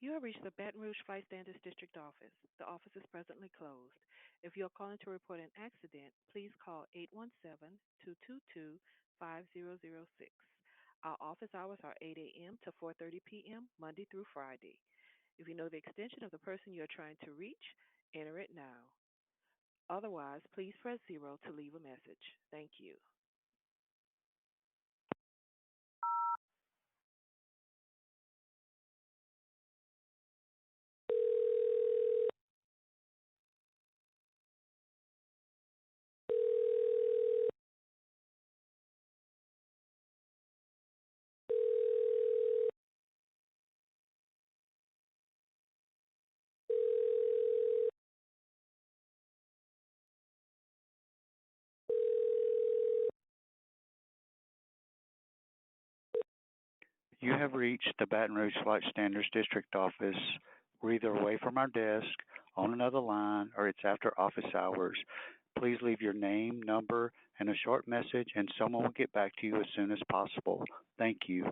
You have reached the Baton Rouge Flight Standards District office. The office is presently closed. If you are calling to report an accident, please call 817-222-5006. Our office hours are 8 a.m. to 4:30 p.m. Monday through Friday. If you know the extension of the person you are trying to reach, enter it now. Otherwise, please press 0 to leave a message. Thank you. You have reached the Baton Rouge Flight Standards District office. We're either away from our desk, on another line, or it's after office hours. Please leave your name, number, and a short message, and someone will get back to you as soon as possible. Thank you.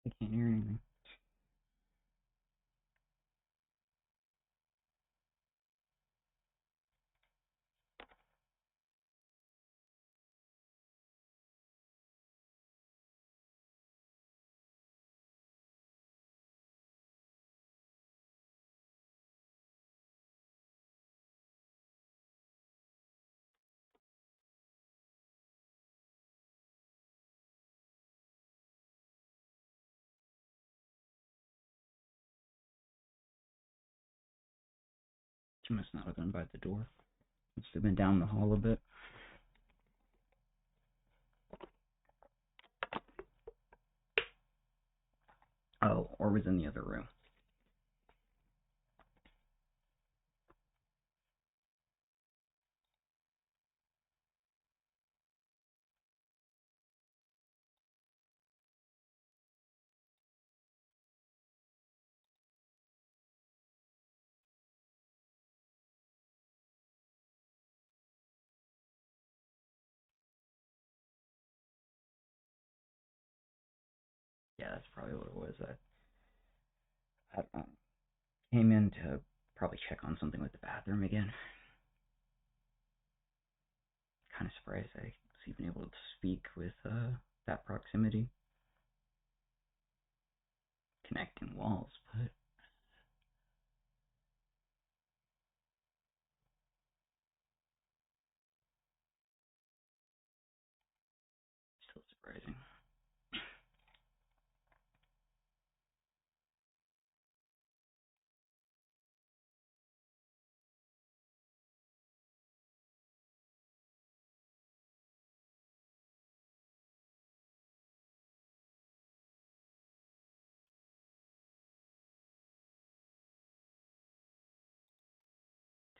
I can't hear anything. She must not have been by the door. Must have been down the hall a bit. Oh, or was in the other room. Yeah, that's probably what it was. I came in to probably check on something with the bathroom again. Kind of surprised I was even able to speak with that proximity. Connecting walls, but still surprising.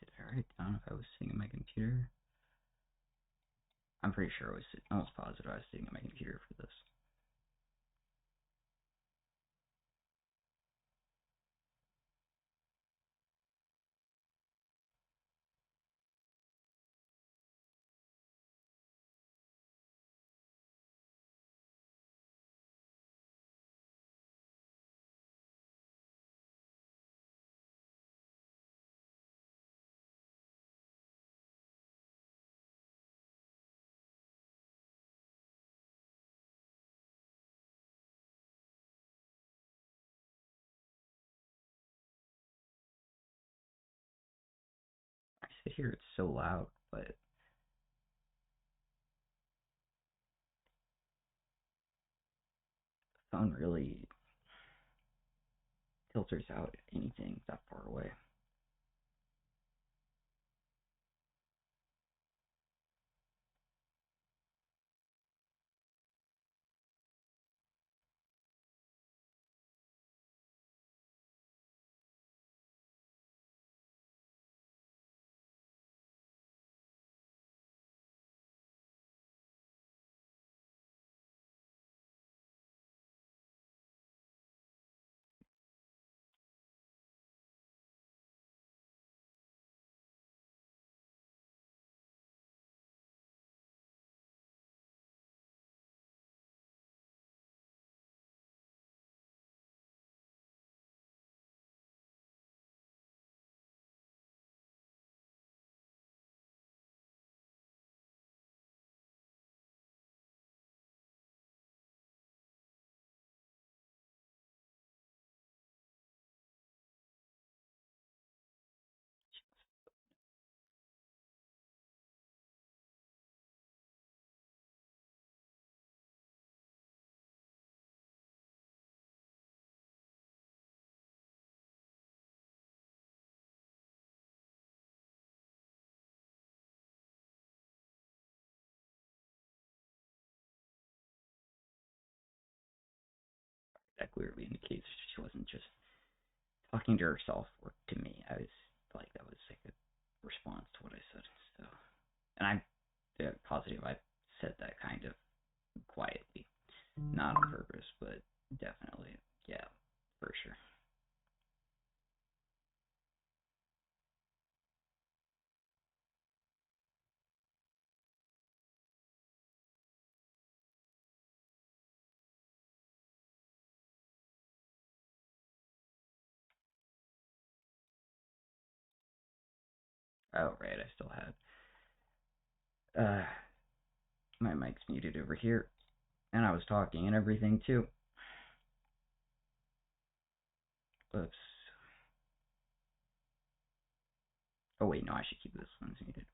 Did I write down if I was sitting at my computer? I'm pretty sure I was almost positive I was sitting at my computer for this. I sit here, it's so loud, but the phone really filters out anything that far away. That clearly indicates she wasn't just talking to herself or to me. I was like, that was like a response to what I said. So, and I'm positive I said that kind of quietly, not on purpose, but definitely, yeah, for sure. Oh, right, I still had. My mic's muted over here, and I was talking and everything too. Oops. Oh wait, no, I should keep this one muted.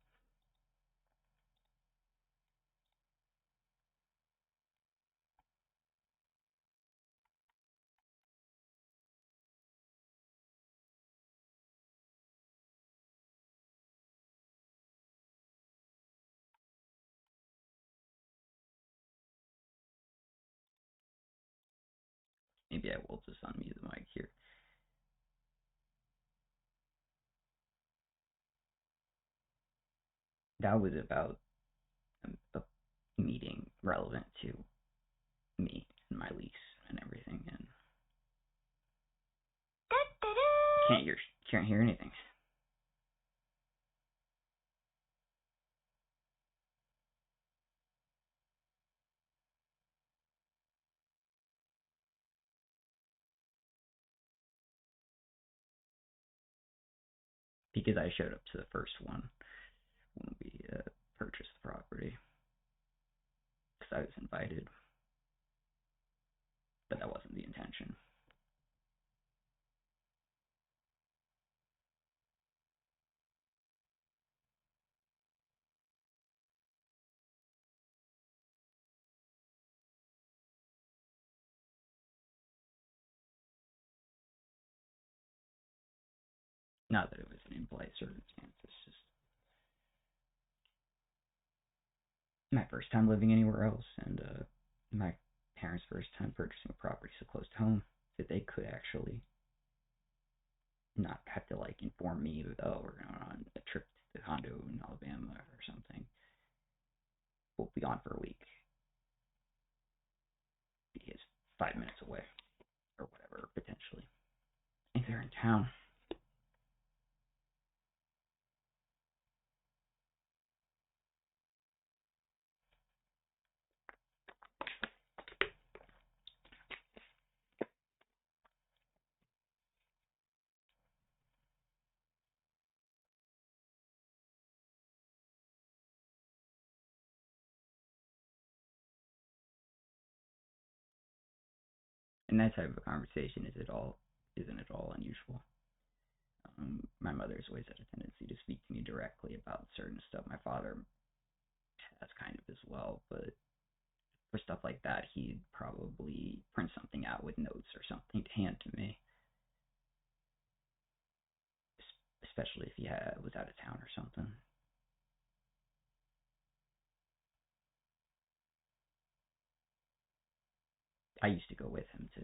Maybe I will just unmute the mic here. That was about a meeting relevant to me and my lease and everything, and can't hear anything. Because I showed up to the first one when we purchased the property, because I was invited, but that wasn't the intention. Not that it was an impolite circumstance, it's just my first time living anywhere else, and my parents' first time purchasing a property so close to home that they could actually not have to like inform me, oh, we're going on a trip to Hondo in Alabama or something. We'll be gone for a week. Because 5 minutes away or whatever, potentially. If they're in town. And that type of conversation isn't at all unusual. My mother's always had a tendency to speak to me directly about certain stuff. My father has kind of as well, but for stuff like that, he'd probably print something out with notes or something to hand to me, especially if he was out of town or something. I used to go with him to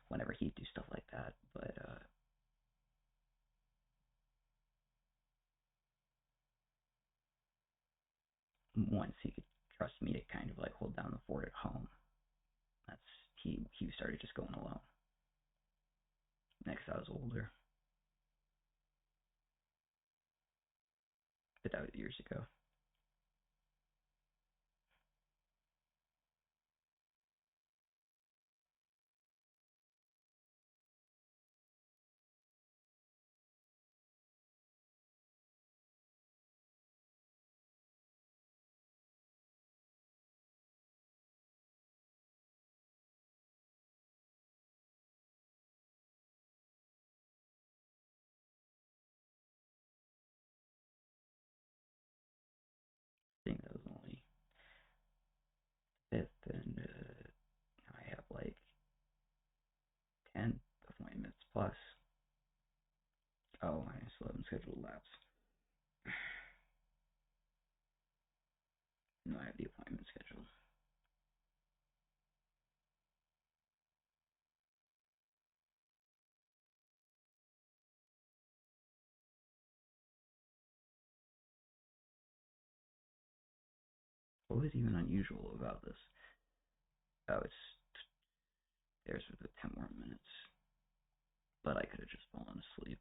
whenever he'd do stuff like that, but once he could trust me to kind of like hold down the fort at home, that's he started just going alone. Next, I was older, but that was years ago. I think that was only fifth, and now I have like 10 appointments plus. Oh, I still haven't scheduled labs. No, I have the appointment scheduled. What was even unusual about this? Oh, there's the 10 more minutes. But I could have just fallen asleep.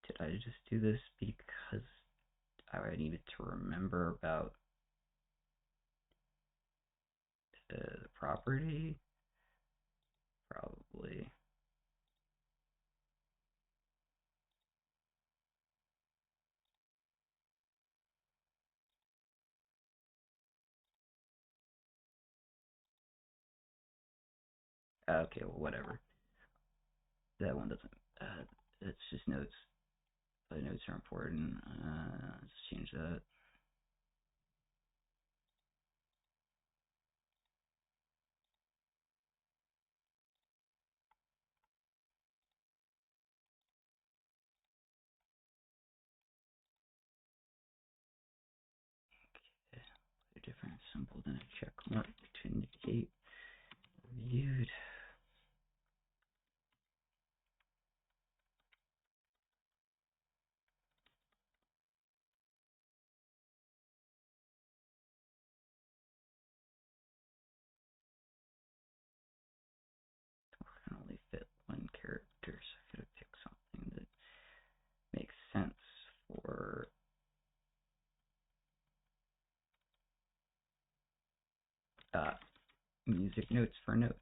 Did I just do this because I needed to remember about the property? probably. Okay, well, whatever. That one doesn't. It's just notes. The notes are important. Let's change that. Okay. A different symbol than a check mark to indicate reviewed. I can only fit one character, so I gotta pick something that makes sense for music notes for notes.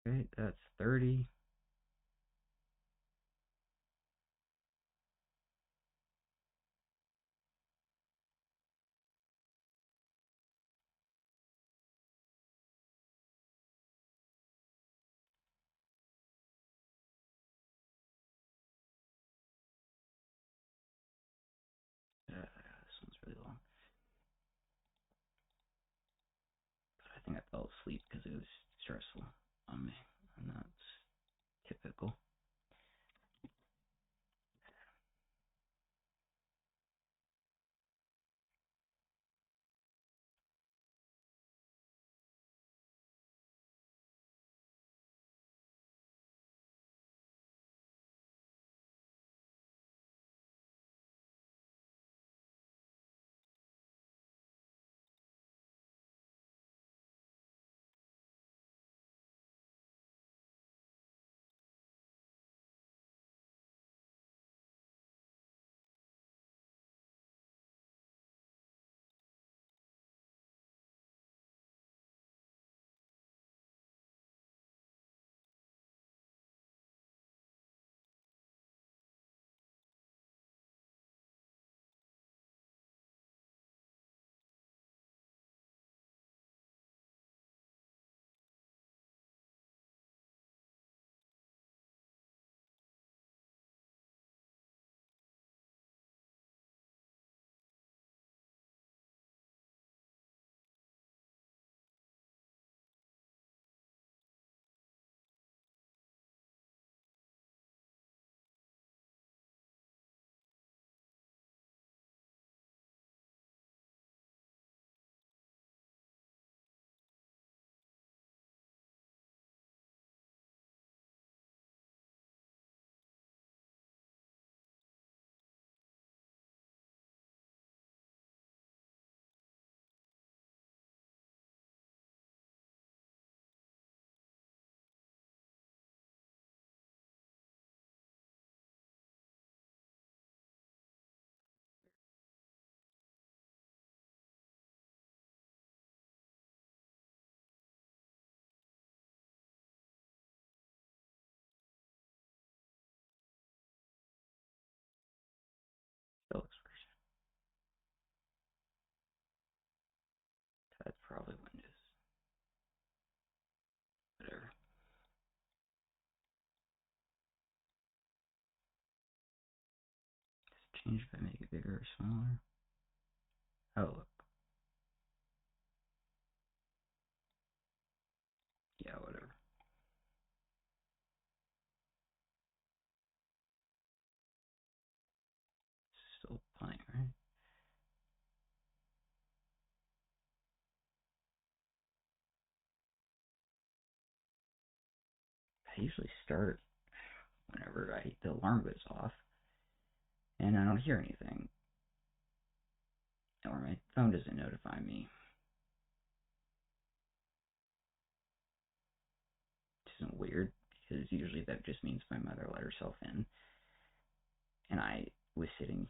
Okay, that's 30. This one's really long. But I think I fell asleep because it was stressful on me. And that's typical. change if I make it bigger or smaller? Oh, look. Yeah, whatever. Still plenty, right? I usually start whenever the alarm goes off and I don't hear anything, or my phone doesn't notify me. Which isn't weird, because usually that just means my mother let herself in, and I was sitting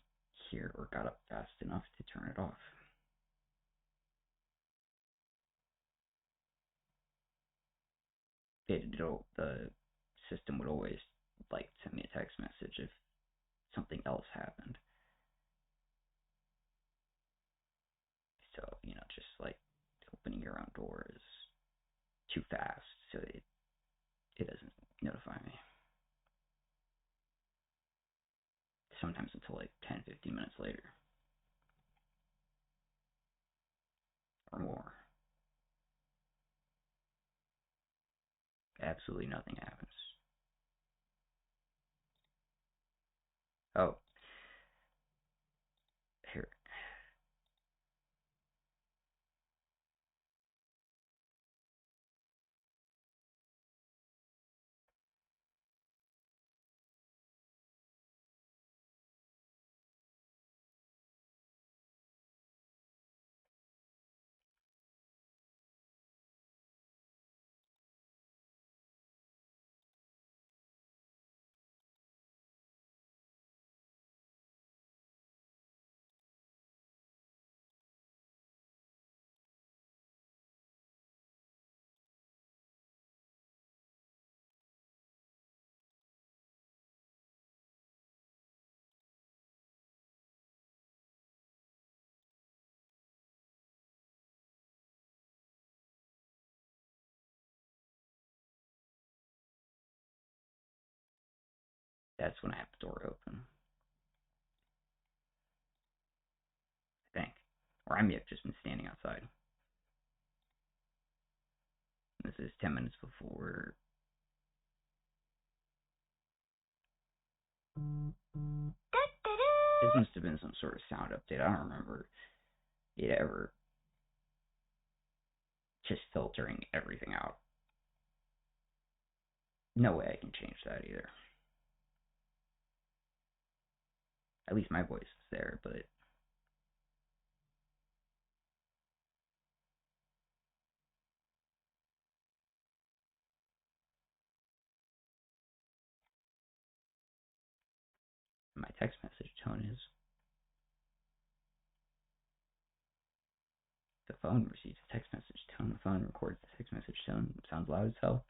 here or got up fast enough to turn it off. The system would always like send me a text message if something else happened. So, just like opening your own door is too fast, so it doesn't notify me. Sometimes until like 10-15 minutes later. Or more. Absolutely nothing happens. Oh. Here. That's when I have the door open. I think. Or I may have just been standing outside. This is 10 minutes before. This must have been some sort of sound update. I don't remember it ever just filtering everything out. No way I can change that either. At least my voice is there, but my text message tone is. The phone receives a text message tone. The phone records the text message tone. It sounds loud as hell.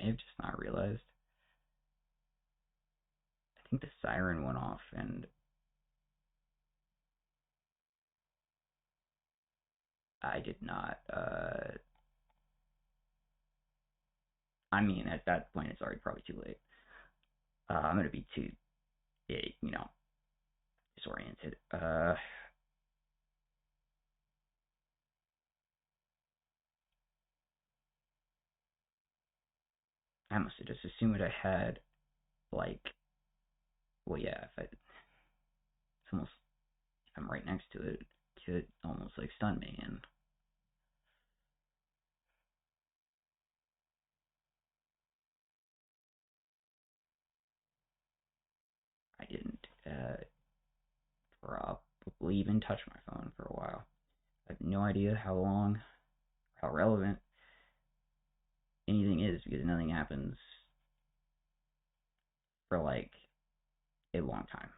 I may have just not realized. I think the siren went off and I did not. I mean, at that point, it's already probably too late. I'm gonna be too, disoriented. I must have just assumed I had, like, well, yeah, it's almost, if I'm right next to it, it could almost like stun me, and probably even touch my phone for a while. I have no idea how long, how relevant anything is because nothing happens for like a long time.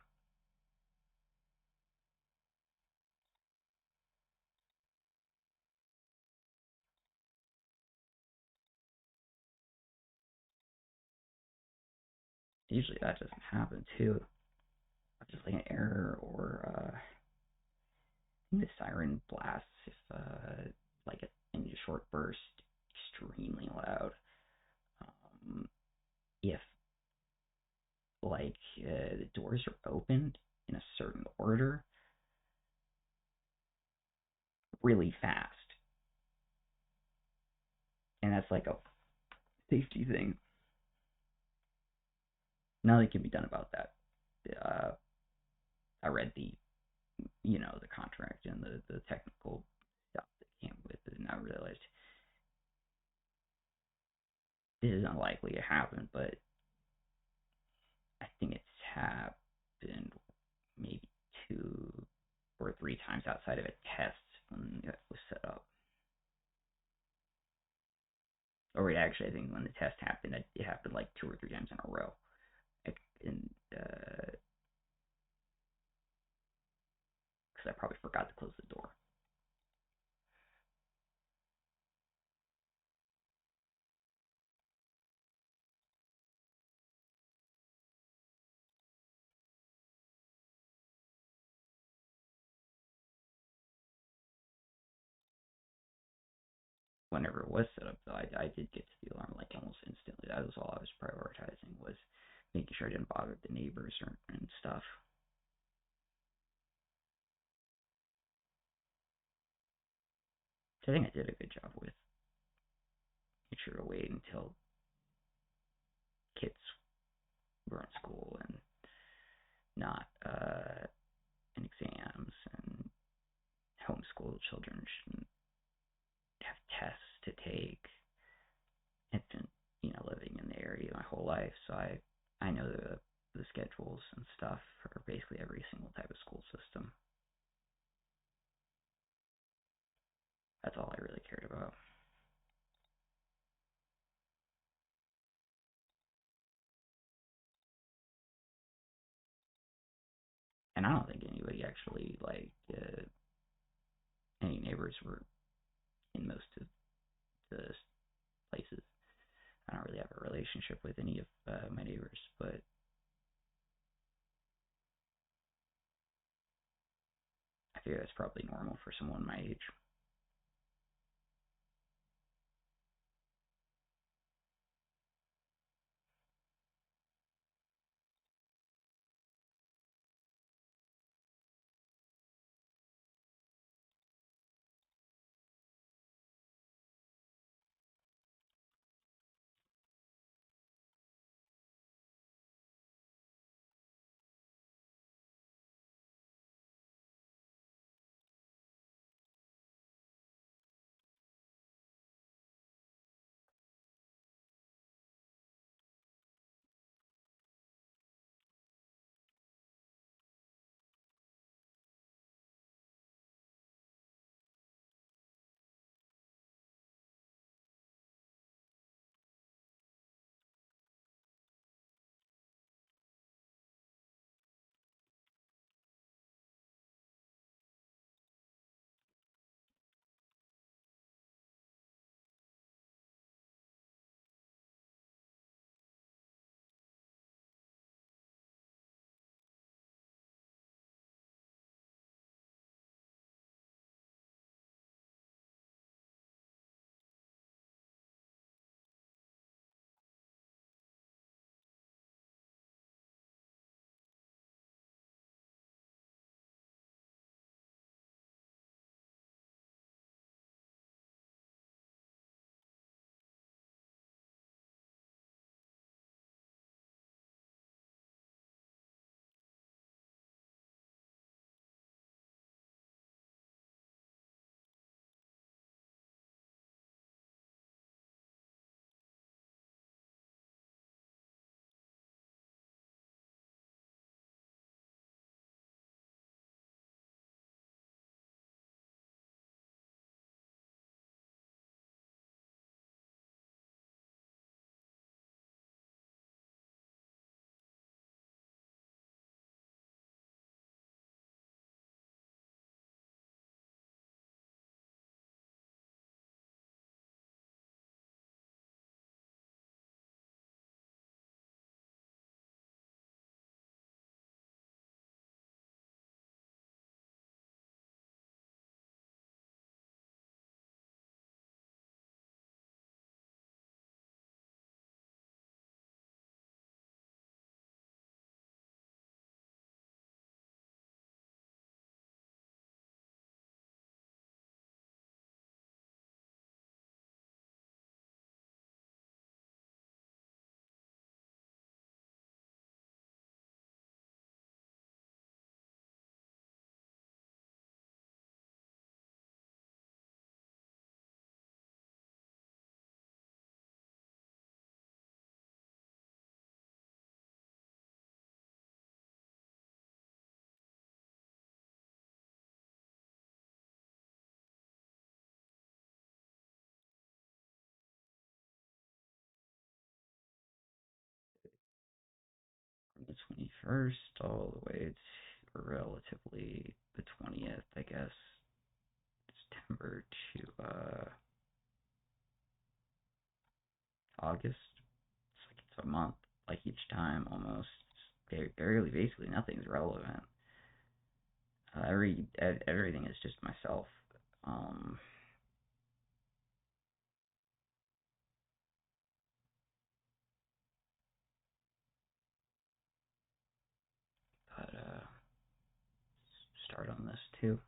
Usually that doesn't happen too. Just like an error or the siren blasts if like in a short burst, extremely loud. If like the doors are opened in a certain order, really fast, and that's like a safety thing. Nothing can be done about that. I read the contract and the technical stuff that came with it, and I realized this is unlikely to happen, but I think it's happened maybe 2 or 3 times outside of a test when it was set up. Or wait, actually, I think when the test happened, it happened like 2 or 3 times in a row. And because I probably forgot to close the door. Whenever it was set up, though, I did get to the alarm like almost instantly. That was all I was prioritizing, was making sure I didn't bother the neighbors and stuff. So I think I did a good job with making sure to wait until kids were in school and not in exams, and homeschool children shouldn't have tests to take. I've been, living in the area my whole life, so I know the schedules and stuff for basically every single type of school system. That's all I really cared about. And I don't think anybody actually any neighbors were in most of the places. I don't really have a relationship with any of my neighbors, but I figure that's probably normal for someone my age. the 21st all the way to relatively the 20th, I guess, September to August. It's like it's a month, like each time almost. Barely, basically nothing's relevant. Everything is just myself. But start on this too.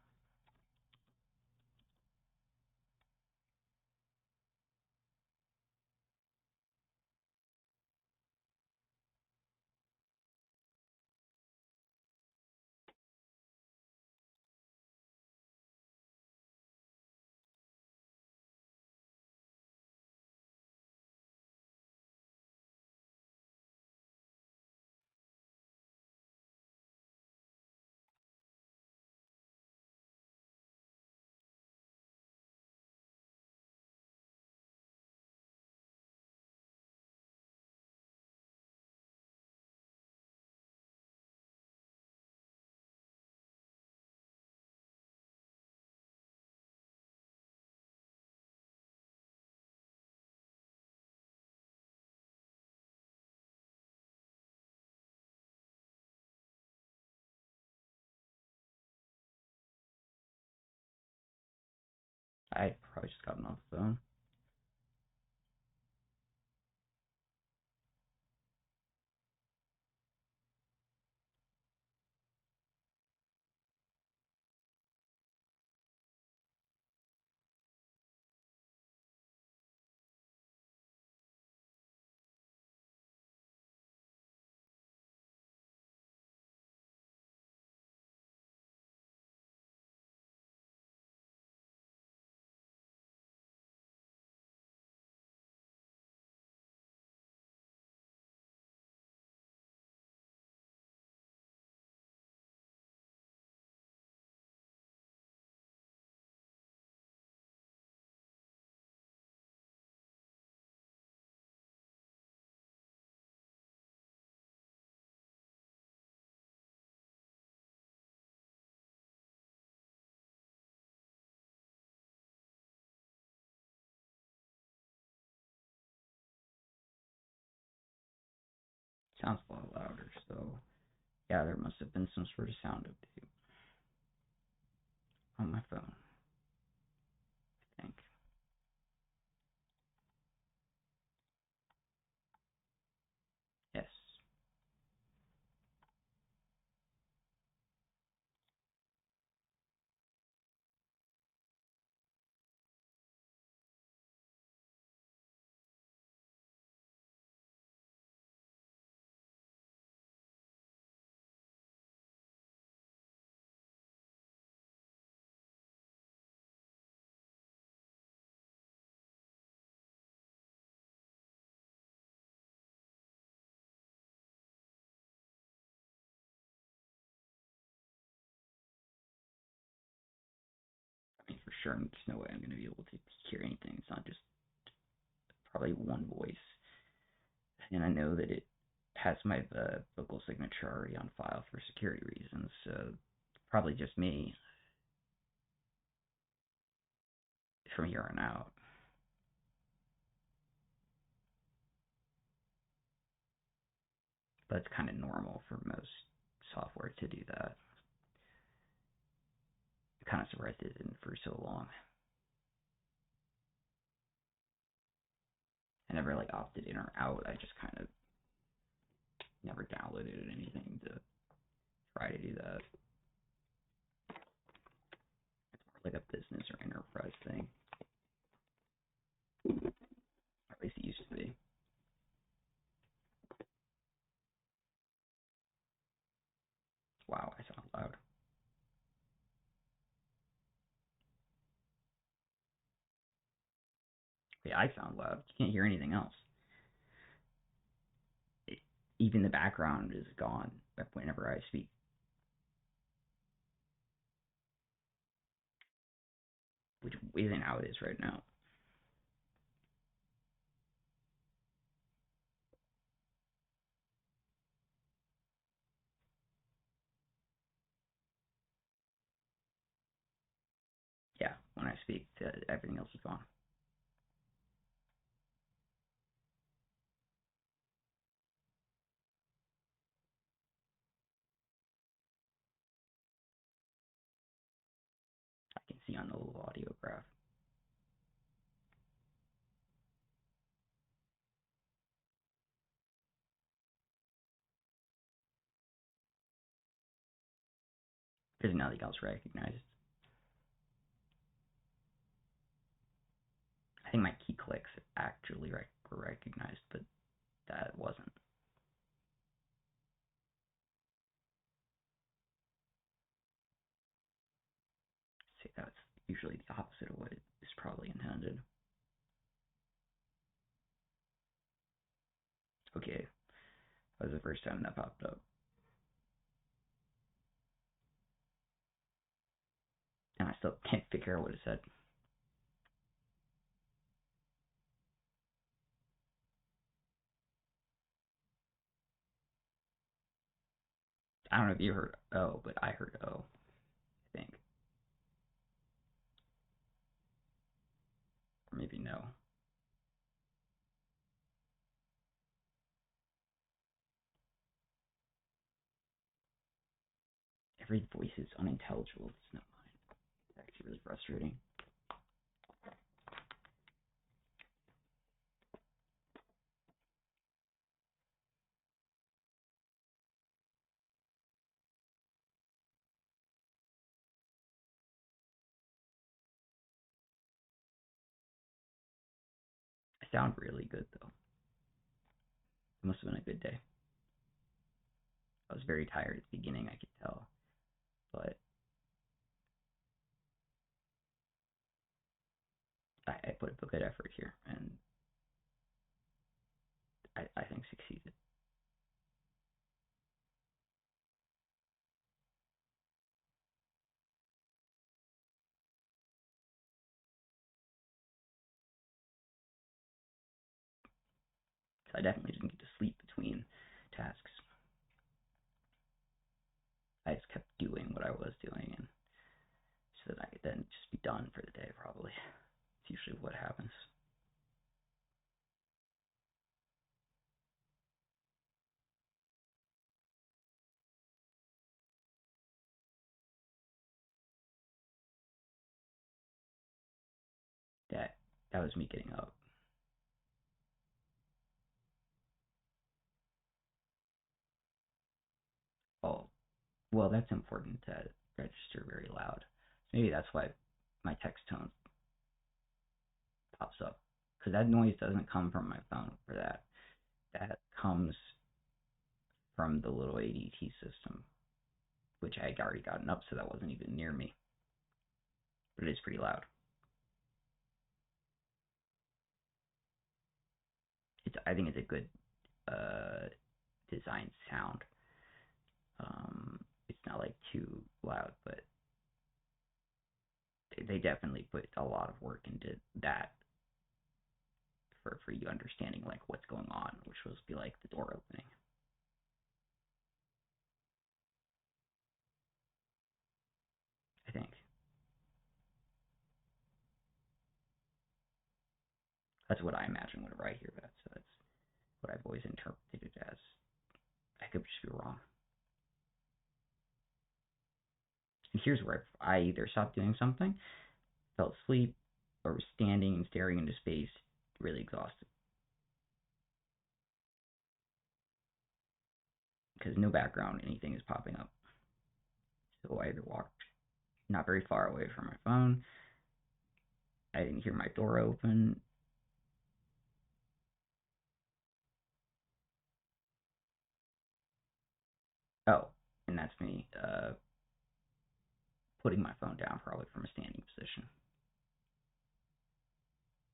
I probably just got off the phone. Sounds a lot louder, so yeah, there must have been some sort of sound update on my phone, I think. Yes. I mean, for sure, there's no way I'm going to be able to hear anything. It's not just probably one voice. And I know that it has my vocal signature already on file for security reasons, so probably just me from here on out. But it's kind of normal for most software to do that. I'm kind of surprised it didn't for so long. I never like opted in or out. I just kind of never downloaded anything to try to do that. It's more like a business or enterprise thing. Or at least it used to be. Wow, I sound loud. Yeah, I sound loud. You can't hear anything else. Even the background is gone whenever I speak. Which isn't how it is right now. when I speak. Everything else is gone. I can see on the little audio graph. There's nothing else recognized. I think my key clicks actually were recognized, but that wasn't. See, that's usually the opposite of what is probably intended. Okay, that was the first time that popped up. And I still can't figure out what it said. I don't know if you heard O, but I heard O, I think. Or maybe no. Every voice is unintelligible. It's not mine. It's actually really frustrating. I sound really good, though. It must have been a good day. I was very tired at the beginning, I could tell. But I put up a good effort here, and I think succeeded. I definitely didn't get to sleep between tasks. I just kept doing what I was doing, and so that I could then just be done for the day, probably. It's usually what happens. That was me getting up. Oh, well, that's important to register very loud. So maybe that's why my text tone pops up, because that noise doesn't come from my phone for that. That comes from the little ADT system, which I had already gotten up, so that wasn't even near me. But it is pretty loud. I think it's a good design sound. It's not like too loud, but they definitely put a lot of work into that for you understanding like what's going on, which will be like the door opening. I think that's what I imagine whenever I hear that. So that's what I've always interpreted it as. I could just be wrong. And here's where I either stopped doing something, fell asleep, or was standing and staring into space, really exhausted. Because no background, anything is popping up. So I either walked not very far away from my phone, I didn't hear my door open. Oh, and that's me putting my phone down probably from a standing position.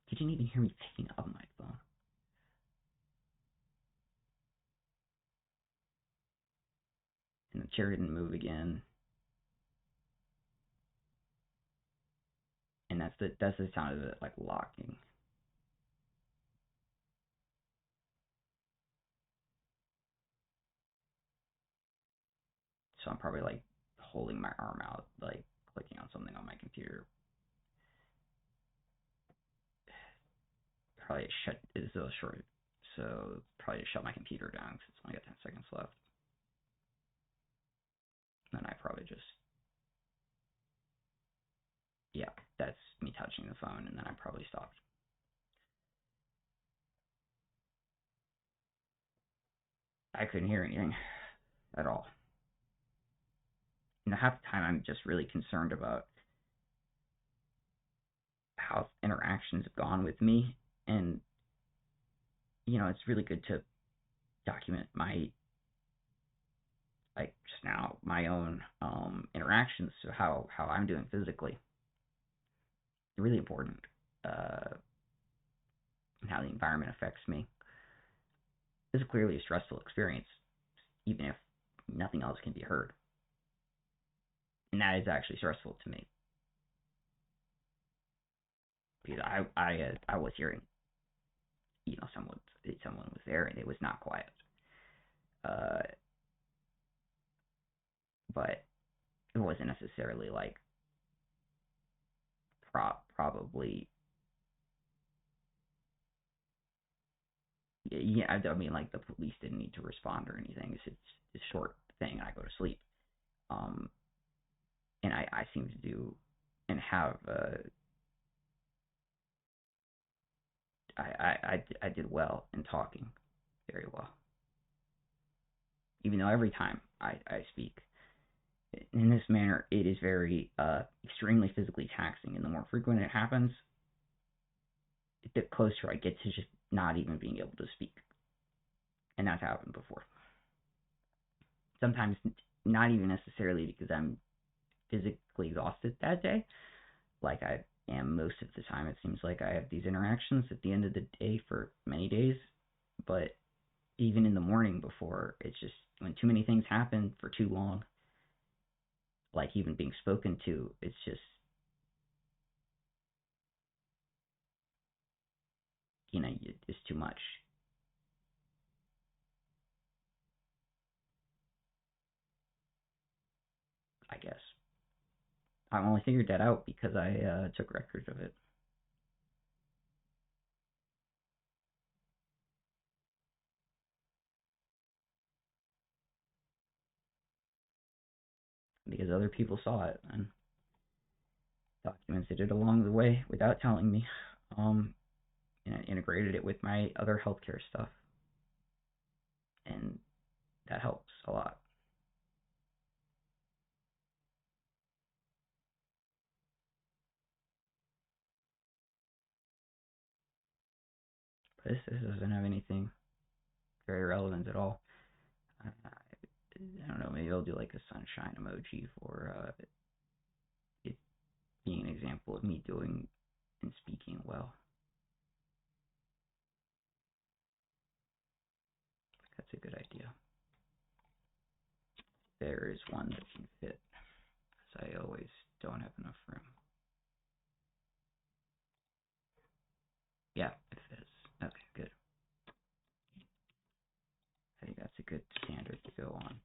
You didn't even hear me picking up my phone. And the chair didn't move again. And that's the sound of it like locking. So I'm probably like holding my arm out, like clicking on something on my computer. probably shut is a short, so probably shut my computer down because it's only got 10 seconds left. Then I probably just, yeah, that's me touching the phone, and then I probably stopped. I couldn't hear anything at all. And half the time I'm just really concerned about how interactions have gone with me, and it's really good to document my, like, just now, my own interactions, so how I'm doing physically. Really important. And how the environment affects me. This is clearly a stressful experience, even if nothing else can be heard. And that is actually stressful to me. Because I was hearing, someone was there and it was not quiet. But it wasn't necessarily like probably. Yeah, I mean, like, the police didn't need to respond or anything. It's a short thing. I go to sleep. And I seem to do and have I did well in talking, very well. Even though every time I speak in this manner, it is very extremely physically taxing, and the more frequent it happens, the closer I get to just not even being able to speak. And that's happened before. Sometimes not even necessarily because I'm physically exhausted that day, like I am most of the time. It seems like I have these interactions at the end of the day for many days, but even in the morning before, it's just when too many things happen for too long, like even being spoken to, it's just, it's too much. I guess. I only figured that out because I took record of it. Because other people saw it and documented it along the way without telling me. And I integrated it with my other healthcare stuff. And that helps a lot. But this doesn't have anything very relevant at all. I don't know, maybe I'll do like a sunshine emoji for it being an example of me doing and speaking well. That's a good idea. There is one that can fit, because I always don't have enough room. Yeah, it fits. Okay, good. I think that's a good standard to go on.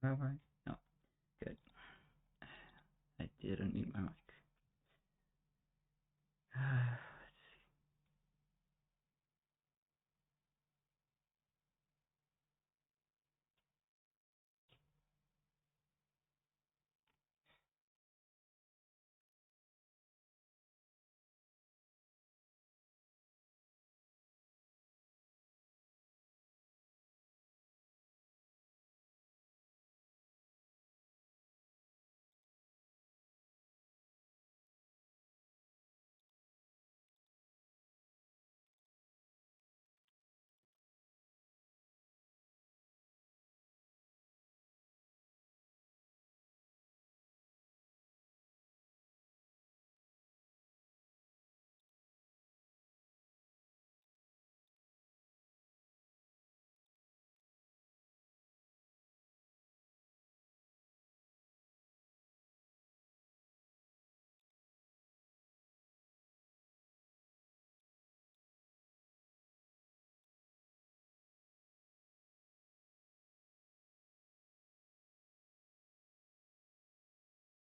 Right? No. Good. I did unmute my mic.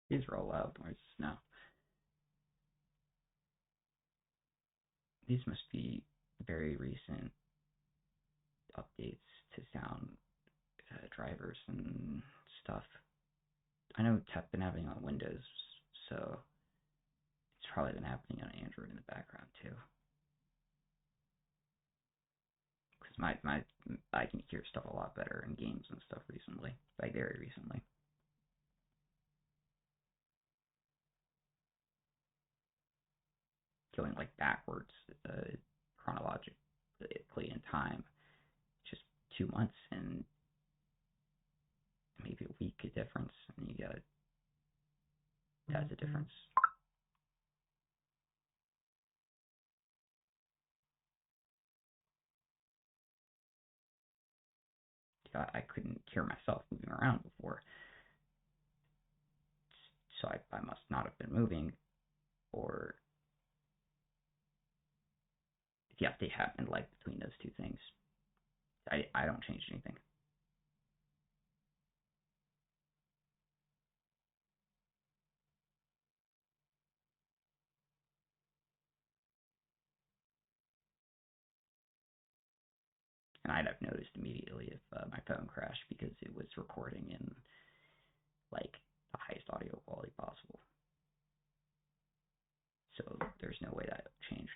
These are all loud noises now. These must be very recent updates to sound drivers and stuff. I know I've been happening on Windows, so it's probably been happening on Android in the background too. Because I can hear stuff a lot better in games and stuff recently, like very recently. Going like backwards chronologically in time, just 2 months and maybe a week of difference, and you got that's a difference. I couldn't hear myself moving around before, so I must not have been moving, or the update happened like between those two things. I don't change anything. And I'd have noticed immediately if my phone crashed because it was recording in like the highest audio quality possible. So there's no way that changed.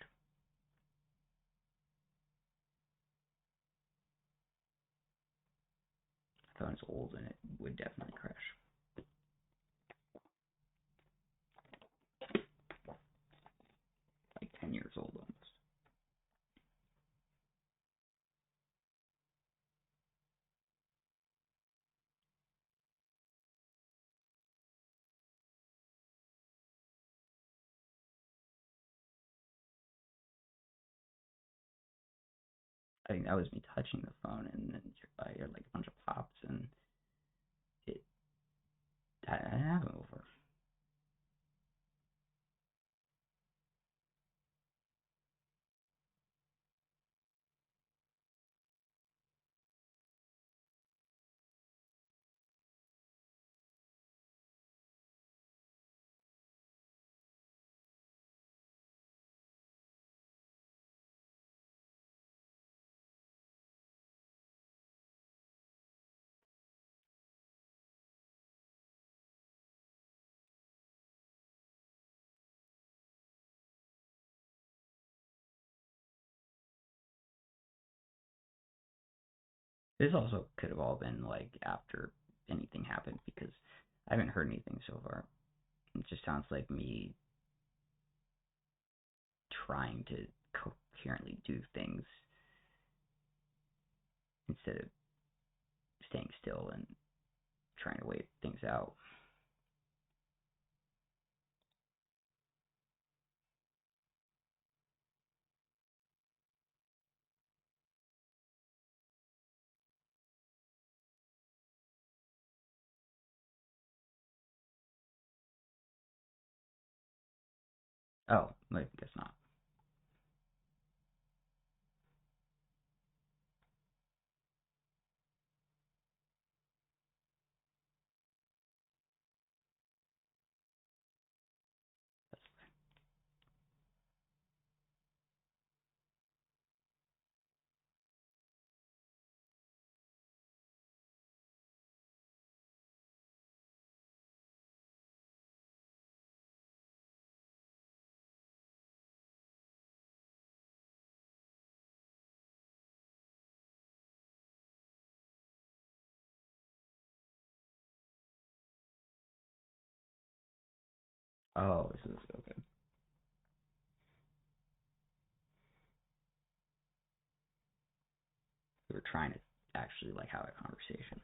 My phone's old and it would definitely crash. Like 10 years old almost. I think that was me touching the phone, and then I heard like a bunch of pops, and that happened before. This also could have all been like after anything happened, because I haven't heard anything so far. It just sounds like me trying to coherently do things instead of staying still and trying to wait things out. Oh, I guess not. Oh, this is okay. We were trying to actually like have a conversation.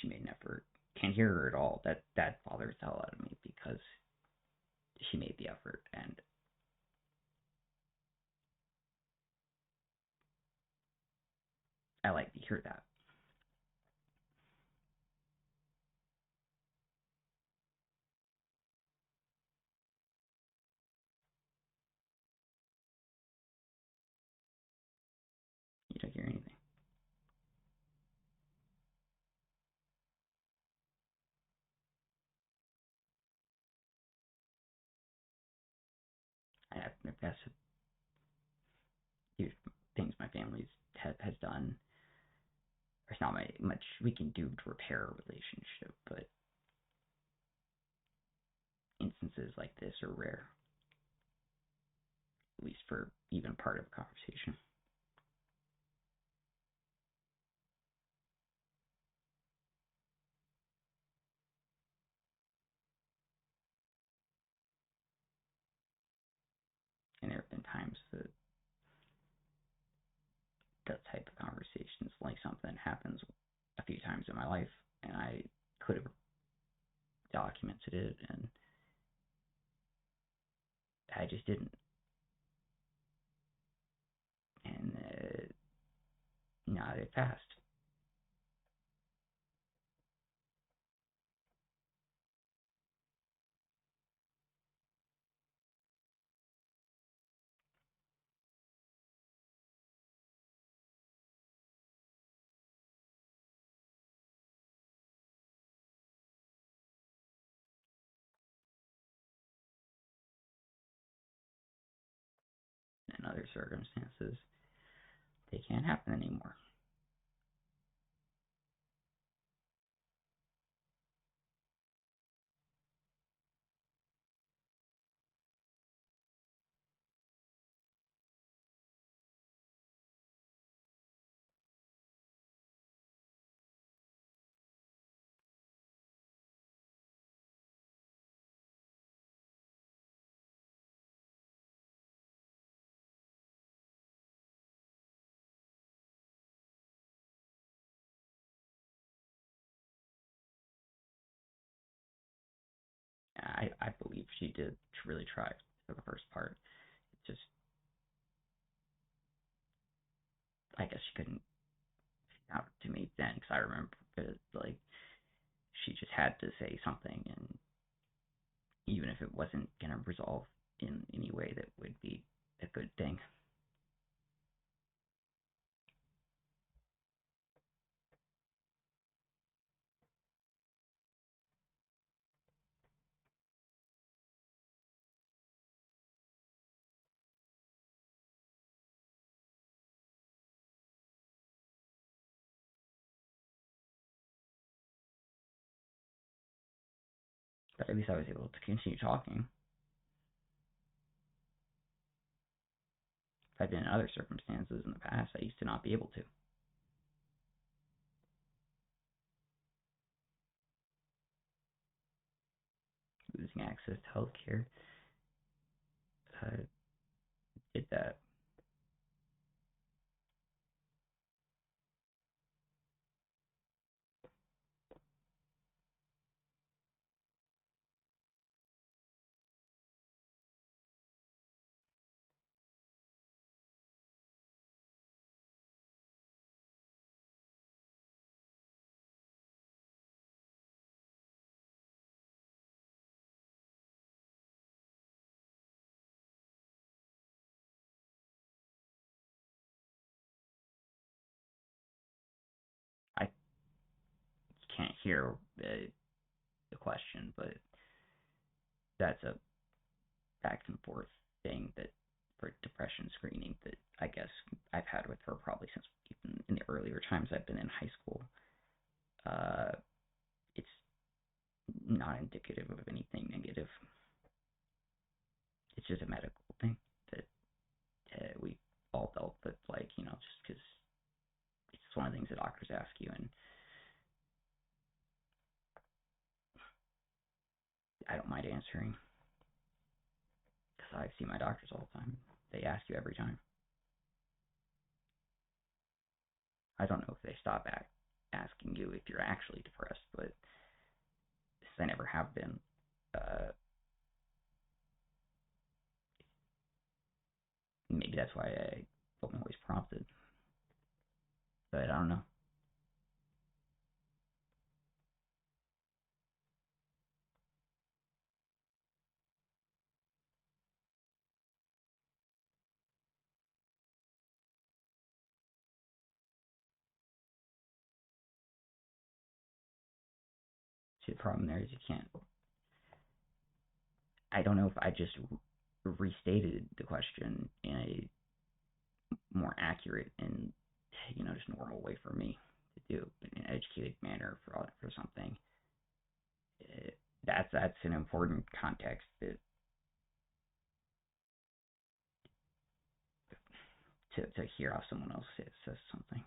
She made an effort. Can't hear her at all. That bothers the hell out of me because she made the effort, and I like to hear that. You don't hear anything. I have that's huge things my family has done. There's not much we can do to repair a relationship, but instances like this are rare, at least for even part of a conversation. And there have been times that that type of conversations, like something happens a few times in my life, and I could have documented it, and I just didn't. And now it passed. In other circumstances, they can't happen anymore. I believe she did really try for the first part. It just, I guess she couldn't out to me then, because I remember it, like she just had to say something, and even if it wasn't gonna resolve in any way that would be a good thing. But at least I was able to continue talking. If I'd been in other circumstances in the past, I used to not be able to. Losing access to healthcare did that. I can't hear the question, but that's a back and forth thing that for depression screening that I guess I've had with her probably since even in the earlier times I've been in high school. Uh, it's not indicative of anything negative. It's just a medical thing that we all dealt with, like, just because it's one of the things that doctors ask you, and I don't mind answering. because I see my doctors all the time. They ask you every time. I don't know if they stop asking you if you're actually depressed, but since I never have been, maybe that's why I am always prompted. But I don't know. See, the problem there is you can't. I don't know if I just restated the question in a more accurate and just normal way for me to do in an educated manner for something. That's an important context that to hear how someone else says something.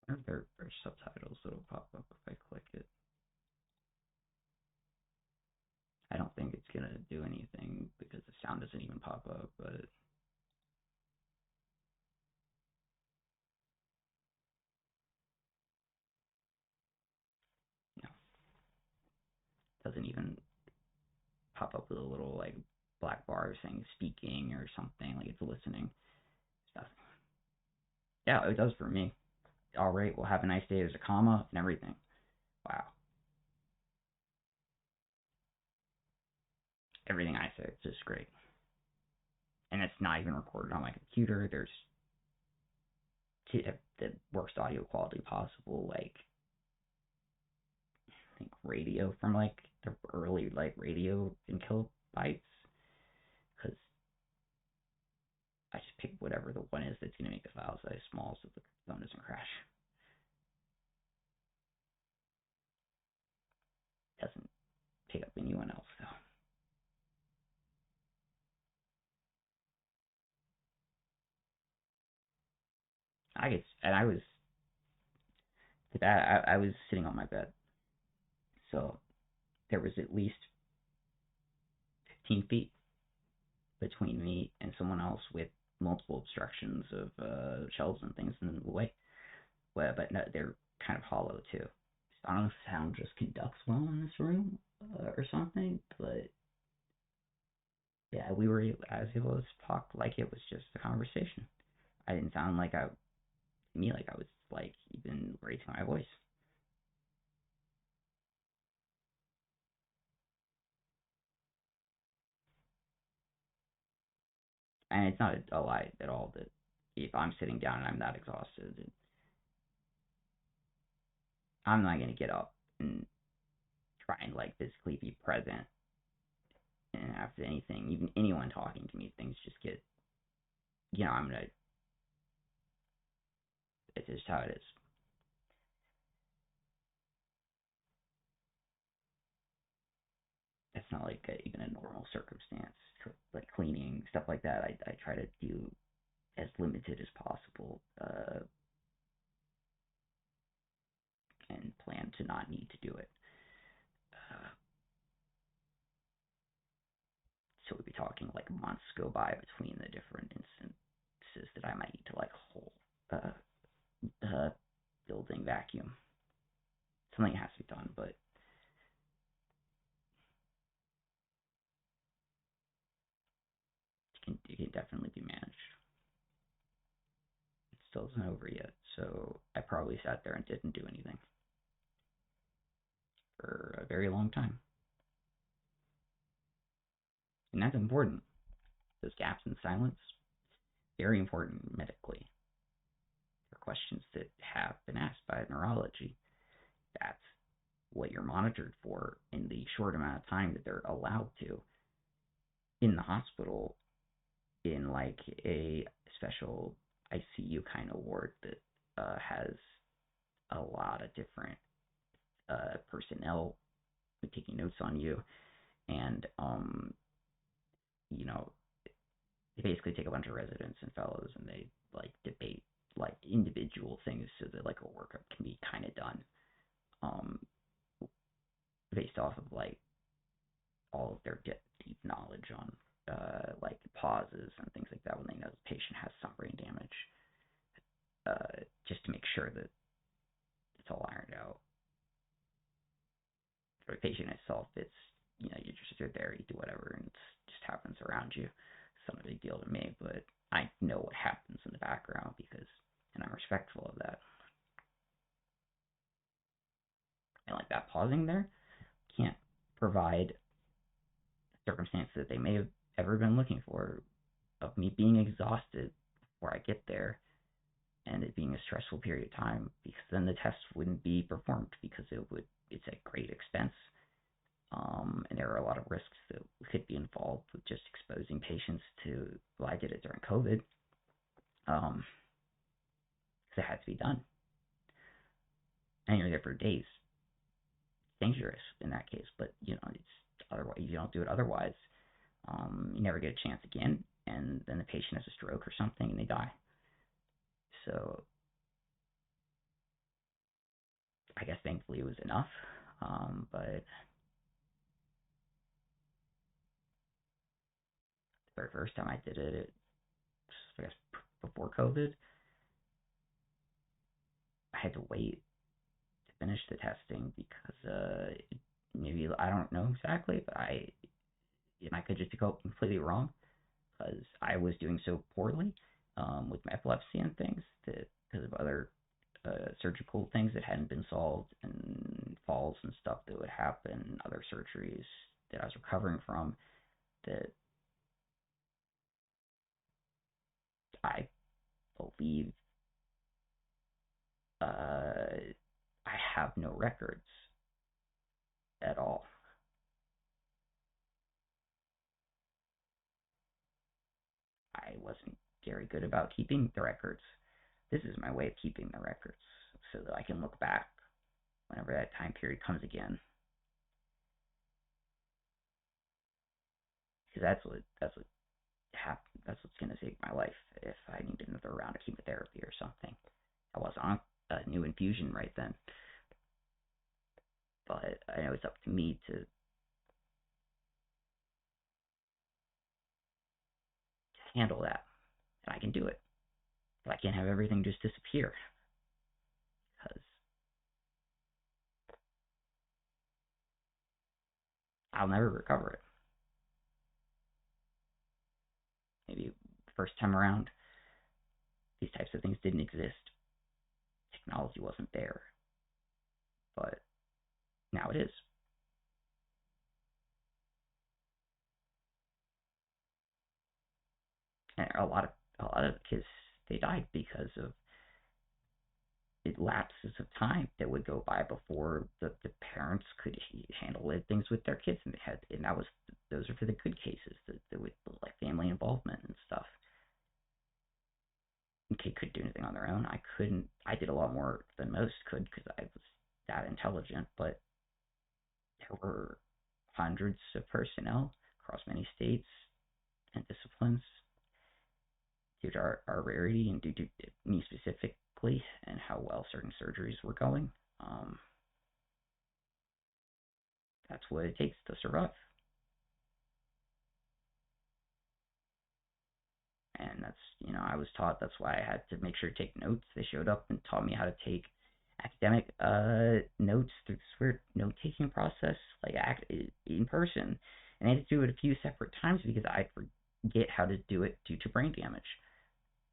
Or there are subtitles that'll pop up if I click it. I don't think it's gonna do anything because the sound doesn't even pop up, but no, it doesn't even pop up with a little like black bar saying speaking or something like it's listening stuff. Yeah, it does for me. All right, well, have a nice day. There's a comma and everything. Wow. Everything I say is just great. And it's not even recorded on my computer. There's the worst audio quality possible, like I think radio from like the early like radio in kilobytes, because I just pick whatever the one is that's gonna make the file size small so the phone doesn't crash. Doesn't pick up anyone else though. I was sitting on my bed, so there was at least 15 feet between me and someone else with multiple obstructions of shelves and things in the way. Well, but no, they're kind of hollow too. I don't know if sound just conducts well in this room or something, but yeah, we were able to talk like it was just a conversation. I didn't sound like I was like even raising my voice. And it's not a lie at all that if I'm sitting down and I'm that exhausted, I'm not gonna get up and try and like physically be present. And after anything, even anyone talking to me, things just get, I'm gonna. It's just how it is. It's not like even a normal circumstance, like cleaning stuff like that. I try to do as limited as possible, and plan to not need to do it. Uh, so we'd be talking like months go by between the different instances that I might need to like whole building vacuum. Something has to be done, but it can definitely be managed. It still isn't over yet, so I probably sat there and didn't do anything for a very long time. And that's important. Those gaps in silence, very important medically. They're questions that have been asked by neurology. That's what you're monitored for in the short amount of time that they're allowed to in the hospital, in like a special ICU kind of ward that has a lot of different personnel taking notes on you, and you know, they basically take a bunch of residents and fellows and they like debate like individual things so that like a workup can be kind of done, um, based off of like all of their deep knowledge on like pauses and things like that when they know the patient has some brain damage, just to make sure that it's all ironed out. For the patient itself, it's, you're there, you do whatever, and it just happens around you. It's not a big deal to me, but I know what happens in the background and I'm respectful of that. And like that pausing there can't provide circumstance that they may have ever been looking for, of me being exhausted before I get there and it being a stressful period of time, because then the test wouldn't be performed because it's a great expense. And there are a lot of risks that could be involved with just exposing patients to, well, I did it during COVID, because it had to be done. And you're there for days. It's dangerous in that case, but it's otherwise, you don't do it otherwise. You never get a chance again, and then the patient has a stroke or something and they die. So I guess thankfully it was enough. But the very first time I did it, I guess before COVID, I had to wait to finish the testing because maybe I don't know exactly, but I could just go completely wrong because I was doing so poorly with my epilepsy and things that because of other surgical things that hadn't been solved and falls and stuff that would happen, other surgeries that I was recovering from, that I believe I have no records at all. I wasn't very good about keeping the records. This is my way of keeping the records so that I can look back whenever that time period comes again. Because that's what's gonna save my life if I need another round of chemotherapy or something. I was on a new infusion right then, but I know it's up to me to handle that, and I can do it. But I can't have everything just disappear because I'll never recover it. Maybe first time around, these types of things didn't exist. Technology wasn't there, but now it is. And a lot of kids, they died because of it, lapses of time that would go by before the parents could handle things with their kids, and that was those are for the good cases that with like family involvement and stuff. And kid could do anything on their own. I couldn't. I did a lot more than most could because I was that intelligent, but there were hundreds of personnel across many states and disciplines due to our rarity and due to me specifically and how well certain surgeries were going. Um, that's what it takes to survive. And I was taught, that's why I had to make sure to take notes. They showed up and taught me how to take academic notes through this weird note taking process, like in person. And I had to do it a few separate times because I'd forget how to do it due to brain damage.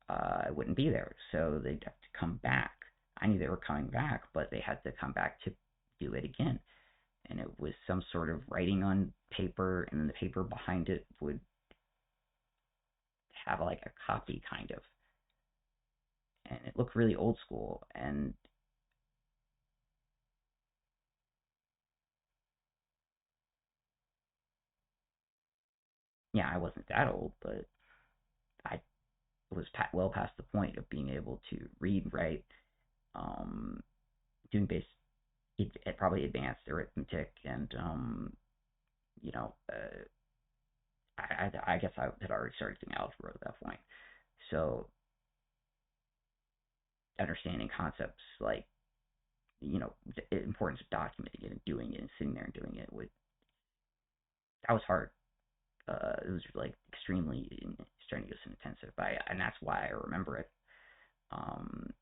I wouldn't be there, so they'd have to come back. I knew they were coming back, but they had to come back to do it again. And it was some sort of writing on paper, and then the paper behind it would have like a copy kind of, and it looked really old school. And yeah, I wasn't that old, but I was well past the point of being able to read, write, um, doing probably advanced arithmetic, and you know, uh, I guess I had already started doing algebra at that point. So understanding concepts like, the importance of documenting it and doing it and sitting there and doing it that was hard. It was like extremely strenuous and intensive. And that's why I remember it. Um,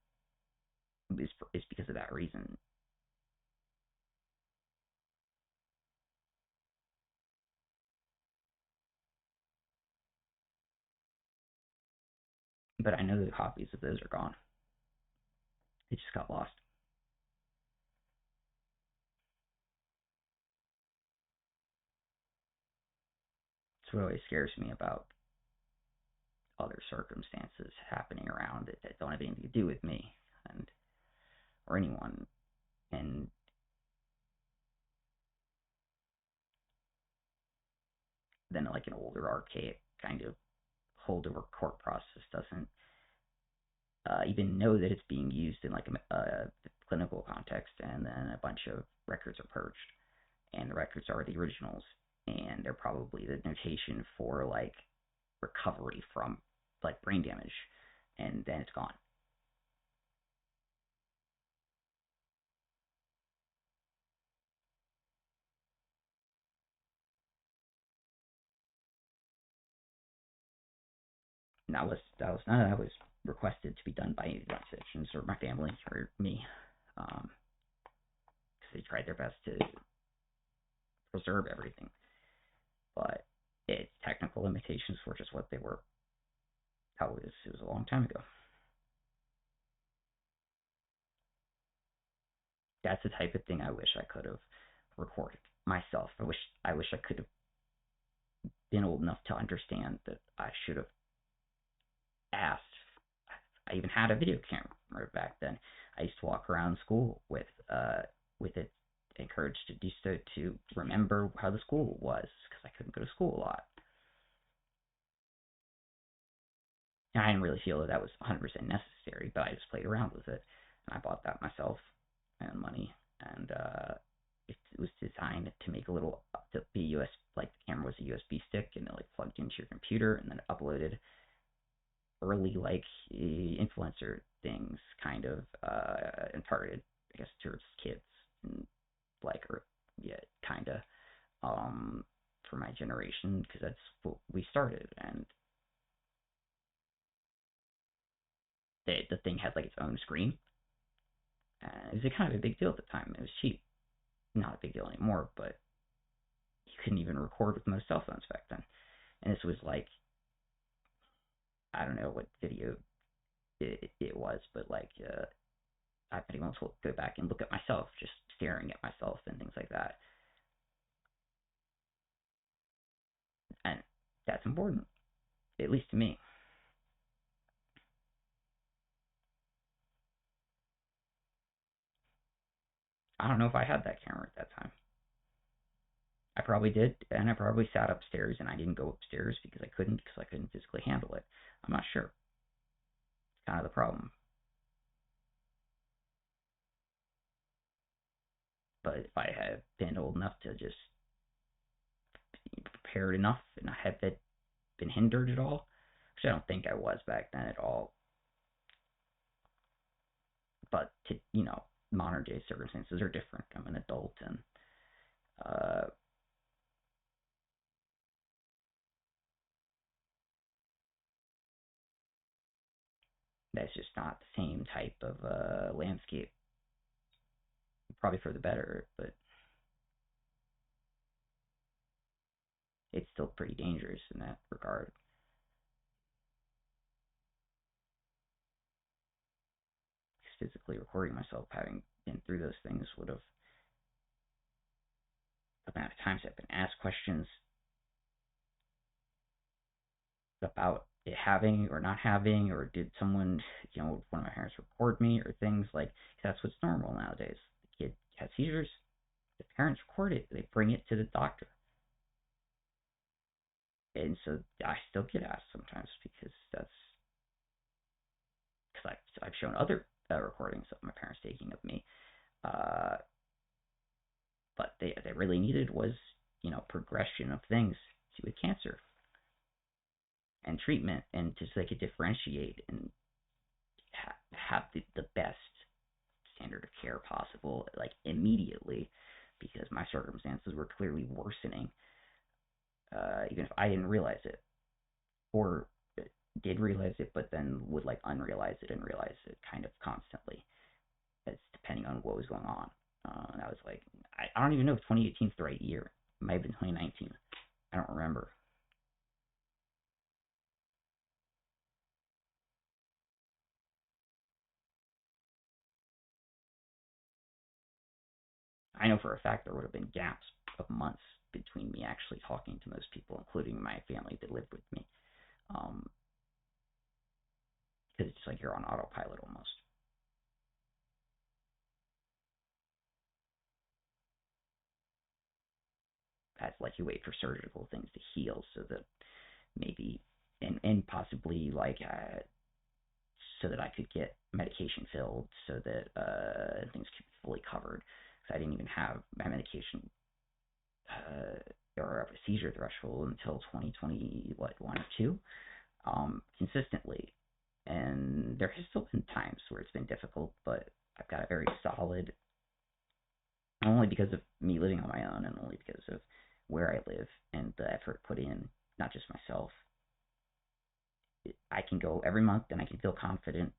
is because of that reason. But I know the copies of those are gone. They just got lost. It's what always scares me about other circumstances happening around that don't have anything to do with me and or anyone. And then like an older archaic kind of holdover court process doesn't even know that it's being used in like a clinical context, and then a bunch of records are purged, and the records are the originals, and they're probably the notation for like recovery from like brain damage, and then it's gone. And none of that was requested to be done by any organizations or my family or me, because they tried their best to preserve everything, but its technical limitations were just what they were. It was a long time ago. That's the type of thing I wish I could have recorded myself. I wish I could have been old enough to understand that I should have asked. I even had a video camera back then. I used to walk around school with it, encouraged to do so to remember how the school was because I couldn't go to school a lot. And I didn't really feel that was 100% necessary, but I just played around with it, and I bought that myself and money, and it was designed to make a little to be US like the camera was a USB stick and it like plugged into your computer and then it uploaded early like influencer things kind of and targeted I guess towards kids and like or yeah kind of for my generation because that's what we started and the thing had like its own screen and it was kind of a big deal at the time. It was cheap, not a big deal anymore, but you couldn't even record with most cell phones back then. And this was like I don't know what video it was, but like I pretty much will go back and look at myself, just staring at myself and things like that. And that's important, at least to me. I don't know if I had that camera at that time. I probably did, and I probably sat upstairs, and I didn't go upstairs because I couldn't physically handle it. I'm not sure. It's kind of the problem. But if I had been old enough to just be prepared enough, and I had been hindered at all, which I don't think I was back then at all. But to modern day circumstances are different. I'm an adult, and uh, that's just not the same type of landscape. Probably for the better, but it's still pretty dangerous in that regard. Physically recording myself having been through those things would have the amount of times I've been asked questions about it having or not having, or did someone, one of my parents record me, or things like that's what's normal nowadays. The kid has seizures, the parents record it, they bring it to the doctor. And so I still get asked sometimes because I've shown other recordings of my parents taking of me. Uh, but they really needed was, progression of things. See, with cancer, and treatment, and just so they could differentiate and have the best standard of care possible, like immediately, because my circumstances were clearly worsening, even if I didn't realize it, or did realize it, but then would like unrealize it and realize it kind of constantly, as depending on what was going on. And I was like, I don't even know if 2018 is the right year. It might have been 2019. I don't remember. I know for a fact there would have been gaps of months between me actually talking to most people, including my family that lived with me. Because it's just like you're on autopilot almost. As like you wait for surgical things to heal so that maybe, and possibly like so that I could get medication filled so that things could be fully covered. Because I didn't even have my medication or a seizure threshold until 2020, what, 1 or 2, consistently. And there has still been times where it's been difficult, but I've got a very solid, not only because of me living on my own and only because of where I live and the effort put in, not just myself. I can go every month and I can feel confident.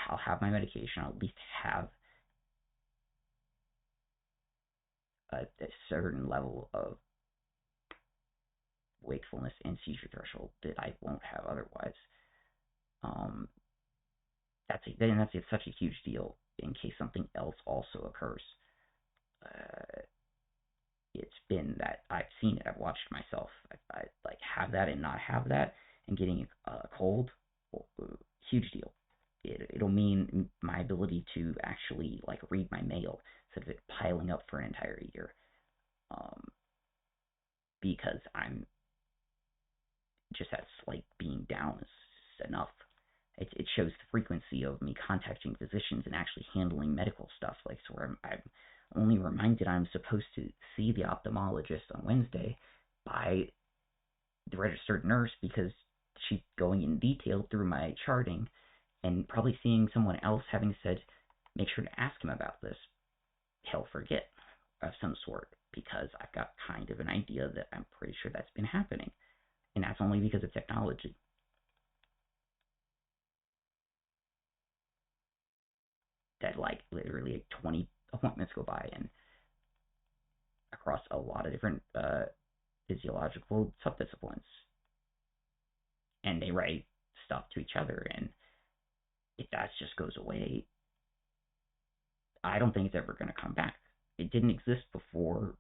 I'll have my medication. I'll at least have a certain level of wakefulness and seizure threshold that I won't have otherwise. That's such a huge deal in case something else also occurs. It's been that I've seen it. I've watched myself. I like have that and not have that, and getting a cold, huge deal. It'll mean my ability to actually like read my mail instead of it piling up for an entire year. Because I'm just that slight being down is enough. It shows the frequency of me contacting physicians and actually handling medical stuff. Like, so I'm only reminded I'm supposed to see the ophthalmologist on Wednesday by the registered nurse because she's going in detail through my charting and probably seeing someone else having said, make sure to ask him about this. He'll forget of some sort because I've got kind of an idea that I'm pretty sure that's been happening. And that's only because of technology. That like literally 20 appointments go by and across a lot of different physiological subdisciplines. And they write stuff to each other, and if that just goes away, I don't think it's ever going to come back. It didn't exist before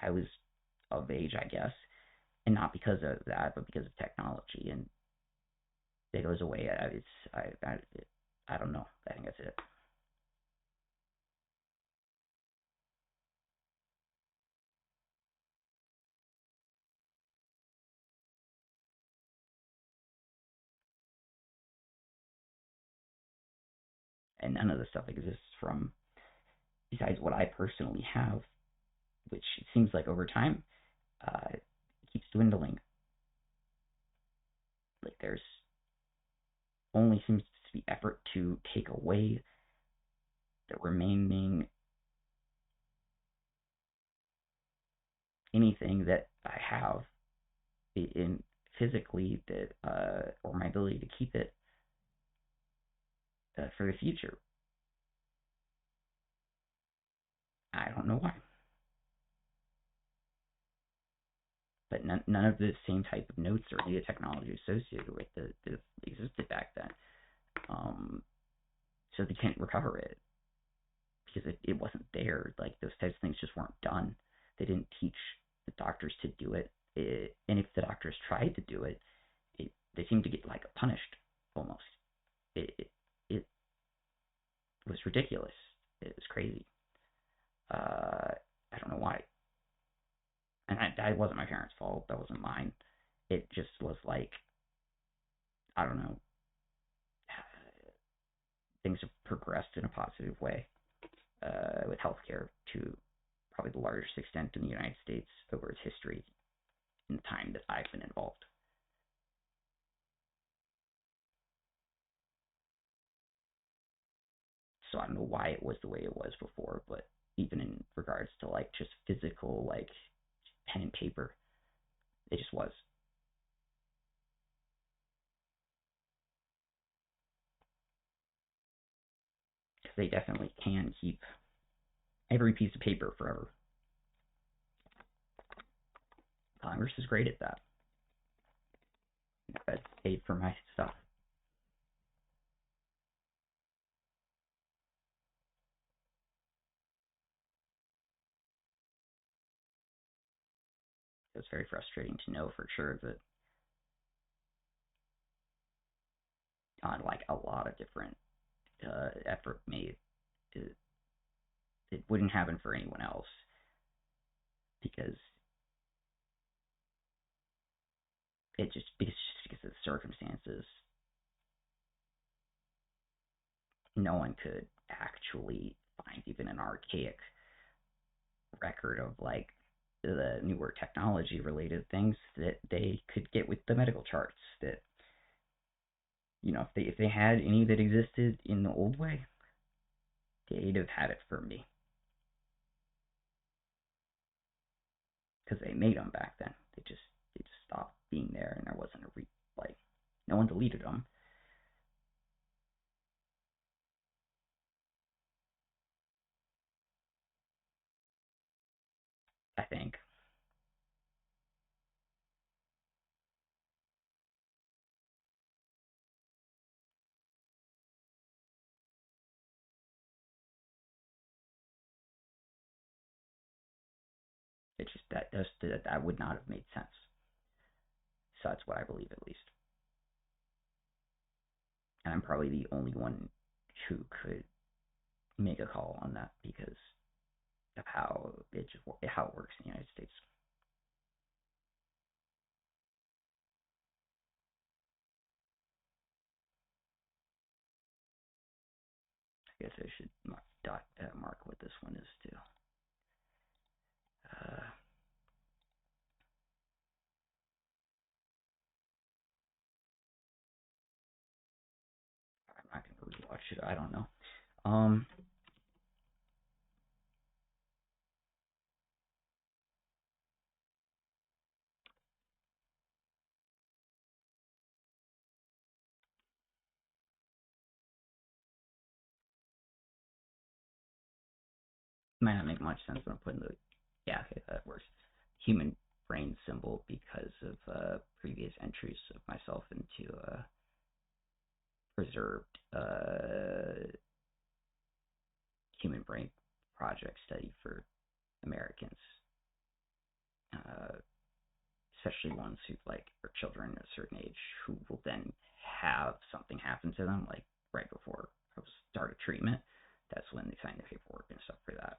I was of age, I guess, and not because of that, but because of technology. And it goes away. I don't know. I think that's it. And none of the stuff exists from, besides what I personally have, which it seems like over time keeps dwindling. Like there's only seems to be effort to take away the remaining anything that I have in physically that or my ability to keep it for the future. I don't know why, but none of the same type of notes or any technology associated with it that existed back then. So they can't recover it because it wasn't there. Like those types of things just weren't done. They didn't teach the doctors to do it. And if the doctors tried to do it, they seemed to get like punished almost. It was ridiculous. It was crazy. I don't know why. And that wasn't my parents' fault. That wasn't mine. It just was like, I don't know. Things have progressed in a positive way with healthcare to probably the largest extent in the United States over its history. in the time that I've been involved. So I don't know why it was the way it was before, but even in regards to like just physical, like pen and paper, it just was. Because they definitely can keep every piece of paper forever. Congress is great at that. I've paid for my stuff. It was very frustrating to know for sure that on like a lot of different effort made, it, it wouldn't happen for anyone else because because of the circumstances, no one could actually find even an archaic record of like the newer technology related things that they could get with the medical charts that if they had any that existed in the old way, they'd have had it for me because they made them back then. They just stopped being there, and there wasn't like no one deleted them. I think. It's just that would not have made sense. So that's what I believe, at least. And I'm probably the only one who could make a call on that because of how it works in the United States. I guess I should mark what this one is too. I'm not gonna rewatch it. I don't know. Might not make much sense when I'm putting the okay, that works. Human brain symbol because of previous entries of myself into preserved human brain project study for Americans, especially ones who are children at a certain age who will then have something happen to them, like right before I started treatment. That's when they signed the paperwork and stuff for that.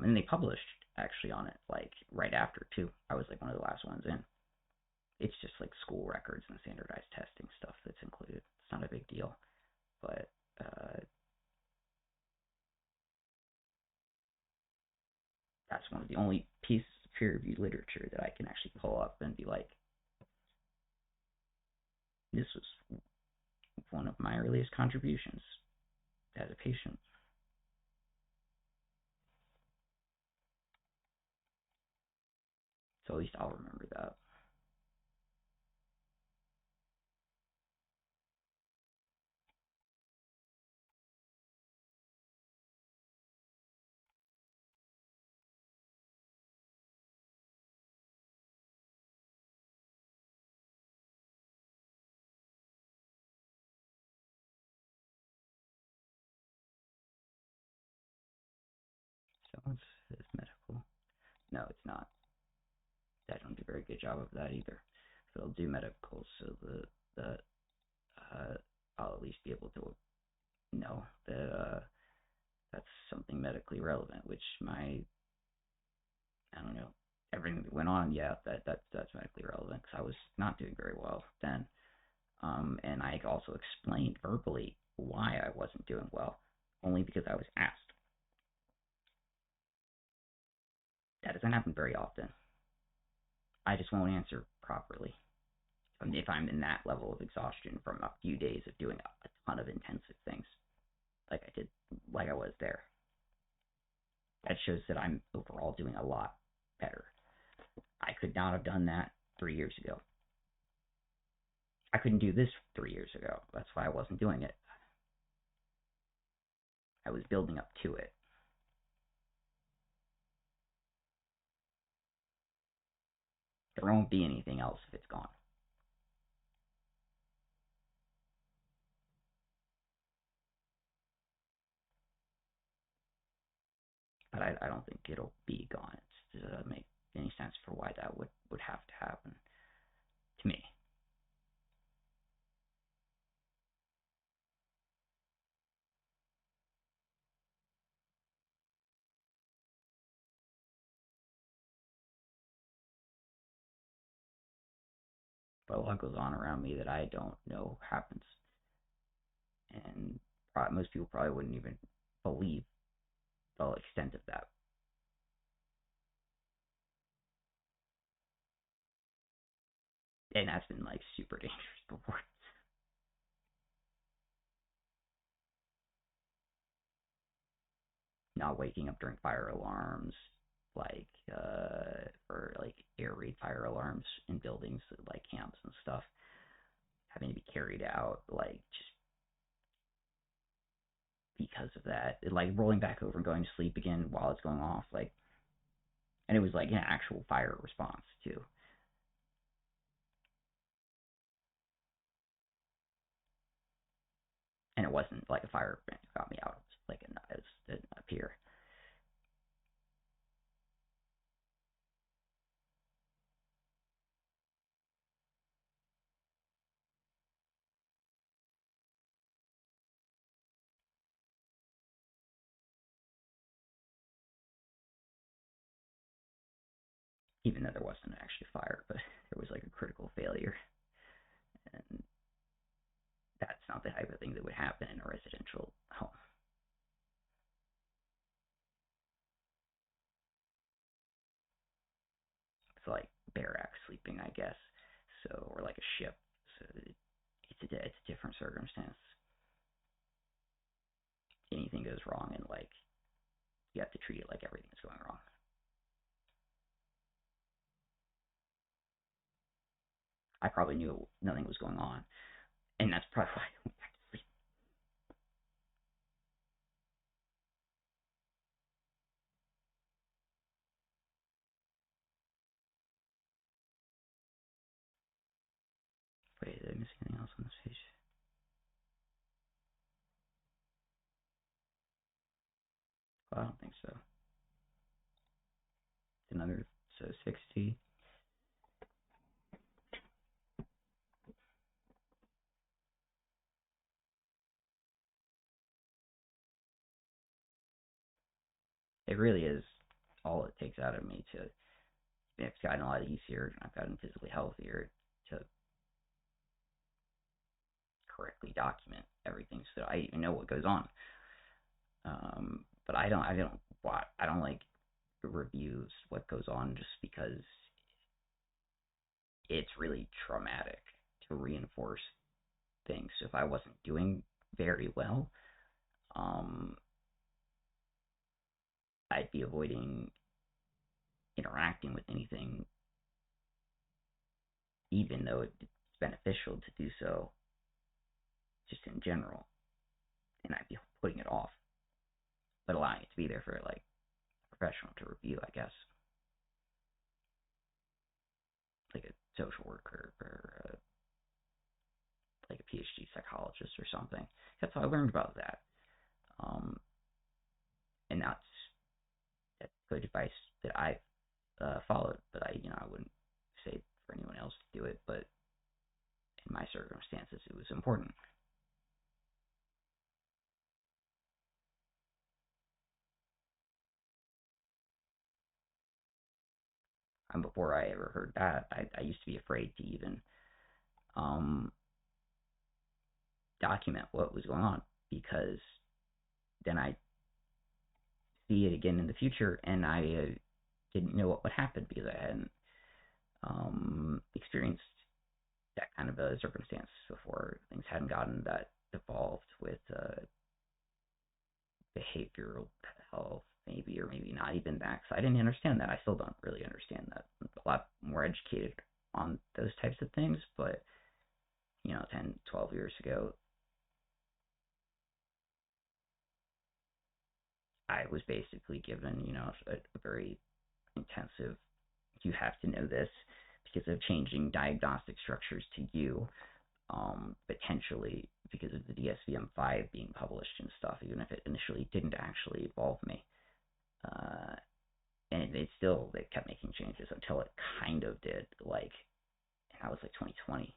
And they published actually on it like right after too. I was like one of the last ones in. It's just like school records and standardized testing stuff that's included. It's not a big deal, but that's one of the only pieces of peer-reviewed literature that I can actually pull up and be like, this was one of my earliest contributions as a patient. So at least I'll remember that. So it's medical. No, it's not. I don't do a very good job of that either. But I'll do medical so the I'll at least be able to know that that's something medically relevant, which I don't know, everything that went on, yeah, that's medically relevant because I was not doing very well then. And I also explained verbally why I wasn't doing well, only because I was asked. That doesn't happen very often. I just won't answer properly if I'm in that level of exhaustion from a few days of doing a ton of intensive things like I was there. That shows that I'm overall doing a lot better. I could not have done that 3 years ago. I couldn't do this 3 years ago. That's why I wasn't doing it. I was building up to it. There won't be anything else if it's gone. But I don't think it'll be gone. It doesn't make any sense for why that would have to happen to me. But a lot goes on around me that I don't know happens. And most people probably wouldn't even believe the extent of that. And that's been like super dangerous before. Not waking up during fire alarms, like or like air raid fire alarms in buildings like camps and stuff, having to be carried out, like just because of that, like rolling back over and going to sleep again while it's going off, like, and it was like an actual fire response too. And it wasn't like a fire that got me out. It was like it didn't appear. Even though there wasn't actually a fire, but there was like a critical failure. And that's not the type of thing that would happen in a residential home. It's like barracks sleeping, I guess. So, or like a ship. So it's a different circumstance. Anything goes wrong, and like you have to treat it like everything is going wrong. I probably knew nothing was going on, and that's probably why I went back to sleep. Wait, did I miss anything else on this page? Well, I don't think so. Another, so 60. It really is all it takes out of me to. It's gotten a lot easier. I've gotten physically healthier to correctly document everything, so I even know what goes on. But I don't like reviews what goes on just because it's really traumatic to reinforce things. So if I wasn't doing very well, I'd be avoiding interacting with anything, even though it's beneficial to do so, just in general, and I'd be putting it off, but allowing it to be there for like a professional to review, I guess, like a social worker or like a PhD psychologist or something. That's how I learned about that. And that's good advice that I've followed, but I wouldn't say for anyone else to do it, but in my circumstances, it was important. And before I ever heard that, I used to be afraid to even document what was going on, because then I see it again in the future, and I didn't know what would happen because I hadn't experienced that kind of a circumstance before. Things hadn't gotten that evolved with behavioral health, maybe, or maybe not even that, 'cause I didn't understand that. I still don't really understand that. I'm a lot more educated on those types of things, but 10, 12 years ago, I was basically given, a very intensive, you have to know this because of changing diagnostic structures to you, potentially because of the DSM-5 being published and stuff, even if it initially didn't actually involve me. And they kept making changes until it kind of did, and that was 2020.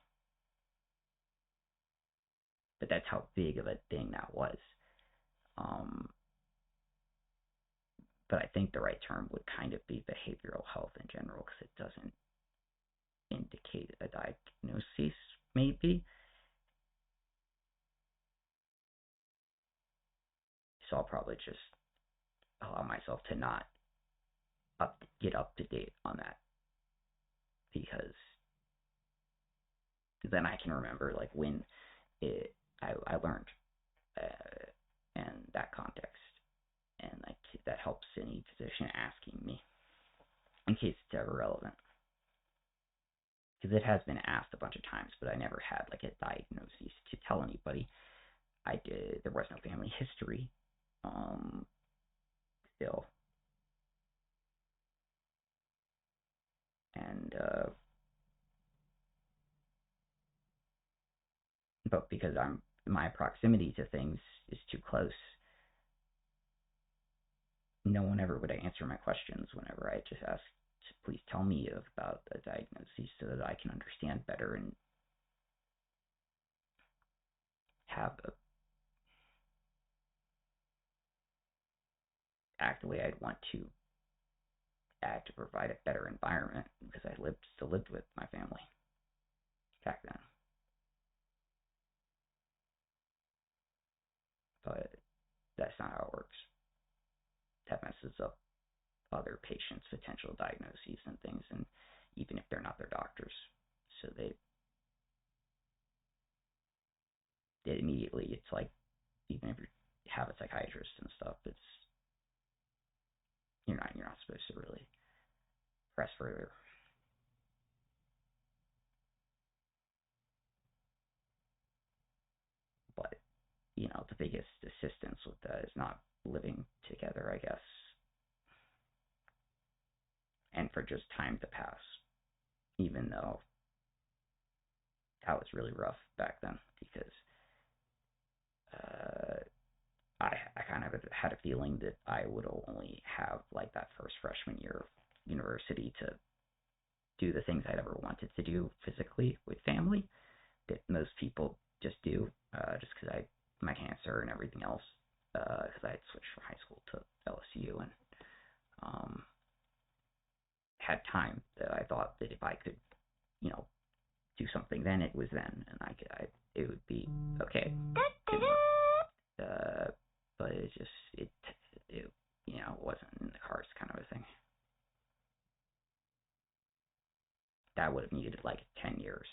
But that's how big of a thing that was. But I think the right term would kind of be behavioral health in general, because it doesn't indicate a diagnosis, maybe. So I'll probably just allow myself to not get up to date on that, because then I can remember when I learned in that context, and that helps any physician asking me in case it's ever relevant, because it has been asked a bunch of times, but I never had a diagnosis to tell anybody. There was no family history still, and but because my proximity to things is too close, no one ever would answer my questions whenever I just asked, please tell me about a diagnosis so that I can understand better and act the way I'd want to act to provide a better environment, because I still lived with my family back then. But that's not how it works. That messes up other patients' potential diagnoses and things, and even if they're not their doctors. So they immediately, it's even if you have a psychiatrist and stuff, you're not supposed to really press further. But the biggest assistance with that is not living together, I guess, and for just time to pass, even though that was really rough back then, because I kind of had a feeling that I would only have that first freshman year of university to do the things I'd ever wanted to do physically with family that most people just do, just because my cancer and everything else, because I had switched from high school to LSU and had time that I thought that if I could, do something then, it was then, and it would be okay. But it just it wasn't in the cards, kind of a thing. That would have needed 10 years,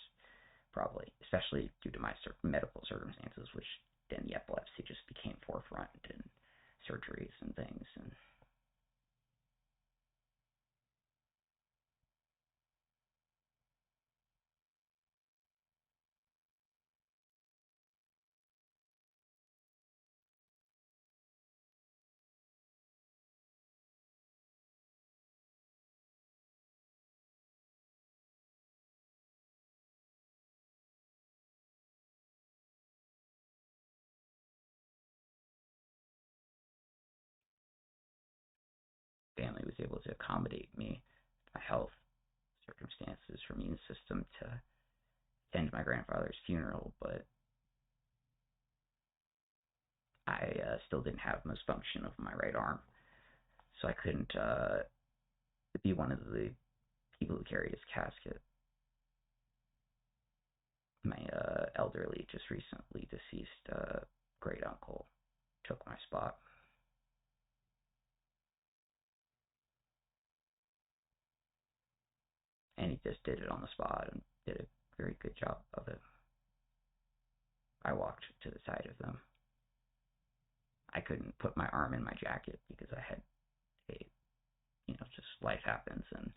probably, especially due to my medical circumstances, which then the epilepsy just became forefront, and surgeries and things, and family was able to accommodate me, my health circumstances, for immune system to attend my grandfather's funeral, but I still didn't have most function of my right arm, so I couldn't be one of the people who carried his casket. My elderly, just recently deceased great uncle took my spot. and he just did it on the spot and did a very good job of it. I walked to the side of them. I couldn't put my arm in my jacket because I had just life happens, and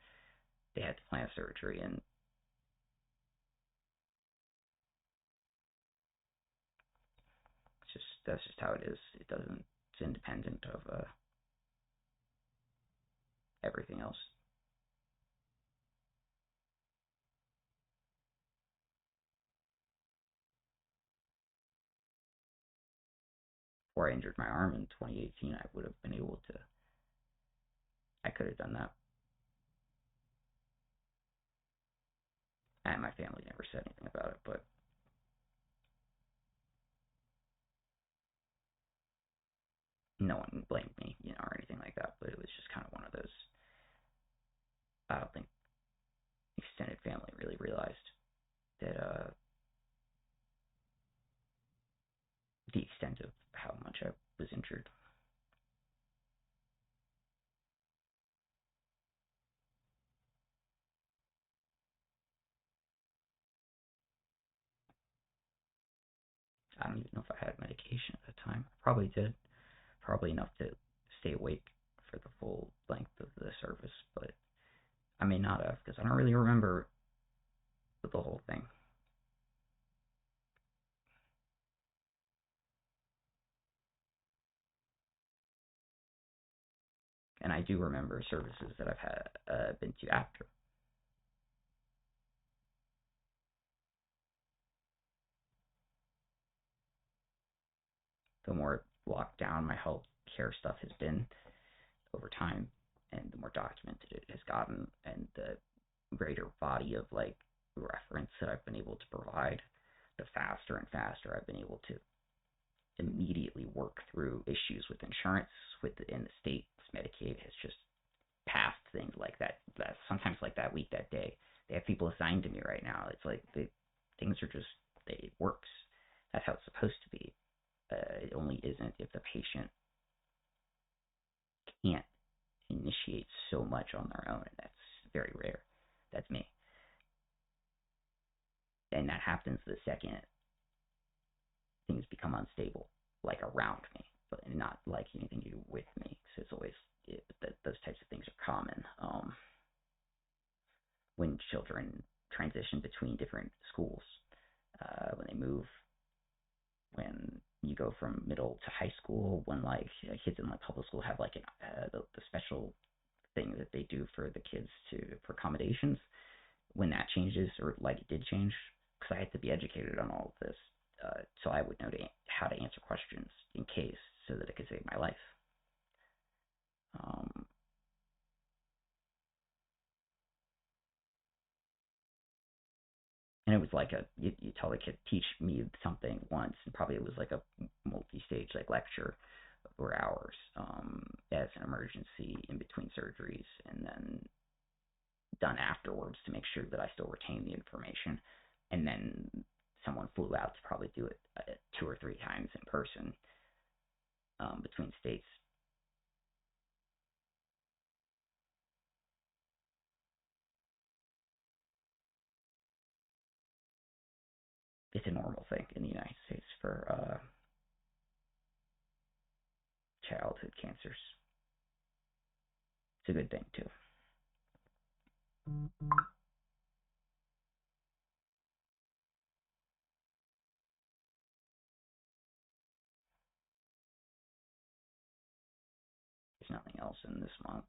they had to plan surgery, and that's just how it is. It's independent of everything else. Before I injured my arm in 2018, I could have done that. And my family never said anything about it, but no one blamed me, or anything like that. But it was just kind of one of those. I don't think extended family really realized that the extent of how much I was injured. I don't even know if I had medication at the time. I probably did. Probably enough to stay awake for the full length of the service, but I may not have, because I don't really remember the whole thing. And I do remember services that I've been to after. The more locked down my health care stuff has been over time, and the more documented it has gotten, and the greater body of reference that I've been able to provide, the faster and faster I've been able to immediately work through issues with insurance, in the state's Medicaid has just passed things like that. Sometimes like that week, that day, they have people assigned to me right now. It's like things are just, it works. That's how it's supposed to be. It only isn't if the patient can't initiate so much on their own, and that's very rare. That's me. And that happens the second things become unstable, around me, but not anything to do with me. So it's always those types of things are common. When children transition between different schools, when they move, when you go from middle to high school, when kids in public school have the special thing that they do for the kids for accommodations, when that changes, or it did change, because I had to be educated on all of this, so I would know how to answer questions in case, so that it could save my life. And it was you tell the kid, teach me something once, and probably it was a multi-stage lecture over hours, as an emergency in between surgeries, and then done afterwards to make sure that I still retain the information. And then someone flew out to probably do it 2 or 3 times in person, between states. It's a normal thing in the United States for childhood cancers. It's a good thing too. There's nothing else in this month.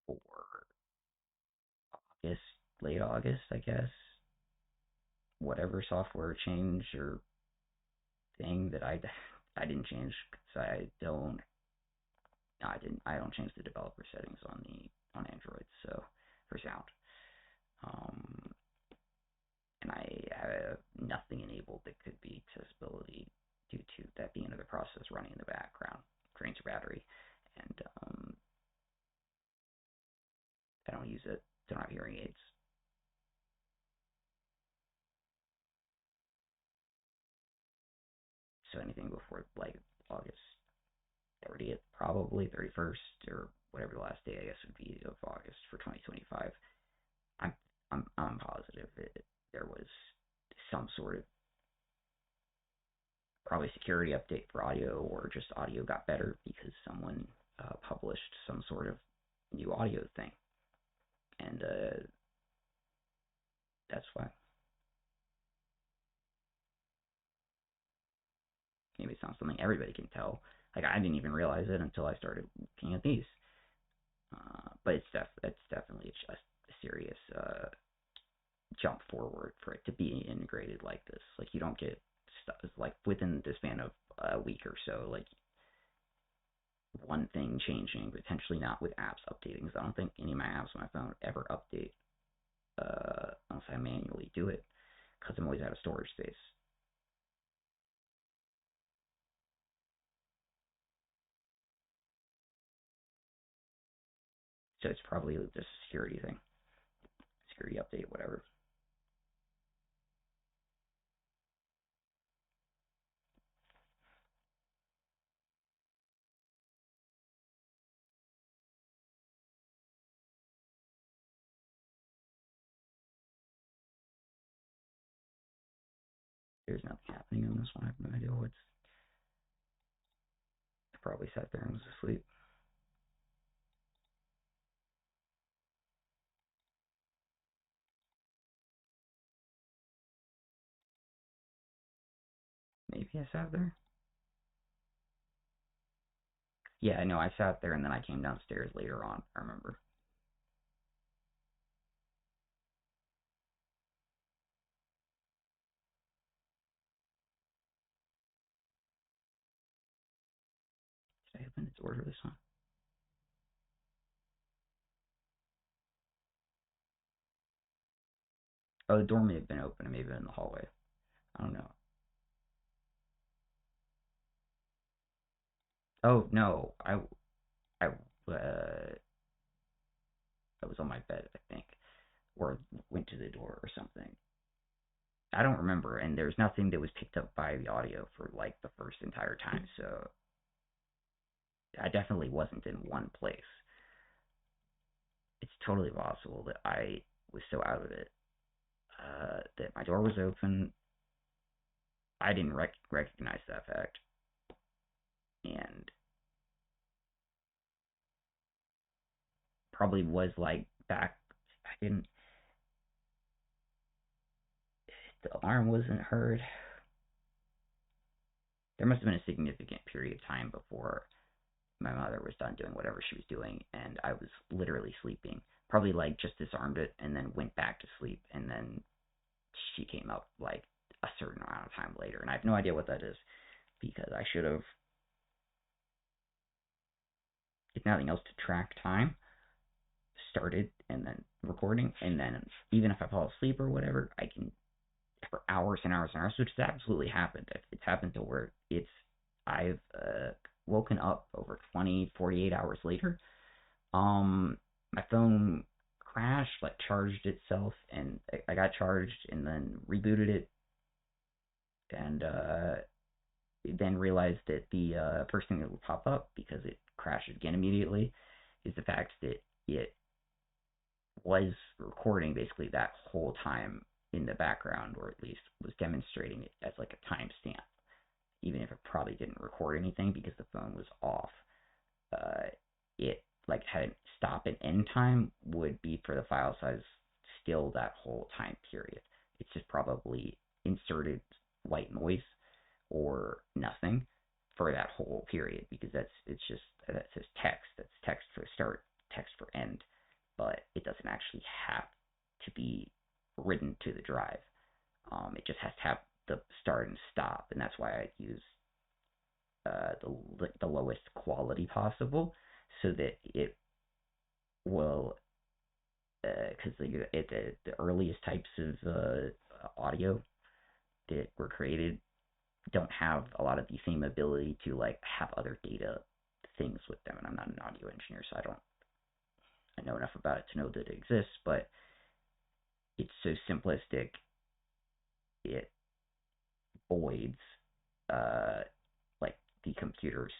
or August, late August, I guess. Whatever software change or thing that I didn't change because I don't change the developer settings on Android, so for sound. Um, and I have nothing enabled that could be accessibility due to that being another process running in the background, drains your battery, and I don't use it. Don't have hearing aids. So anything before like August 30th, probably 31st, or whatever the last day I guess would be of August for 2025. I'm I'm positive that there was some sort of probably security update for audio, or just audio got better because someone published some sort of new audio thing, and that's why. Maybe it's not something everybody can tell. Like I didn't even realize it until I started looking at these. But it's definitely a serious jump forward for it to be integrated like this. Like you don't get stuff like within the span of a week or so. Like one thing changing, potentially not with apps updating. Because I don't think any of my apps on my phone ever update unless I manually do it, because I'm always out of storage space. So it's probably just a security thing, security update, whatever. There's nothing happening on this one. I have no idea what's. I probably sat there and was asleep. Maybe I sat there. Yeah, I know I sat there and then I came downstairs later on. I remember. Did I open the door for this one? Oh, the door may have been open. It may have been in the hallway. I don't know. Oh no, I I was on my bed, I think, or went to the door or something. I don't remember, and there's nothing that was picked up by the audio for like the first entire time, so I definitely wasn't in one place. It's totally possible that I was so out of it that my door was open. I didn't recognize that fact, and probably was like back. I didn't. The alarm wasn't heard. There must have been a significant period of time before my mother was done doing whatever she was doing, and I was literally sleeping. Probably like just disarmed it and then went back to sleep, and then she came up like a certain amount of time later, and I have no idea what that is because I should have, if nothing else, to track time, started and then recording, and then even if I fall asleep or whatever, I can for hours and hours and hours, which has absolutely happened. It's happened to where I've woken up over 20, 48 hours later. My phone crashed, like charged itself, and I got charged and then rebooted it, and then realized that the first thing that would pop up because it crashed again immediately is the fact that it was recording basically that whole time in the background, or at least was demonstrating it as like a timestamp, even if it probably didn't record anything because the phone was off. It like had a stop and end time would be for the file size still that whole time period. It's just probably inserted white noise or nothing for that whole period because that's just that says text. That's text for start, text for end. but it doesn't actually have to be written to the drive. It just has to have the start and stop, and that's why I use the lowest quality possible, so that it will, because the earliest types of audio that were created don't have a lot of the same ability to like have other data things with them, and I'm not an audio engineer, so I know enough about it to know that it exists, but it's so simplistic, it voids like the computer's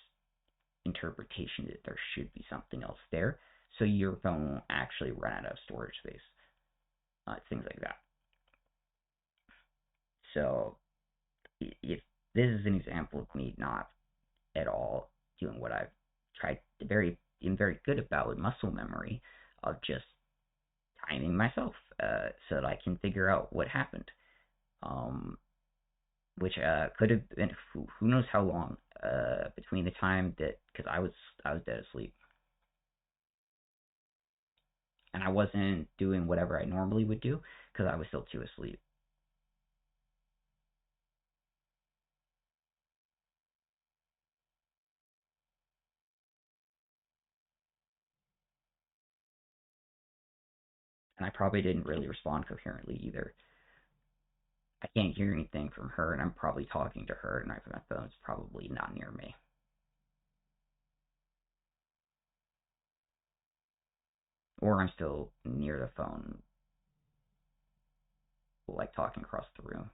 interpretation that there should be something else there, so your phone won't actually run out of storage space, things like that. So if this is an example of me not at all doing what I've tried to am very good about with muscle memory, of just timing myself so that I can figure out what happened. Which could have been who knows how long between the time that, because I was dead asleep, and I wasn't doing whatever I normally would do because I was still too asleep. And I probably didn't really respond coherently either. I can't hear anything from her, and I'm probably talking to her, and my phone's probably not near me. Or I'm still near the phone, like talking across the room.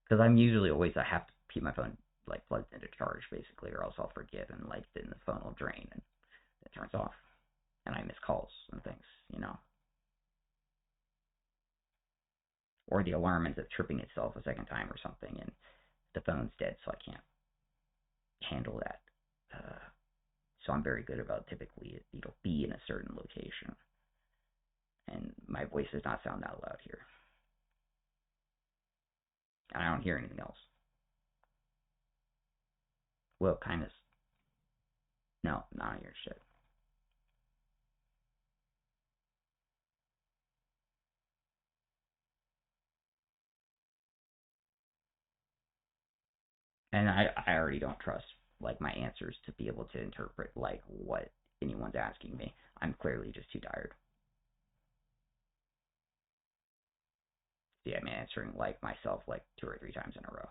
Because I'm usually always, I have to keep my phone like plugged into charge basically, or else I'll forget, and like then the phone will drain and it turns off, and I miss calls and things. Or the alarm ends up tripping itself a second time or something, and the phone's dead, so I can't handle that. So I'm very good about typically it'll be in a certain location, and my voice does not sound that loud here, and I don't hear anything else. Well, kind of. No, not your shit. And I already don't trust like my answers to be able to interpret like what anyone's asking me. I'm clearly just too tired. See, I'm answering like myself like 2 or 3 times in a row.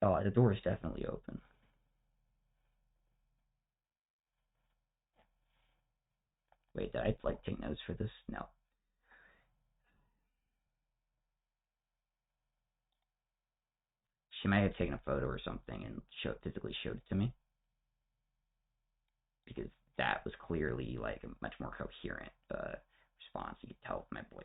Oh, the door is definitely open. Wait, did I like take notes for this? No. She might have taken a photo or something and physically showed it to me, because that was clearly like a much more coherent response. You could tell with my voice.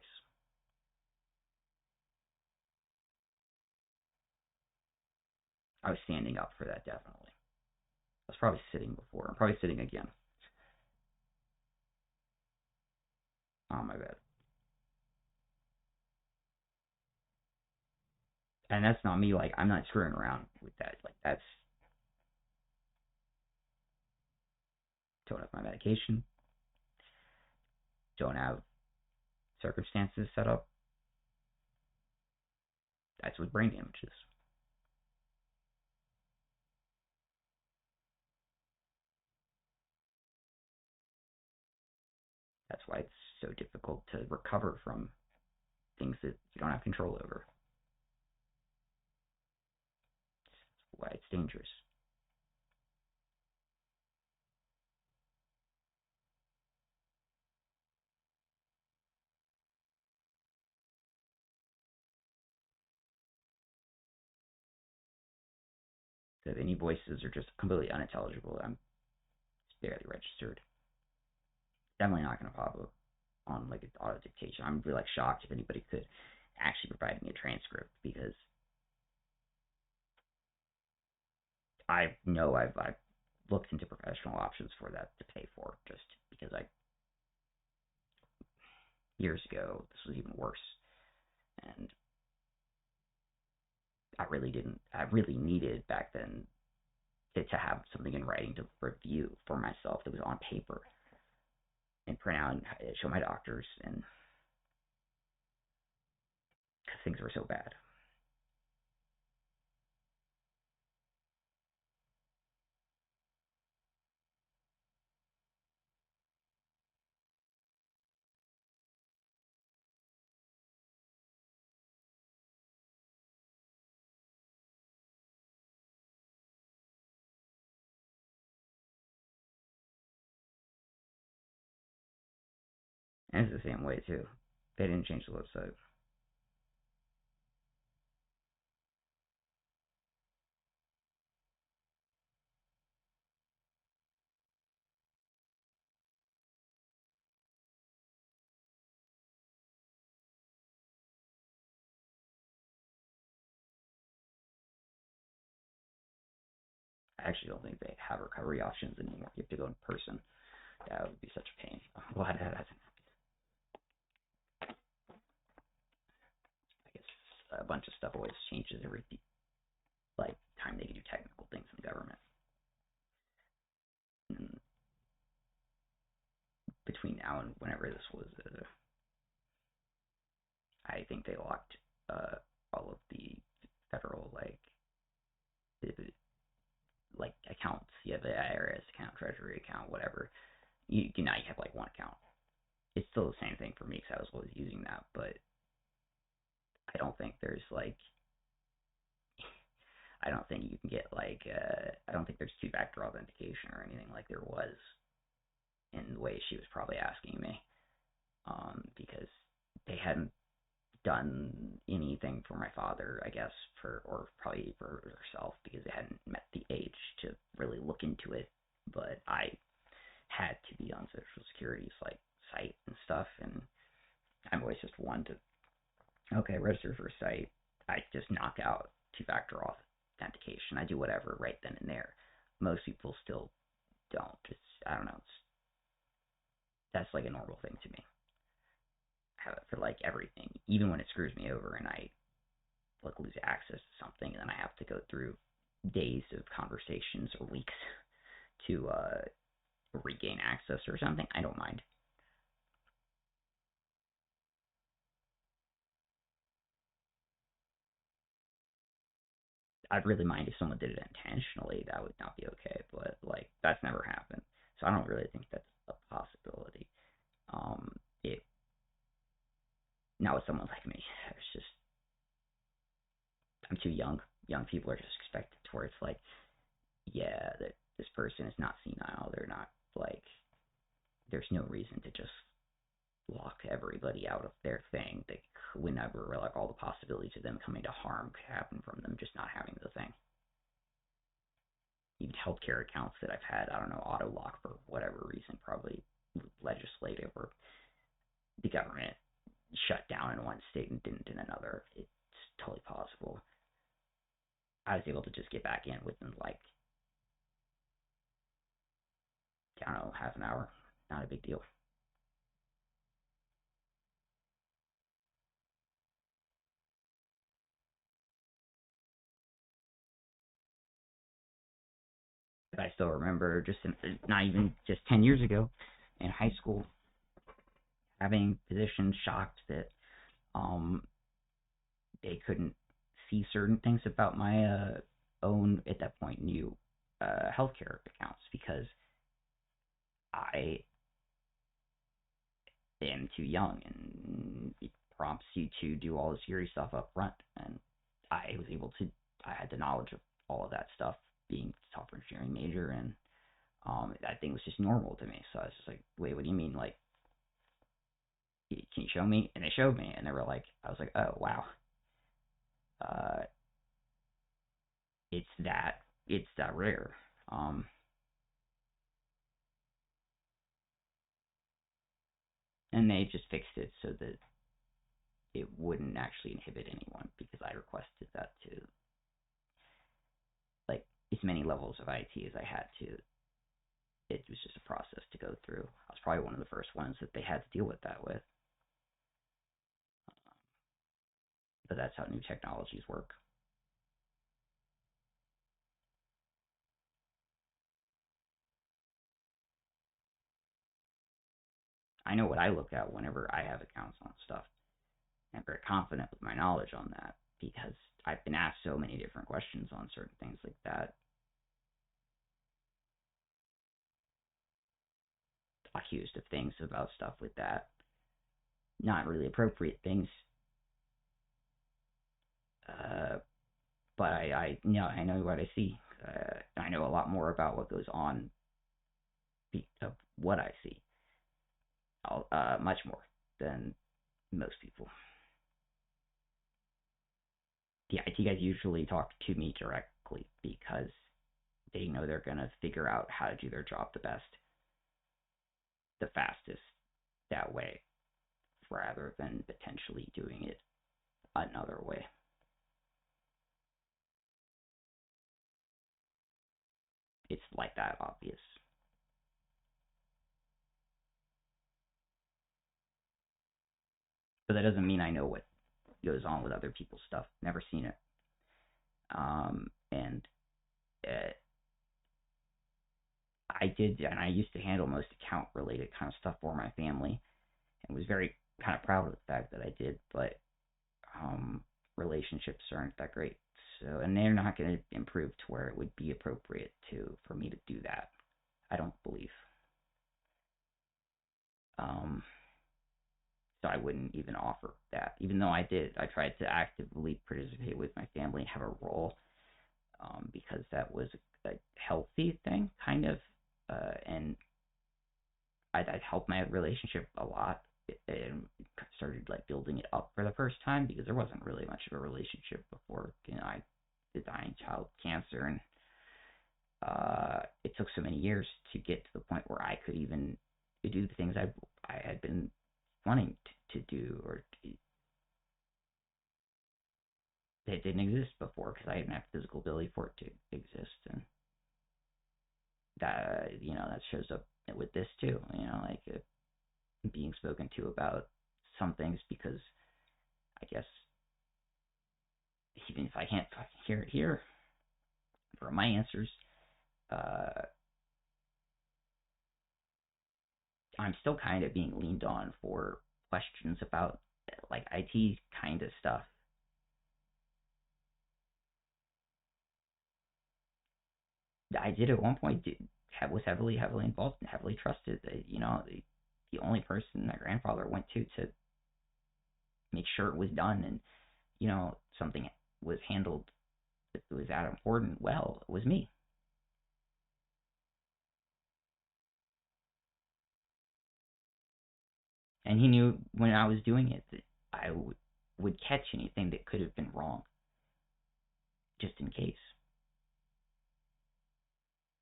I was standing up for that, definitely. I was probably sitting before. I'm probably sitting again. Oh, my bad. And that's not me, like, I'm not screwing around with that. Like, that's, don't have my medication, don't have circumstances set up. That's what brain damage is. That's why it's so difficult to recover from things that you don't have control over. That's why it's dangerous. So if any voices are just completely unintelligible, I'm barely registered. Definitely not going to pop up on like an auto dictation. I'm really like shocked if anybody could actually provide me a transcript, because I know I've looked into professional options for that to pay for, just because years ago, this was even worse. And I really needed back then to have something in writing to review for myself that was on paper and print out and show my doctors, and because things were so bad. And it's the same way too. They didn't change the website. I actually don't think they have recovery options anymore. You have to go in person. That would be such a pain. I'm glad that hasn't happened. I guess a bunch of stuff always changes every time they can do technical things in the government. And between now and whenever this was, I think they locked all of the federal accounts. You have the IRS account, Treasury account, whatever. You now you have one account. It's still the same thing for me because I was always using that, but I don't think there's I don't think you can get I don't think there's two-factor authentication or anything like there was in the way she was probably asking me, because they hadn't done anything for my father, I guess, or probably for herself, because they hadn't met the age to really look into it. But I had to be on Social Security's site and stuff, and I'm always just one to register for a site. I just knock out two-factor authentication. I do whatever right then and there. Most people still don't. I don't know. That's a normal thing to me. I have it for everything, even when it screws me over and I lose access to something, and then I have to go through days of conversations or weeks to regain access or something. I don't mind. I'd really mind if someone did it intentionally. That would not be okay, but that's never happened, so I don't really think that's a possibility. It Now with someone like me, it's just I'm too young. Young people are just expected to where it's yeah, that this person is not senile. They're not there's no reason to just lock everybody out of their thing. They whenever all the possibilities of them coming to harm could happen from them just not having the thing. Even healthcare accounts that I've had, I don't know, auto lock for whatever reason, probably legislative, or the government shut down in one state and didn't in another. It's totally possible. I was able to just get back in within I don't know, half an hour. Not a big deal. But I still remember not even just 10 years ago in high school, having physicians shocked that they couldn't see certain things about my own, at that point, new healthcare accounts, because I am too young, and it prompts you to do all the serious stuff up front. And I had the knowledge of all of that stuff, being a software engineering major, and that thing was just normal to me. So I was just wait, what do you mean? Can you show me? And they showed me, and they were I was oh, wow. It's that rare. And they just fixed it so that it wouldn't actually inhibit anyone, because I requested that to as many levels of IT as I had to it was just a process to go through. I was probably one of the first ones that they had to deal with that with. But that's how new technologies work. I know what I look at whenever I have accounts on stuff. I'm very confident with my knowledge on that because I've been asked so many different questions on certain things like that. Accused of things about stuff with that. Not really appropriate things. But I know what I see. I know a lot more about what goes on of what I see. Much more than most people. The IT guys usually talk to me directly because they know they're going to figure out how to do their job the best, the fastest that way, rather than potentially doing it another way. It's like that obvious. But that doesn't mean I know what goes on with other people's stuff. Never seen it. And I used to handle most account related kind of stuff for my family and was very kind of proud of the fact that I did, but relationships aren't that great. So, and they're not going to improve to where it would be appropriate for me to do that. I don't believe. So I wouldn't even offer that, even though I did. I tried to actively participate with my family and have a role, because that was a healthy thing, kind of, and I'd helped my relationship a lot. And started like building it up for the first time because there wasn't really much of a relationship before. I did dying child cancer, and it took so many years to get to the point where I could even do the things I had been wanting to do, or that didn't exist before because I didn't have the physical ability for it to exist, and that that shows up with this too. Like being spoken to about some things because I guess even if I can't hear it here for my answers, I'm still kind of being leaned on for questions about like IT kind of stuff. I did at one point was heavily involved and heavily trusted. The only person my grandfather went to make sure it was done and something was handled that was that important well was me. And he knew when I was doing it that I would catch anything that could have been wrong, just in case.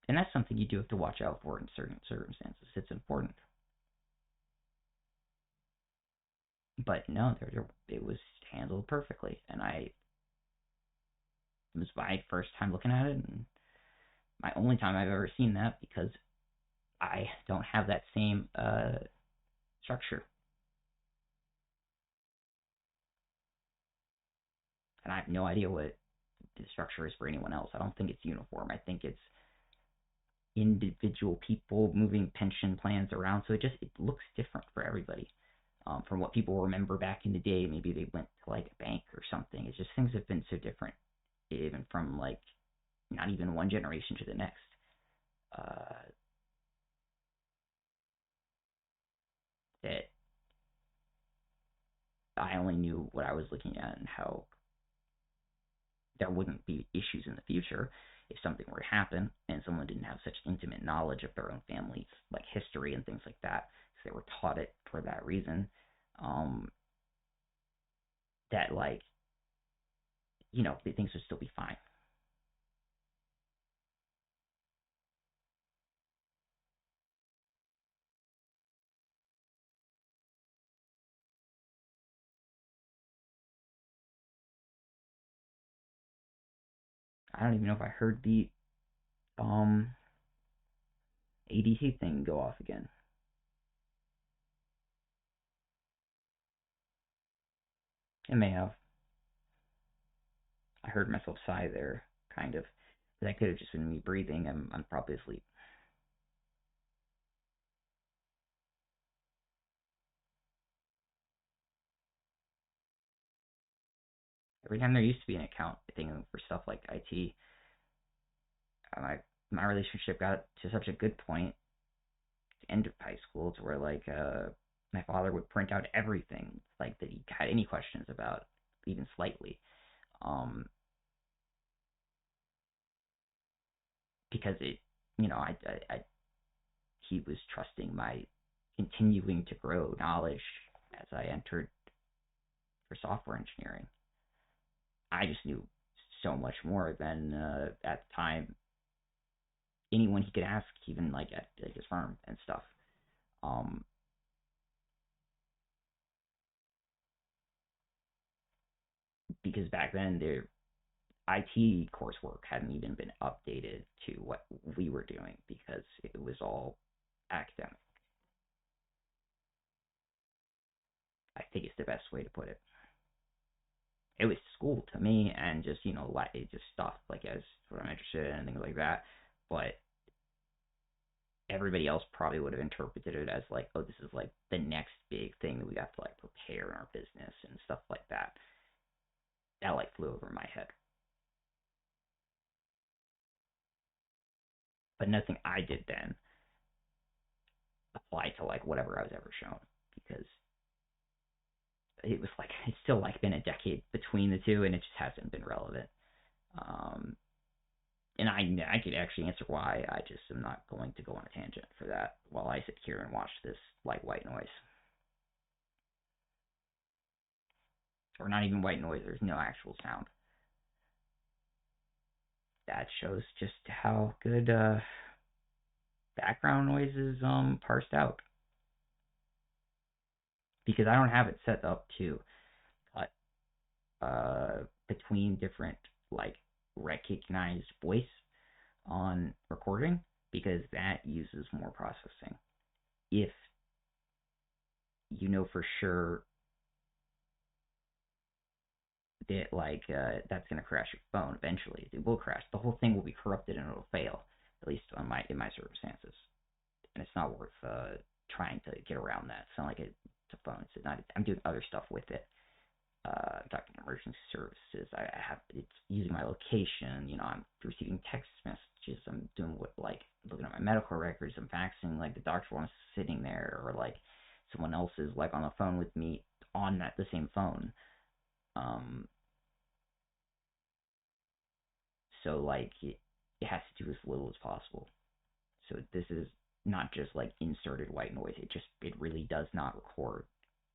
And that's something you do have to watch out for in certain circumstances. It's important. But no, it was handled perfectly, and it was my first time looking at it, and my only time I've ever seen that because I don't have that same structure. And I have no idea what the structure is for anyone else. I don't think it's uniform. I think it's individual people moving pension plans around, so it looks different for everybody. From what people remember back in the day, maybe they went to like a bank or something. It's just things have been so different, even from like not even one generation to the next. That I only knew what I was looking at and how there wouldn't be issues in the future if something were to happen and someone didn't have such intimate knowledge of their own family's like history and things like that, because they were taught it for that reason. That like things would still be fine. I don't even know if I heard the ADT thing go off again. It may have. I heard myself sigh there, kind of. That could have just been me breathing. I'm probably asleep. Every time there used to be an account thing for stuff like IT, my relationship got to such a good point at the end of high school to where like my father would print out everything like that he had any questions about, even slightly, um, because it, he was trusting my continuing to grow knowledge as I entered for software engineering. I just knew so much more than at the time anyone he could ask, even like at like, his firm and stuff. Um, because back then their IT coursework hadn't even been updated to what we were doing because it was all academic. I think it's the best way to put it. It was school to me, and just like it just stuff like as what I'm interested in and things like that. But everybody else probably would have interpreted it as like, oh, this is like the next big thing that we have to like prepare in our business and stuff like that. That like flew over my head. But nothing I did then applied to like whatever I was ever shown because it was like it's still like been a decade between the two and it just hasn't been relevant. Um, and I could actually answer why. I just am not going to go on a tangent for that while I sit here and watch this like white noise. Or not even white noise, there's no actual sound. That shows just how good background noise is parsed out. Because I don't have it set up to cut between different like recognized voice on recording because that uses more processing. If you know for sure that like that's gonna crash your phone eventually, it will crash. The whole thing will be corrupted and it'll fail. At least on in my circumstances, and it's not worth trying to get around that. It's not like it's a phone. It's not. I'm doing other stuff with it. Talking to emergency services. I have it's using my location. I'm receiving text messages. I'm doing what like looking at my medical records. I'm faxing like the doctor while I'm sitting there, or like someone else is like on the phone with me on the same phone. Um, so like it has to do as little as possible. So this is not just like inserted white noise. It really does not record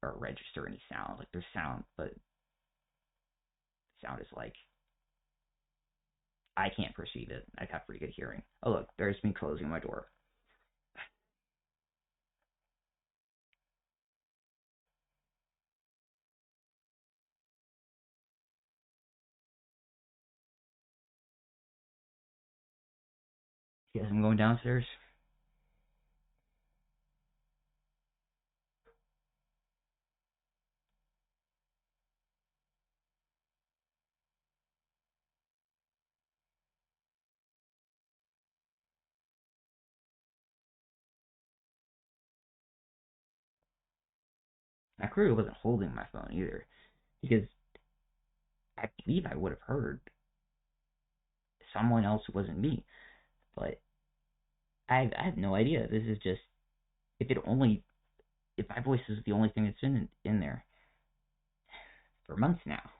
or register any sound. Like there's sound, but sound is like I can't perceive it. I have pretty good hearing. Oh look, there's me closing my door. Yes, I'm going downstairs. I clearly wasn't holding my phone either, because I believe I would have heard someone else who wasn't me. But I have no idea. This is just if my voice is the only thing that's in there for months now.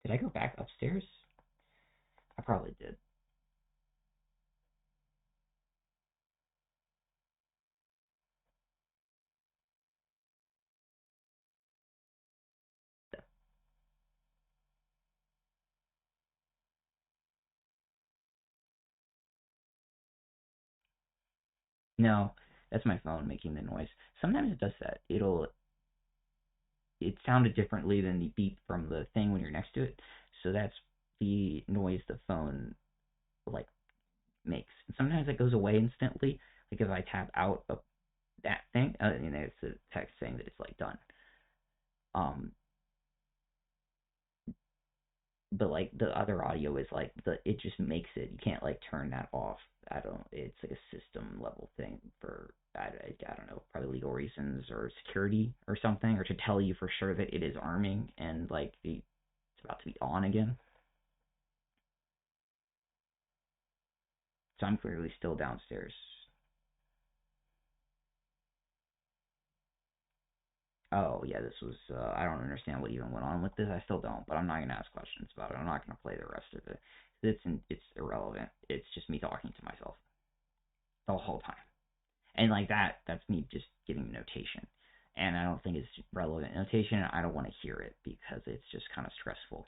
Did I go back upstairs? I probably did. No, that's my phone making the noise. Sometimes it does that. It sounded differently than the beep from the thing when you're next to it. So that's the noise the phone like makes. And sometimes it goes away instantly. Like if I tap out of that thing, it's a text saying that it's like done. Um, but like the other audio is like it just makes it. You can't like turn that off. I don't. It's like a system level thing for I don't know, probably legal reasons or security or something, or to tell you for sure that it is arming and like it's about to be on again. So I'm clearly still downstairs. Oh yeah, this was. I don't understand what even went on with this. I still don't, but I'm not gonna ask questions about it. I'm not gonna play the rest of it. It's irrelevant. It's just me talking to myself the whole time. And like that's me just giving notation, and I don't think it's relevant notation. I don't want to hear it because it's just kind of stressful,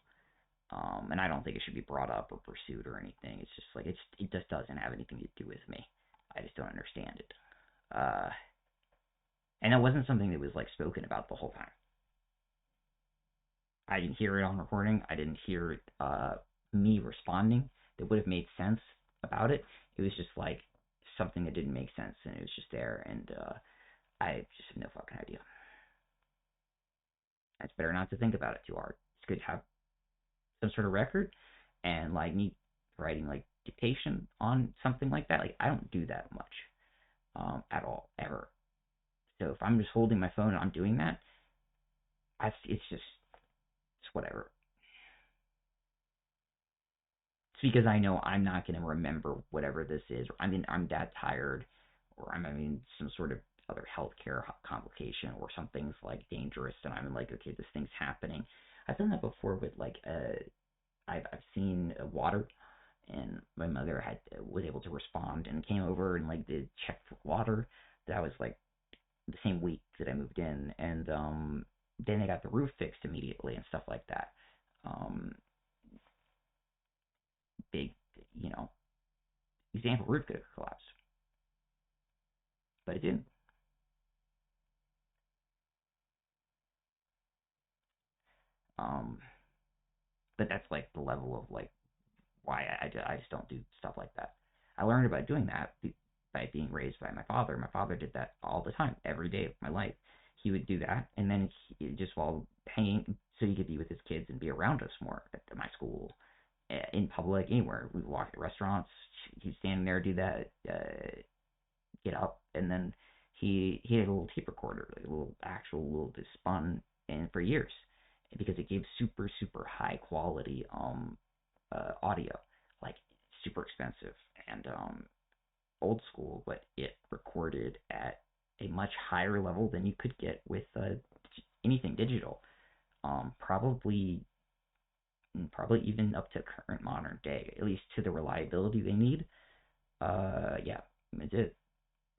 and I don't think it should be brought up or pursued or anything. It's just like it just doesn't have anything to do with me. I just don't understand it. uh and it wasn't something that was like spoken about the whole time. I didn't hear it on recording. I didn't hear me responding that would have made sense about it. It was just like something that didn't make sense, and it was just there, and I just have no fucking idea. It's better not to think about it too hard. It's good to have some sort of record, and like me writing like dictation on something like that. Like I don't do that much, at all ever. So if I'm just holding my phone and I'm doing that, it's just it's whatever. It's because I know I'm not going to remember whatever this is, or I'm that tired, or I'm having some sort of other healthcare complication, or something's like dangerous, and I'm like, okay, this thing's happening. I've done that before with like I've seen water, and my mother had was able to respond and came over and like did check for water. That was like the same week that I moved in, and then they got the roof fixed immediately and stuff like that. Um, big, you know, example roof could have collapsed, but it didn't. Um, but that's like the level of like why I just don't do stuff like that. I learned about doing that by being raised by my father. My father did that all the time, every day of my life. He would do that, and then just while hanging, so he could be with his kids and be around us more at my school, in public, anywhere. We walk at restaurants. He's standing there, do that, get up, and then he had a little tape recorder, like a little actual little that spun, and for years, because it gave super high quality audio, like super expensive and old school, but it recorded at a much higher level than you could get with anything digital. Probably even up to current modern day, at least to the reliability they need. Yeah, it did,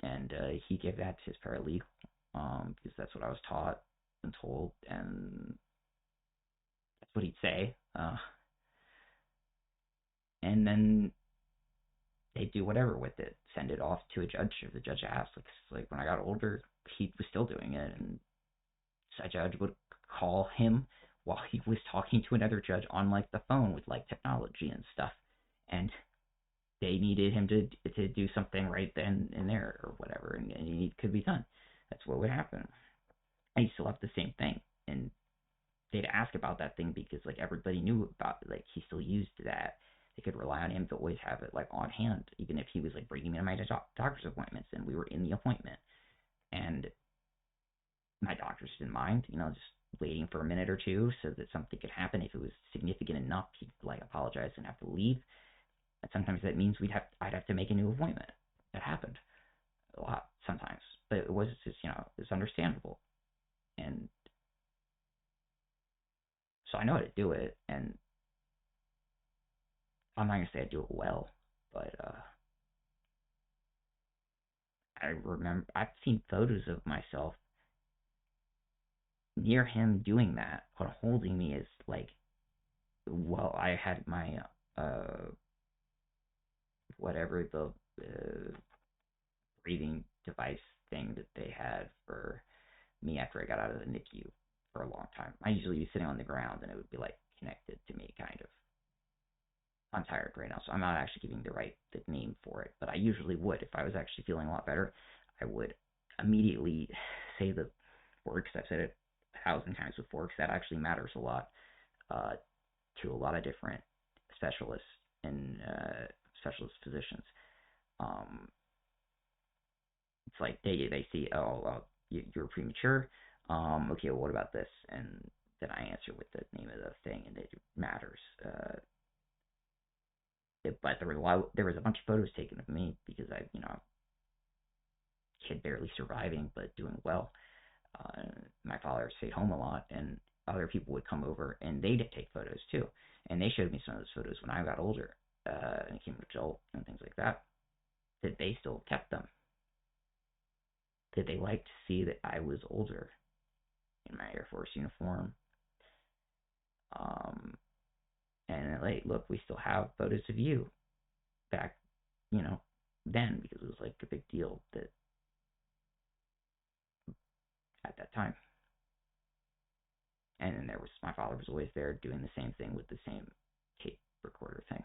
and he gave that to his paralegal, because that's what I was taught and told, and that's what he'd say. And then they do whatever with it, send it off to a judge if the judge asks. Like when I got older, he was still doing it, and a judge would call him while he was talking to another judge on like the phone with like technology and stuff, and they needed him to do something right then and there or whatever, and it could be done. That's what would happen. I used to love the same thing, and they'd ask about that thing because like everybody knew about it. Like he still used that. They could rely on him to always have it like on hand, even if he was like bringing me to my doctor's appointments and we were in the appointment. And my doctors didn't mind, just waiting for a minute or two so that something could happen. If it was significant enough, he'd like apologize and have to leave. And sometimes that means I'd have to make a new appointment. That happened a lot sometimes, but it was just it's understandable. And so I know how to do it, and I'm not gonna say I do it well, but I remember I've seen photos of myself near him doing that, but holding me is like, well, I had my whatever the breathing device thing that they had for me after I got out of the NICU for a long time. I usually be sitting on the ground and it would be like connected to me, kind of. I'm tired right now, so I'm not actually giving the name for it, but I usually would. If I was actually feeling a lot better, I would immediately say the word, because I've said it 1,000 times before, because that actually matters a lot uh, to a lot of different specialists and specialist physicians. Um, it's like they see, oh, well, you're premature. Okay, well, what about this? And then I answer with the name of the thing, and it matters. But there was a bunch of photos taken of me because I, kid barely surviving but doing well. My father stayed home a lot, and other people would come over and they'd take photos too. And they showed me some of those photos when I got older and became an adult and things like that. That they still kept them. That they liked to see that I was older in my Air Force uniform. Um, and like, look, we still have photos of you back, then, because it was like a big deal that at that time. And then my father was always there doing the same thing with the same tape recorder thing.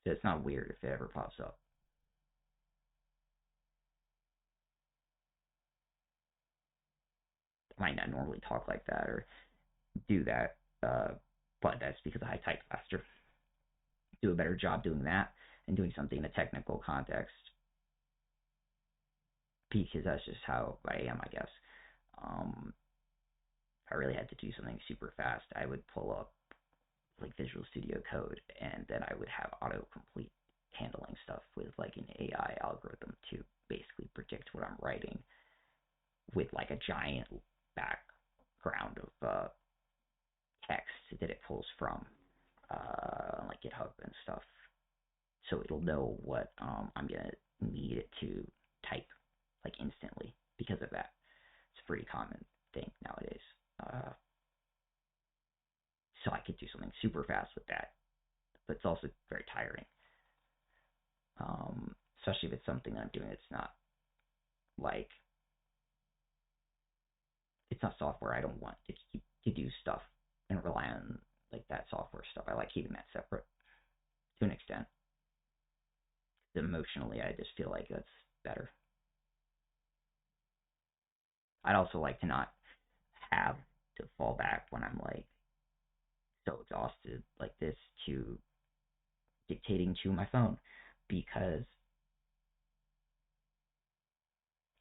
So it's not weird if it ever pops up. I might not normally talk like that or do that, but that's because I type faster. Do a better job doing that and doing something in a technical context, because that's just how I am, I guess. If I really had to do something super fast, I would pull up like Visual Studio Code, and then I would have autocomplete handling stuff with like an AI algorithm to basically predict what I'm writing with like a giant background of text that it pulls from like GitHub and stuff. So it'll know what I'm gonna need it to type like instantly because of that. It's a pretty common thing nowadays. So I could do something super fast with that, but it's also very tiring. Especially if it's something I'm doing that's not like it's not software I don't want to do stuff and rely on like that software stuff. I like keeping that separate to an extent. Emotionally, I just feel like that's better. I'd also like to not have to fall back when I'm like so exhausted like this to dictating to my phone, because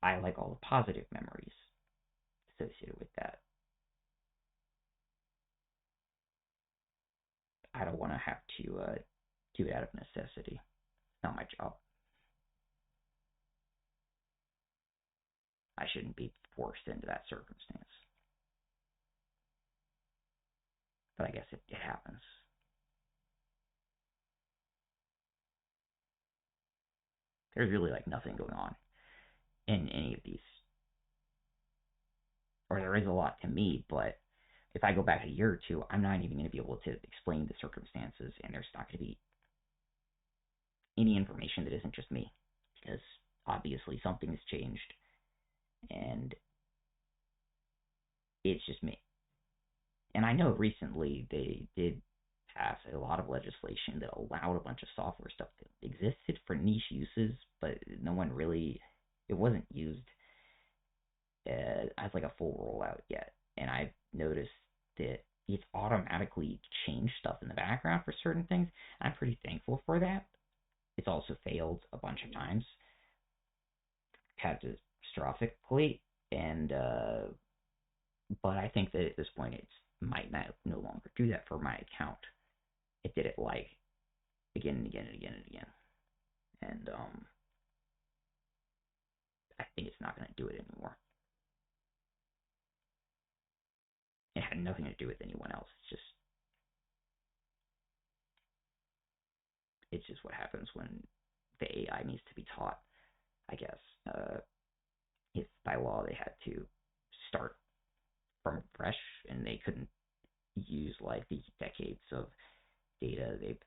I like all the positive memories associated with that. I don't want to have to do it out of necessity. It's not my job. I shouldn't be forced into that circumstance. But I guess it happens. There's really like nothing going on in any of these, or there is a lot to me, but if I go back a year or two, I'm not even going to be able to explain the circumstances, and there's not going to be any information that isn't just me, because obviously something has changed, and it's just me. And I know recently they did pass a lot of legislation that allowed a bunch of software stuff that existed for niche uses, but no one really, it wasn't used as like a full rollout yet. And I've noticed that it's automatically changed stuff in the background for certain things. I'm pretty thankful for that. It's also failed a bunch of times, catastrophically, and but I think that at this point it might not no longer do that for my account. It did it like again and again and again and again, and I think it's not going to do it anymore. It had nothing to do with anyone else. It's just what happens when the AI needs to be taught, I guess. If by law they had to start from fresh, and they couldn't use like the decades of data they've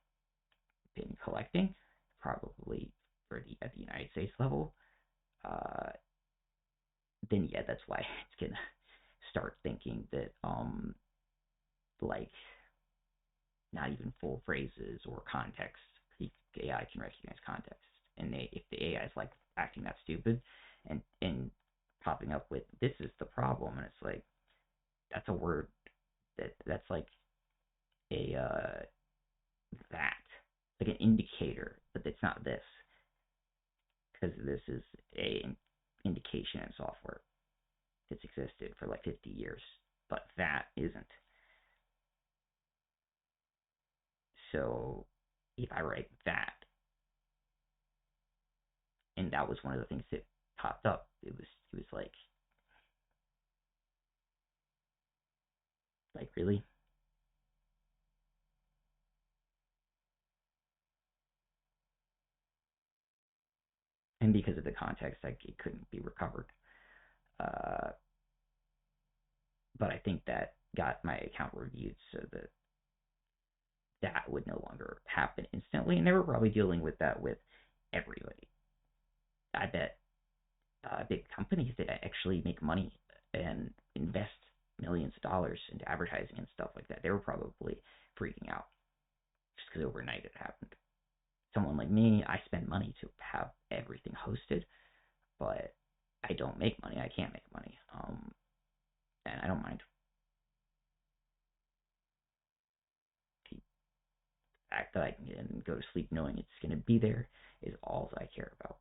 been collecting, probably for the at the United States level, uh, then yeah, that's why it's gonna start thinking that like not even full phrases or context. The AI can recognize context, and if the AI is like acting that stupid and popping up with this is the problem, and it's like that's a word that's like a that like an indicator, but it's not this because this is a indication in software that's existed for like 50 years, but that isn't. So if I write that, and that was one of the things that popped up, it was like really. And because of the context, like it couldn't be recovered. Uh, but I think that got my account reviewed so that that would no longer happen instantly, and they were probably dealing with that with everybody. I bet big companies that actually make money and invest millions of dollars into advertising and stuff like that, they were probably freaking out just because overnight it happened. Someone like me, I spend money to have everything hosted, but I don't make money. I can't make money, and I don't mind. The fact that I can go to sleep knowing it's going to be there is all I care about.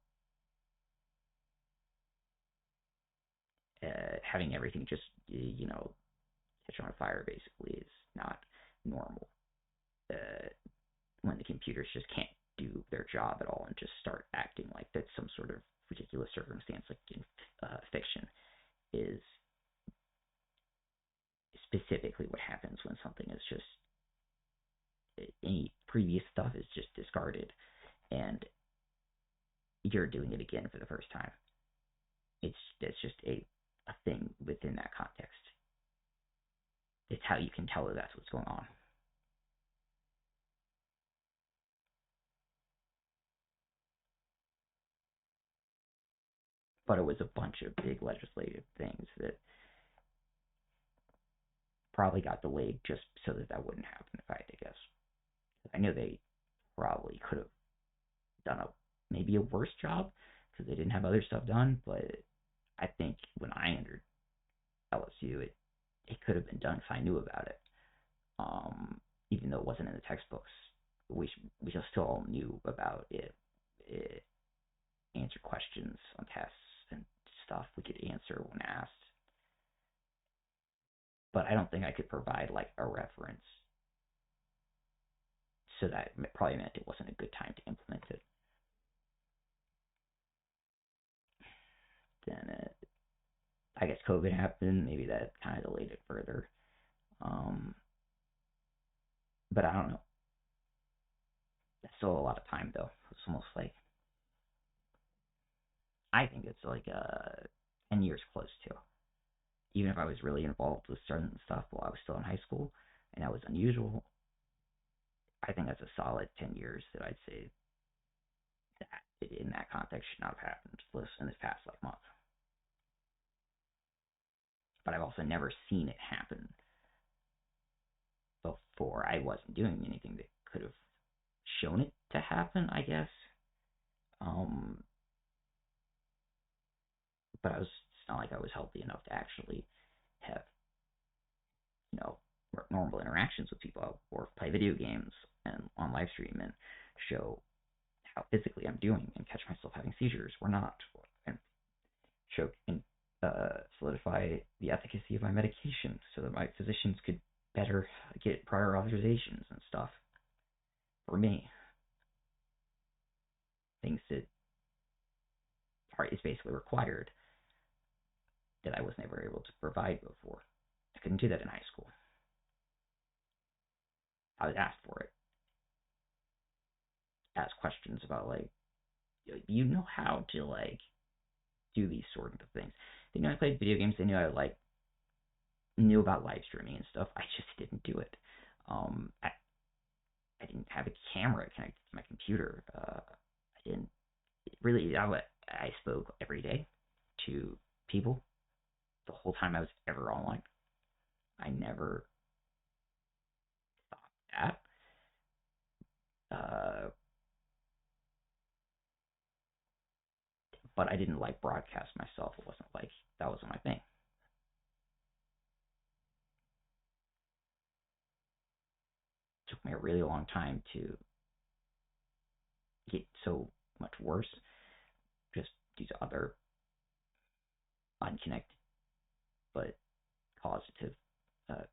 Having everything just catch on fire basically is not normal. Uh, when the computers just can't do their job at all and just start acting like that's some sort of ridiculous circumstance, like in fiction, is specifically what happens when something is just any previous stuff is just discarded and you're doing it again for the first time. It's just a thing within that context. It's how you can tell that that's what's going on. But it was a bunch of big legislative things that probably got delayed just so that that wouldn't happen, if I had to guess. I know they probably could have done a maybe a worse job because they didn't have other stuff done, but I think when I entered LSU, it could have been done if I knew about it. Even though it wasn't in the textbooks, we just still all knew about it. It answered questions on tests and stuff we could answer when asked. But I don't think I could provide like a reference, so that probably meant it wasn't a good time to implement it. Then I guess COVID happened. Maybe that kind of delayed it further. Um, but I don't know. That's still a lot of time though. It's almost like I think it's like 10 years close to. Even if I was really involved with certain stuff while I was still in high school, and that was unusual, I think that's a solid 10 years that I'd say that in that context should not have happened in this past like month. But I've also never seen it happen before. I wasn't doing anything that could have shown it to happen, I guess. Um, but it's not like I was healthy enough to actually have, you know, normal interactions with people or play video games and on live stream and show how physically I'm doing and catch myself having seizures or not, and show and solidify the efficacy of my medication so that my physicians could better get prior authorizations and stuff for me. Things that is basically required that I was never able to provide before. I couldn't do that in high school. I was asked for it. Asked questions about like, you know how to like do these sort of things. They knew I played video games. They knew I like knew about live streaming and stuff. I just didn't do it. I didn't have a camera connected to my computer. I didn't really. I spoke every day to people the whole time I was ever online. I never thought that. But I didn't like broadcast myself. It wasn't like that wasn't my thing. It took me a really long time to get so much worse, just due to other unconnected but causative uh,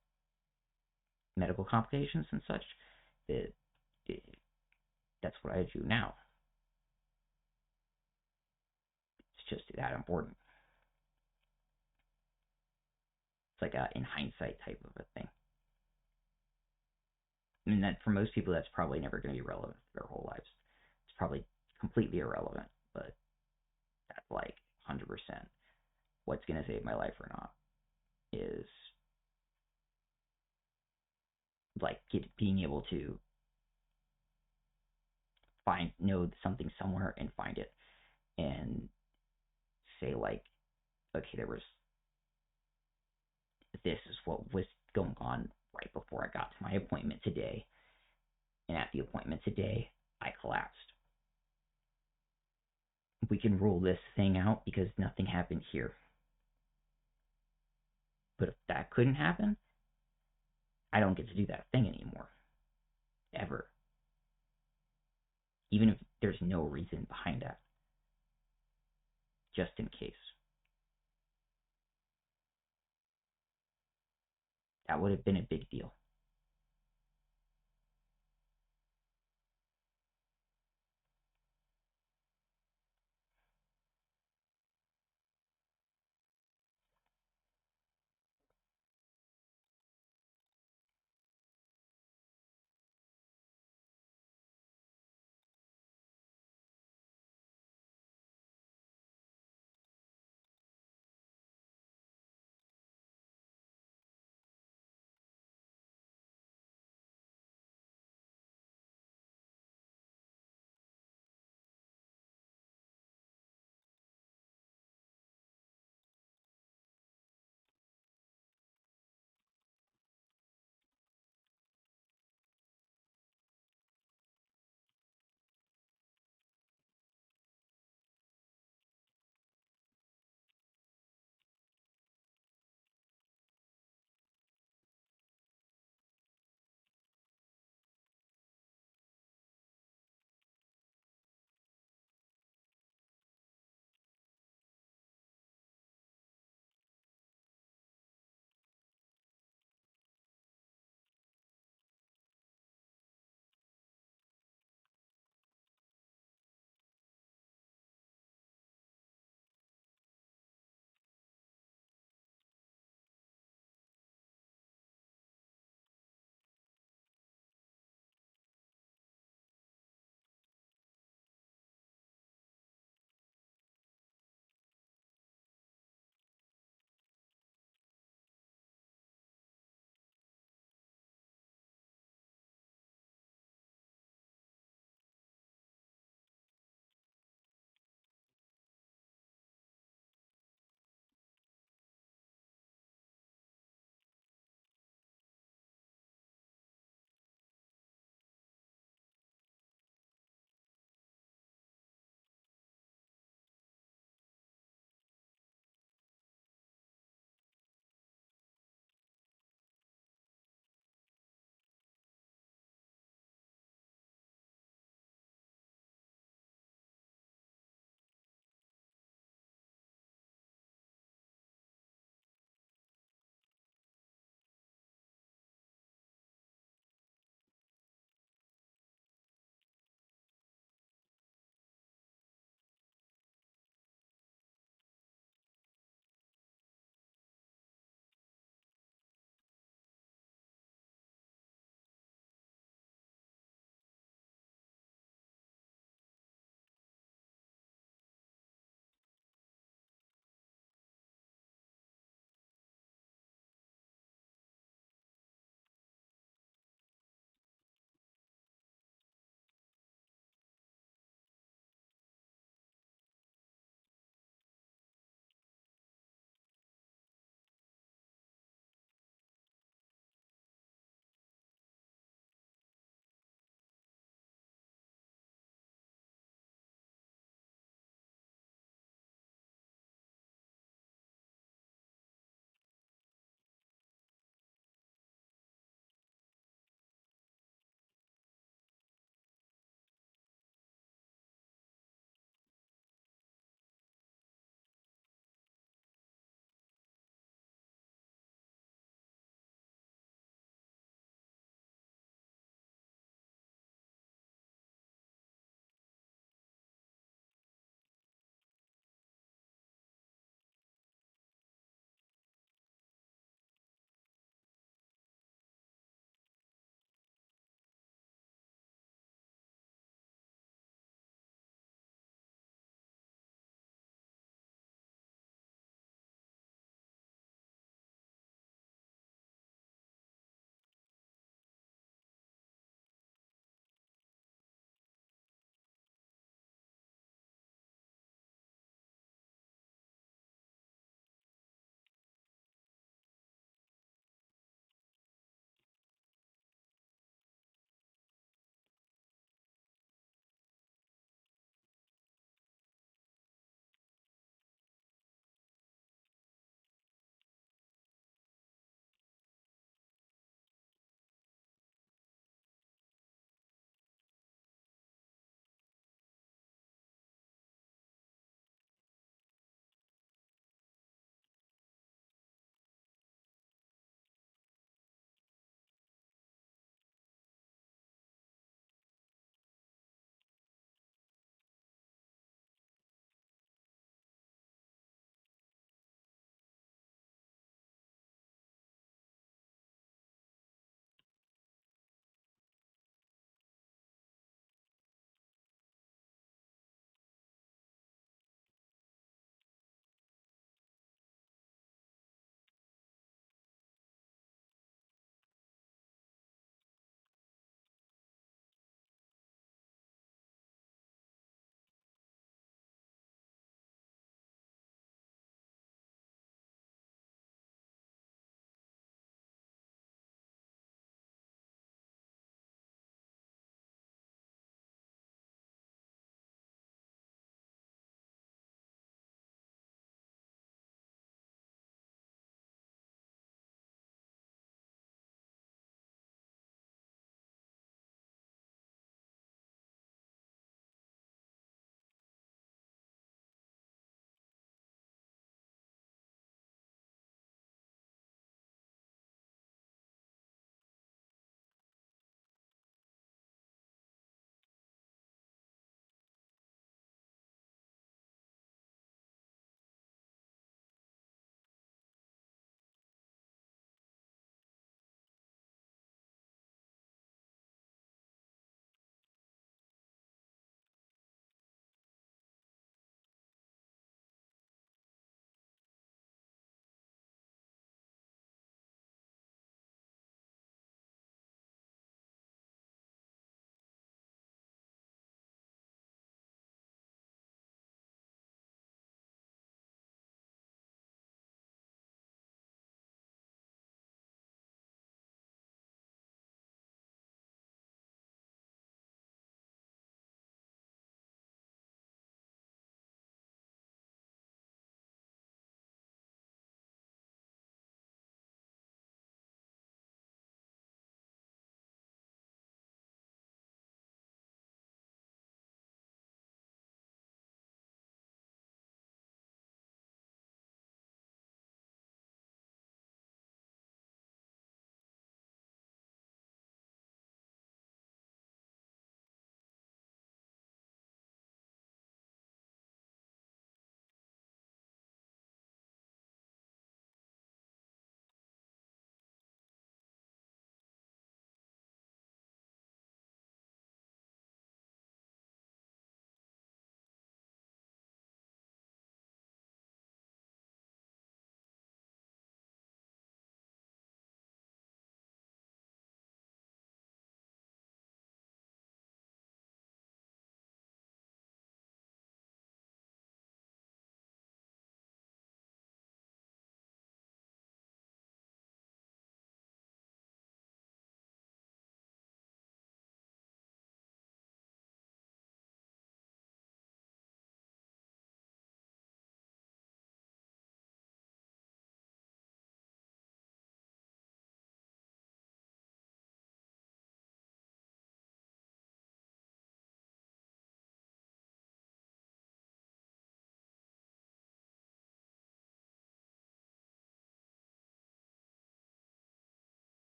medical complications and such. That it, that's what I do now. It's just that important. It's like a in hindsight type of a thing. I mean, that for most people, that's probably never going to be relevant for their whole lives. It's probably completely irrelevant, but that's like 100%. What's going to save my life or not is like being able to know something somewhere and find it and say like, okay, there was this is what was going on right before I got to my appointment today, and at the appointment today, I collapsed. We can rule this thing out because nothing happened here. But if that couldn't happen, I don't get to do that thing anymore. Ever. Even if there's no reason behind that. Just in case. That would have been a big deal.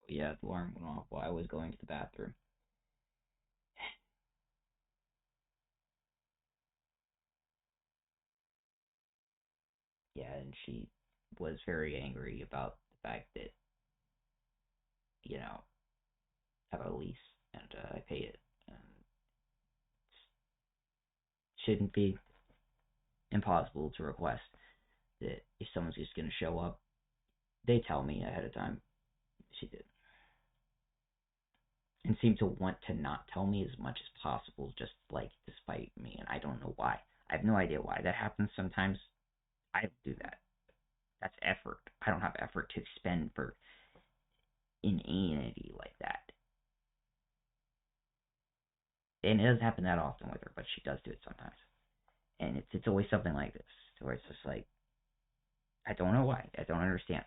Yeah, the alarm went off while I was going to the bathroom. Yeah, and she was very angry about the fact that, you know, I have a lease and I pay it. And it shouldn't be impossible to request that if someone's just going to show up, they tell me ahead of time. She did. And seemed to want to not tell me as much as possible, just like despite me, and I don't know why. I have no idea why that happens sometimes. I don't do that. That's effort. I don't have effort to spend for inanity like that. And it doesn't happen that often with her, but she does do it sometimes. And it's always something like this, where it's just like, I don't know why. I don't understand.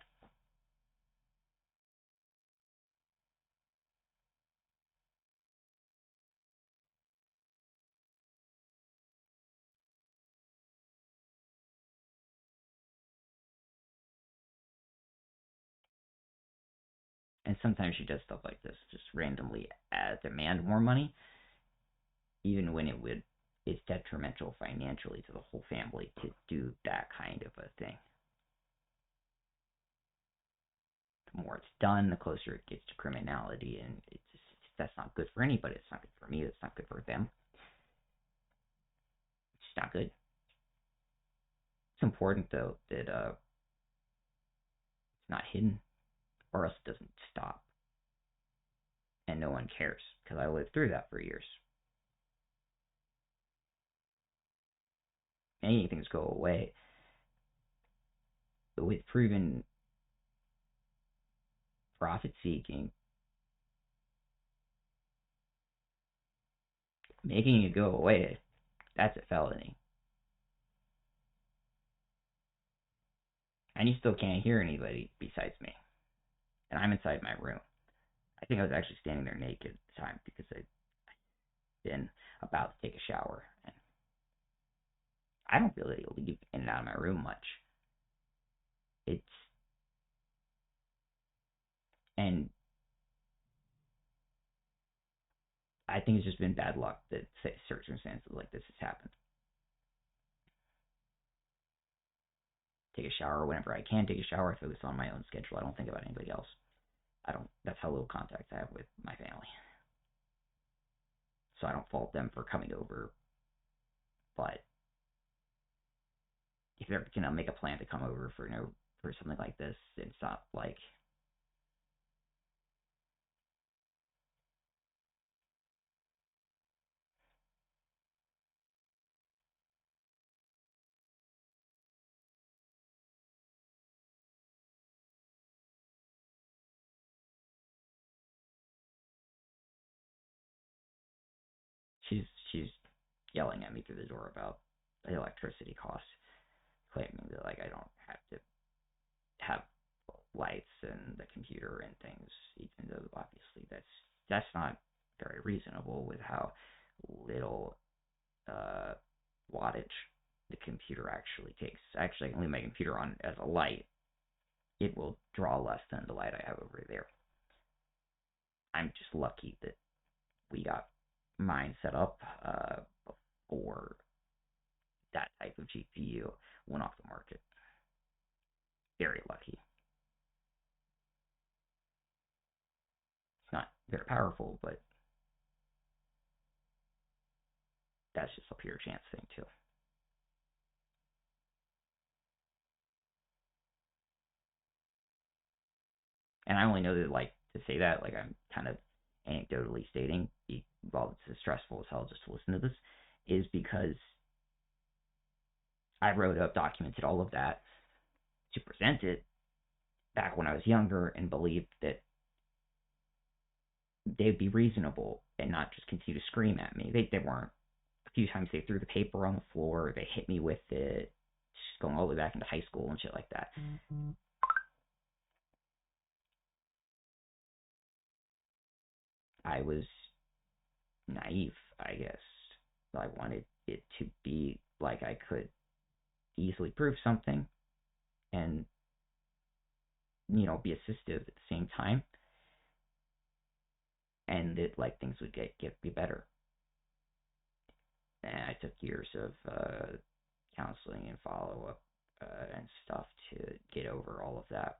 And sometimes she does stuff like this, just randomly demand more money, even when it's detrimental financially to the whole family to do that kind of a thing. The more it's done, the closer it gets to criminality, and that's not good for anybody. It's not good for me. It's not good for them. It's not good. It's important though that it's not hidden, or else it doesn't stop, and no one cares because I lived through that for years. Many things go away with proven profit seeking. Making it go away, that's a felony. And you still can't hear anybody besides me. And I'm inside my room. I think I was actually standing there naked at the time because I'd been about to take a shower. And I don't really leave in and out of my room much. It's and I think it's just been bad luck that circumstances like this has happened. Take a shower whenever I can take a shower. I focus on my own schedule. I don't think about anybody else. I don't. That's how little contact I have with my family. So I don't fault them for coming over. But if they're gonna make a plan to come over for something like this, it's not like she's yelling at me through the door about the electricity costs, claiming that like I don't have to have lights and the computer and things, even though obviously that's not very reasonable with how little uh, wattage the computer actually takes. Actually, I can leave my computer on as a light. It will draw less than the light I have over there. I'm just lucky that we got mine set up before that type of GPU went off the market. Very lucky. It's not very powerful, but that's just a pure chance thing too. And I only know that like to say that, like I'm kind of anecdotally stating, while it's as stressful as hell just to listen to this, is because I wrote up, documented all of that to present it back when I was younger and believed that they'd be reasonable and not just continue to scream at me. They weren't. A few times they threw the paper on the floor, they hit me with it, just going all the way back into high school and shit like that. Mm-hmm. I was naive, I guess. I wanted it to be like I could easily prove something and, be assistive at the same time. and that like things would get be better. And I took years of counseling and follow up and stuff to get over all of that.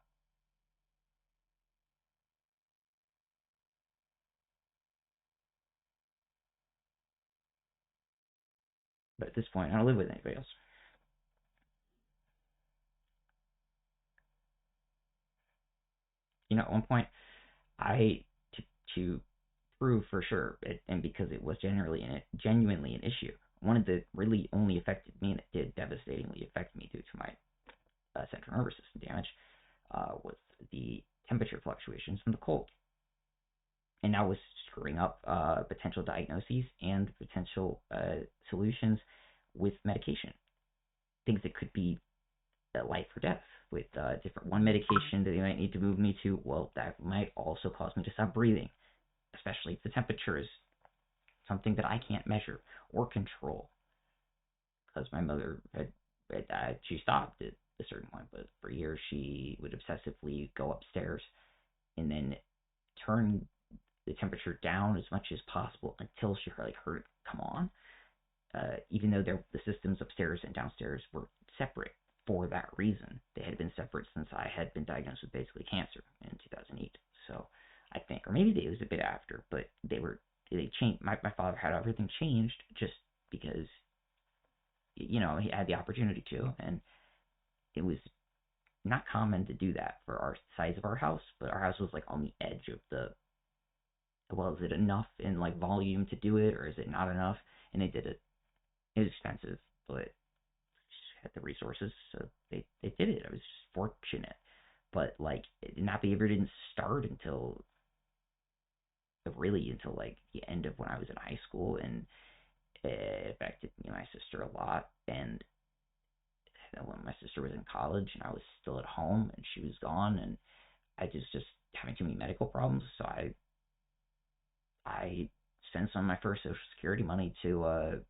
But at this point, I don't live with anybody else. At one point, I to prove for sure, and because it was genuinely an issue, one of the really only affected me, and it did devastatingly affect me due to my central nervous system damage, was the temperature fluctuations from the cold. And that was screwing up potential diagnoses and potential solutions with medication. Things that could be life or death with one medication that they might need to move me to. Well, that might also cause me to stop breathing, especially if the temperature is something that I can't measure or control. Because my mother she stopped at a certain point, but for years she would obsessively go upstairs and then turn the temperature down as much as possible until she heard it come on. Even though the systems upstairs and downstairs were separate for that reason. They had been separate since I had been diagnosed with basically cancer in 2008. So I think, or maybe it was a bit after, but they changed. My father had everything changed just because, he had the opportunity to, and it was not common to do that for our size of our house, but our house was like on the edge of is it enough in like volume to do it, or is it not enough? And they did it. It was expensive, but had the resources, so they did it. I was just fortunate, but like not the ever didn't start until like the end of when I was in high school, and it affected me and my sister a lot. And when my sister was in college and I was still at home and she was gone, and I just having too many medical problems, so I spent some of my first Social Security money to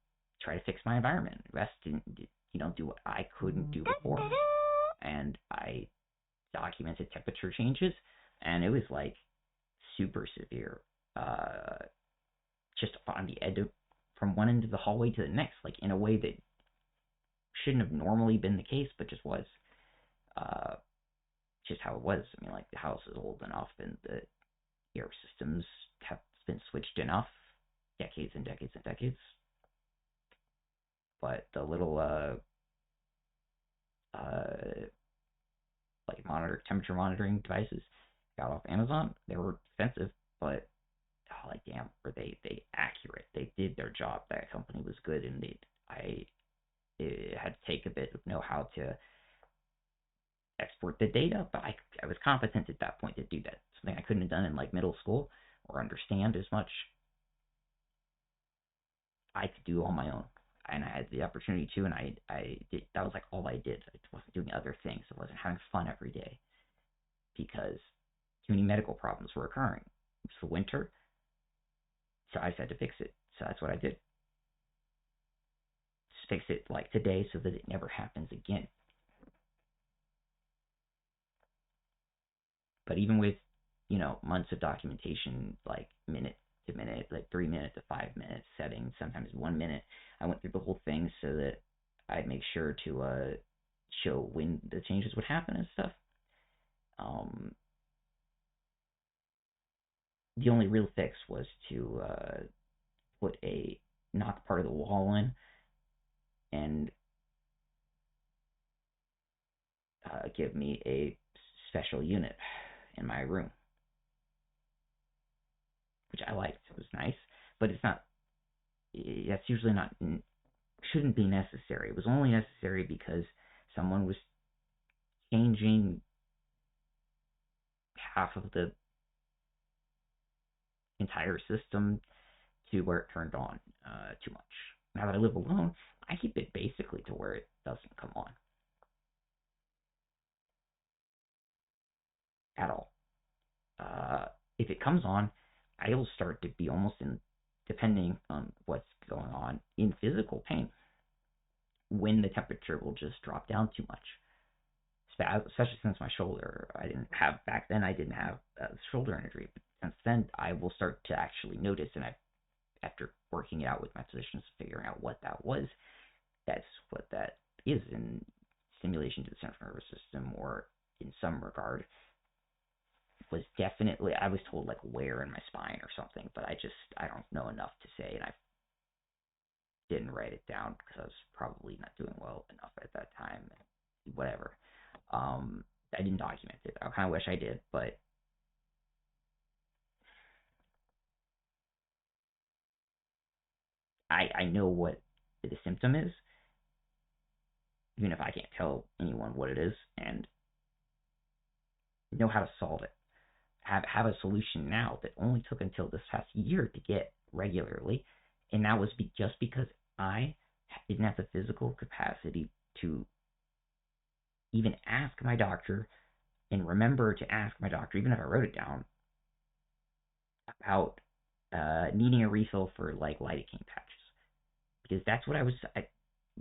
try to fix my environment, invest in, do what I couldn't do before. And I documented temperature changes, and it was like super severe. Just on the edge from one end of the hallway to the next, like in a way that shouldn't have normally been the case, but just was. Just how it was. I mean, like the house is old enough, and the air systems have been switched enough, decades and decades and decades. But the little like temperature monitoring devices got off Amazon. They were expensive, but damn, were they accurate? They did their job. That company was good, and it had to take a bit of know-how to export the data, but I was competent at that point to do that. Something I couldn't have done in like middle school or understand as much. I could do on my own, and I had the opportunity to, and I did. That was like all I did. I wasn't doing other things. I wasn't having fun every day because too many medical problems were occurring. It was the winter, so I just had to fix it. So that's what I did. Just fix it like today so that it never happens again. But even with, months of documentation, like minute to minute, like 3 minutes to 5 minutes, settings, sometimes 1 minute, I went through the whole thing so that I'd make sure to show when the changes would happen and stuff. The only real fix was to knock part of the wall in and give me a special unit in my room, which I liked. It was nice, but that's usually not, shouldn't be necessary. It was only necessary because someone was changing half of the entire system to where it turned on too much. Now that I live alone, I keep it basically to where it doesn't come on at all. If it comes on, I'll start to be almost depending on what's going on, in physical pain when the temperature will just drop down too much, especially since my shoulder, back then I didn't have shoulder injury, but since then I will start to actually notice, and after working it out with my physicians, figuring out what that was, that's what that is in stimulation to the central nervous system, or in some regard, was definitely, I was told like where in my spine or something, but I don't know enough to say, and I didn't write it down because I was probably not doing well enough at that time, whatever. I didn't document it. I kind of wish I did, but I know what the symptom is, even if I can't tell anyone what it is, and know how to solve it. Have a solution now that only took until this past year to get regularly, and that was just because I didn't have the physical capacity to even ask my doctor, and remember to ask my doctor, even if I wrote it down, about needing a refill for like lidocaine patches, because that's what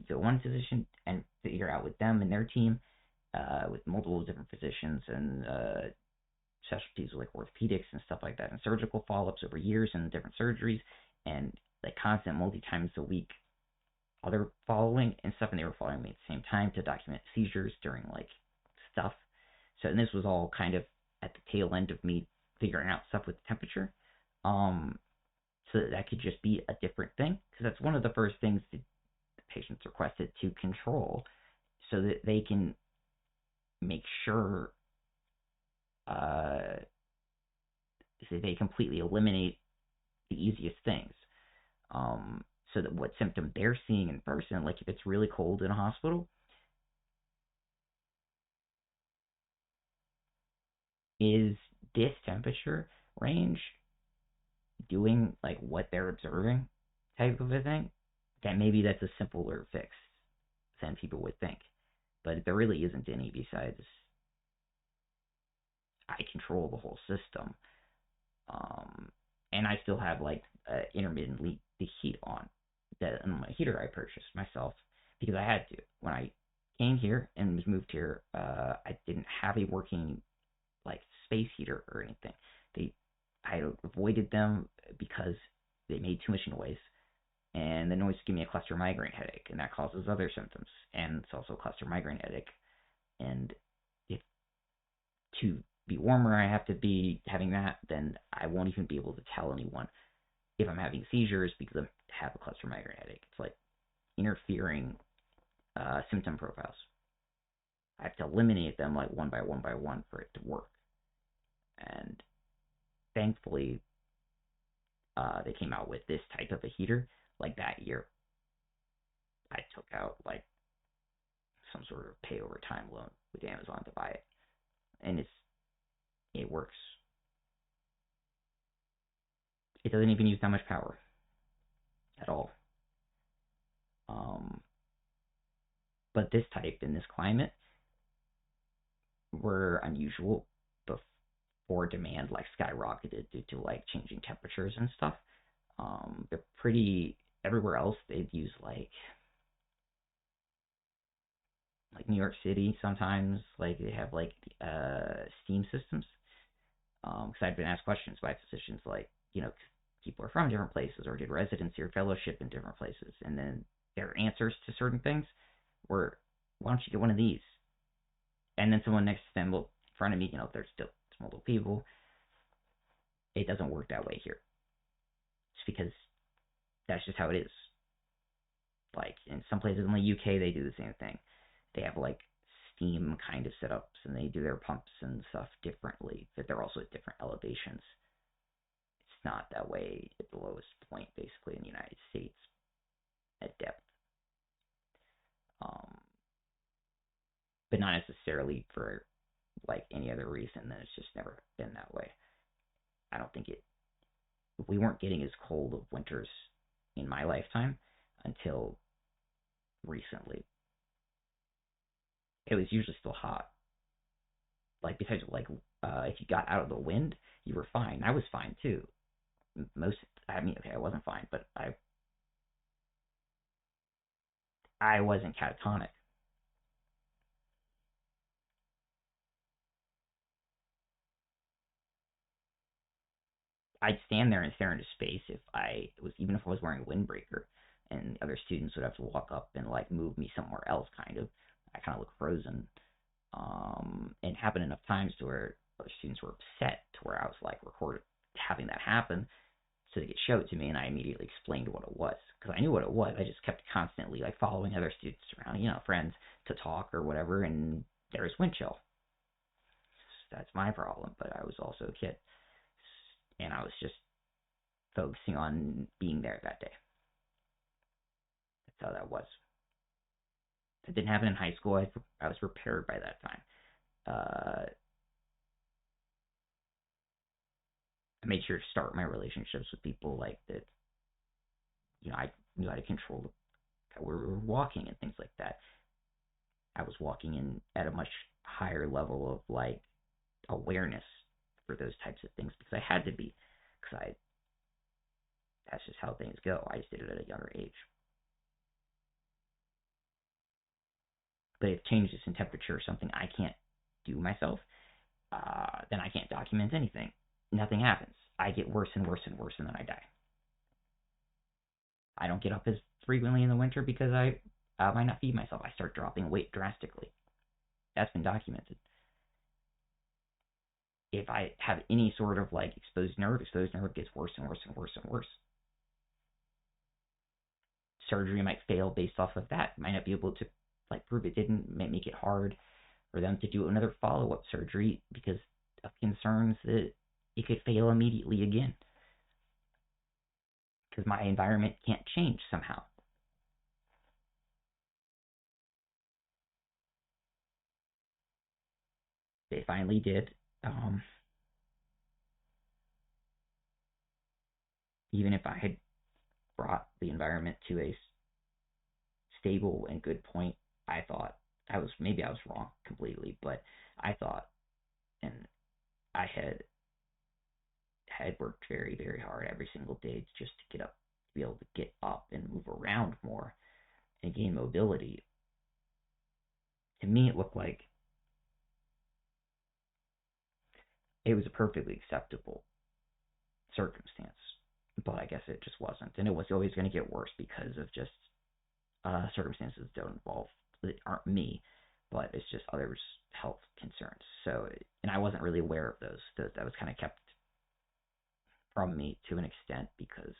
the one physician, and figure out with them and their team, with multiple different physicians and specialties like orthopedics and stuff like that, and surgical follow-ups over years and different surgeries, and like constant multi-times a week other following and stuff, and they were following me at the same time to document seizures during like stuff. So, and this was all kind of at the tail end of me figuring out stuff with the temperature. So that could just be a different thing, because that's one of the first things that the patients requested to control, so that they can make sure so they completely eliminate the easiest things. So that what symptom they're seeing in person, like if it's really cold in a hospital, is this temperature range doing like what they're observing type of a thing, then maybe that's a simpler fix than people would think. But there really isn't any, besides I control the whole system. And I still have like intermittently the heat on, that on my heater I purchased myself because I had to. When I came here and was moved here, I didn't have a working like space heater or anything. I avoided them because they made too much noise, and the noise gave me a cluster migraine headache, and that causes other symptoms, and it's also a cluster migraine headache. And if to be warmer I have to be having that, then I won't even be able to tell anyone if I'm having seizures because I have a cluster migraine headache. It's like interfering symptom profiles. I have to eliminate them like one by one for it to work. And thankfully, they came out with this type of a heater like that year. I took out like some sort of pay over time loan with Amazon to buy it, and it works. It doesn't even use that much power at all. But this type in this climate were unusual before demand like skyrocketed due to like changing temperatures and stuff. They're pretty everywhere else. They'd use like New York City sometimes, like they have like steam systems. Because I've been asked questions by physicians like, people are from different places or did residency or fellowship in different places, and then their answers to certain things were, why don't you get one of these? And then someone next to them, in front of me, there's still multiple people. It doesn't work that way here. It's because that's just how it is. Like in some places in the UK, they do the same thing. They have like steam kind of setups, and they do their pumps and stuff differently, but they're also at different elevations. It's not that way at the lowest point, basically, in the United States at depth. But not necessarily for like any other reason than it's just never been that way. I don't think we weren't getting as cold of winters in my lifetime until recently. It was usually still hot. Like besides, like if you got out of the wind, you were fine. I was fine too. I wasn't fine, but I wasn't catatonic. I'd stand there and stare into space even if I was wearing a windbreaker, and other students would have to walk up and like move me somewhere else. I kind of look frozen. And happened enough times to where other students were upset to where I was like recorded having that happen. So they could show it to me, and I immediately explained what it was because I knew what it was. I just kept constantly like following other students around, friends to talk or whatever, and there's wind chill. That's my problem. But I was also a kid, and I was just focusing on being there that day. That's how that was. It didn't happen in high school. I was prepared by that time. I made sure to start my relationships with people like that. I knew how to control how we were walking and things like that. I was walking in at a much higher level of like awareness for those types of things because I had to be, because that's just how things go. I just did it at a younger age. But if changes in temperature is something I can't do myself, then I can't document anything. Nothing happens. I get worse and worse and worse, and then I die. I don't get up as frequently in the winter because I might not feed myself. I start dropping weight drastically. That's been documented. If I have any sort of like exposed nerve gets worse and worse and worse and worse. Surgery might fail based off of that. Might not be able to like prove it didn't. Might make it hard for them to do another follow-up surgery because of concerns that it could fail immediately again. Because my environment can't change somehow. They finally did. Even if I had brought the environment to a stable and good point, I thought maybe I was wrong completely, but I thought, and I had worked very, very hard every single day just to get up, to be able to get up and move around more and gain mobility. To me, it looked like it was a perfectly acceptable circumstance, but I guess it just wasn't, and it was always going to get worse because of just circumstances that aren't me, but it's just others' health concerns. So, and I wasn't really aware of those. That was kind of kept from me to an extent because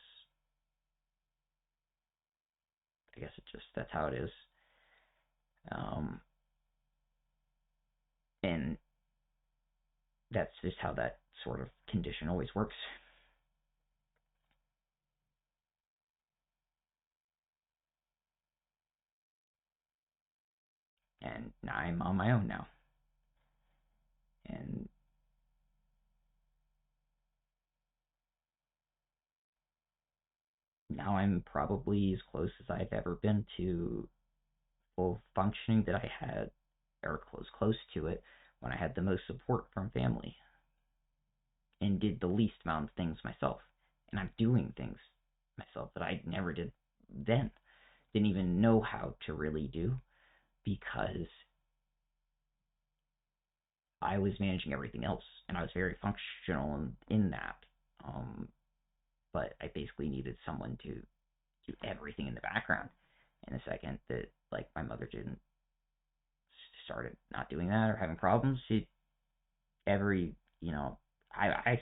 I guess that's how it is. And that's just how that sort of condition always works. And I'm on my own now. And now I'm probably as close as I've ever been to full functioning that I had, or close to it, when I had the most support from family and did the least amount of things myself. And I'm doing things myself that I never did then. Didn't even know how to really do because I was managing everything else and I was very functional in that. But I basically needed someone to do everything in the background. And the second that like my mother didn't started not doing that or having problems, I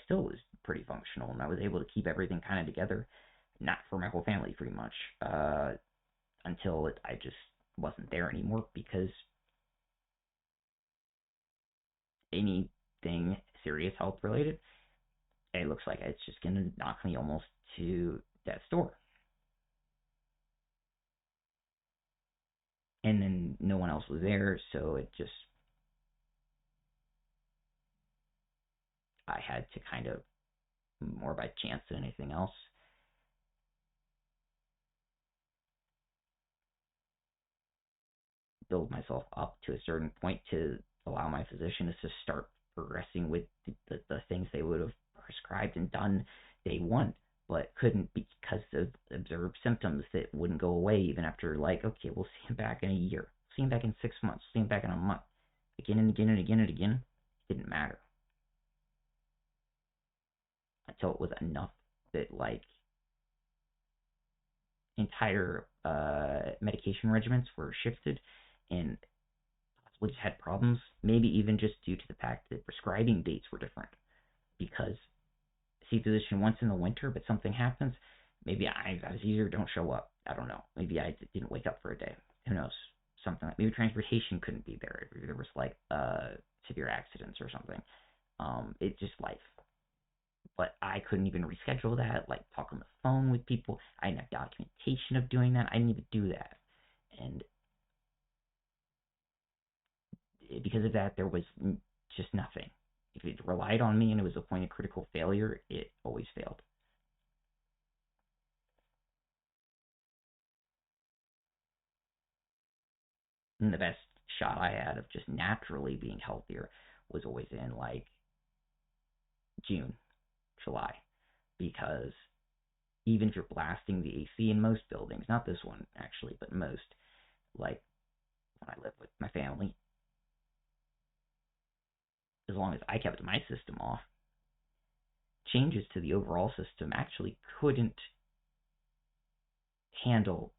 still was pretty functional and I was able to keep everything kind of together, not for my whole family pretty much, until I just wasn't there anymore because anything serious health related, it looks like it's just gonna knock me almost to death's door. And then no one else was there, so I had to kind of, more by chance than anything else, build myself up to a certain point to allow my physicians to start progressing with the things they would have prescribed and done day one, but couldn't because of observed symptoms that wouldn't go away even after, like, okay, we'll see him back in a year, see him back in 6 months, see him back in a month, again and again and again and again. It didn't matter until it was enough that like entire medication regimens were shifted and possibly just had problems. Maybe even just due to the fact that prescribing dates were different. Because see a physician once in the winter, but something happens. Maybe I was easier, don't show up. I don't know. Maybe I didn't wake up for a day. Who knows? Something like maybe transportation couldn't be there. Maybe there was like severe accidents or something. It's just life. But I couldn't even reschedule that, like talk on the phone with people. I didn't have documentation of doing that. I didn't even do that. And because of that, there was just nothing. If it relied on me and it was a point of critical failure, it always failed. And the best shot I had of just naturally being healthier was always in like June, July, because even if you're blasting the AC in most buildings, not this one actually, but most, like when I lived with my family, as long as I kept my system off, changes to the overall system actually couldn't handle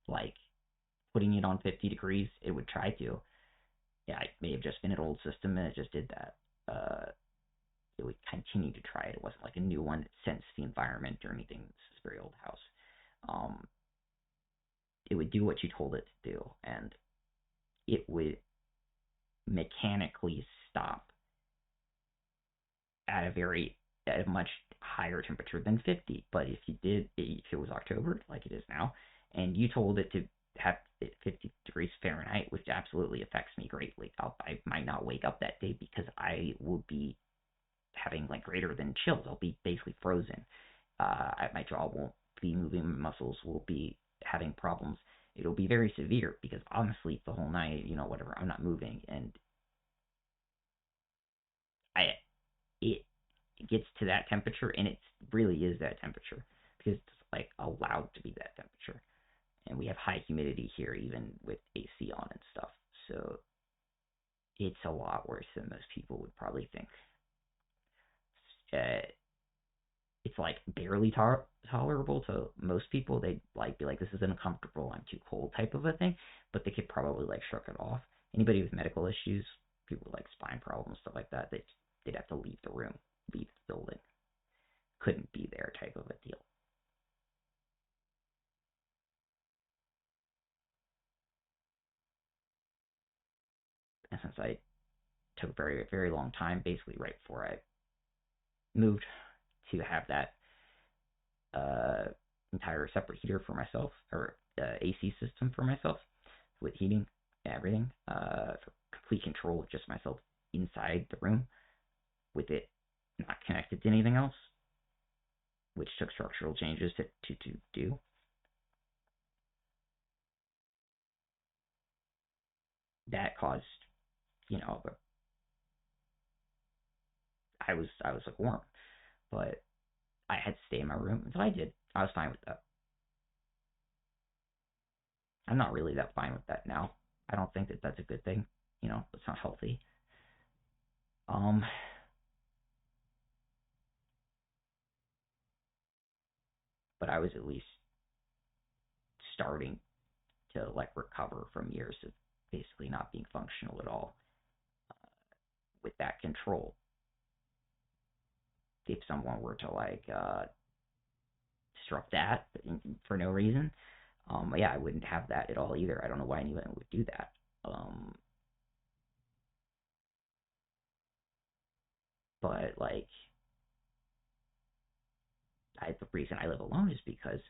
like putting it on 50 degrees. It would try to. Yeah, it may have just been an old system and it just did that. It would continue to try it. It wasn't like a new one that sensed the environment or anything. This is a very old house. It would do what you told it to do, and it would mechanically stop at a much higher temperature than 50. But if it was October like it is now, and you told it to have it 50 degrees Fahrenheit, which absolutely affects me greatly, I might not wake up that day because I will be having like greater than chills. I'll be basically frozen. My jaw won't be moving. My muscles will be having problems. It'll be very severe because I'm asleep the whole night. Whatever. I'm not moving, and it gets to that temperature, and it really is that temperature because it's like allowed to be that temperature. And we have high humidity here, even with AC on and stuff. So it's a lot worse than most people would probably think. It's like barely tolerable to most people. They'd like be like, this is uncomfortable, I'm too cold type of a thing, but they could probably like shrug it off. Anybody with medical issues, people with like spine problems, stuff like that, they'd have to leave the room, leave the building. Couldn't be there type of a deal. And since I took a very, very long time, basically right before I moved, to have that entire separate heater for myself, or AC system for myself with heating and everything, for complete control of just myself inside the room with it not connected to anything else, which took structural changes to do. That caused, I was like warm, but I had to stay in my room until I did. I was fine with that. I'm not really that fine with that now. I don't think that that's a good thing. It's not healthy. Um, but I was at least starting to like recover from years of basically not being functional at all with that control. If someone were to like disrupt that for no reason, yeah, I wouldn't have that at all either. I don't know why anyone would do that. But like, the reason I live alone is because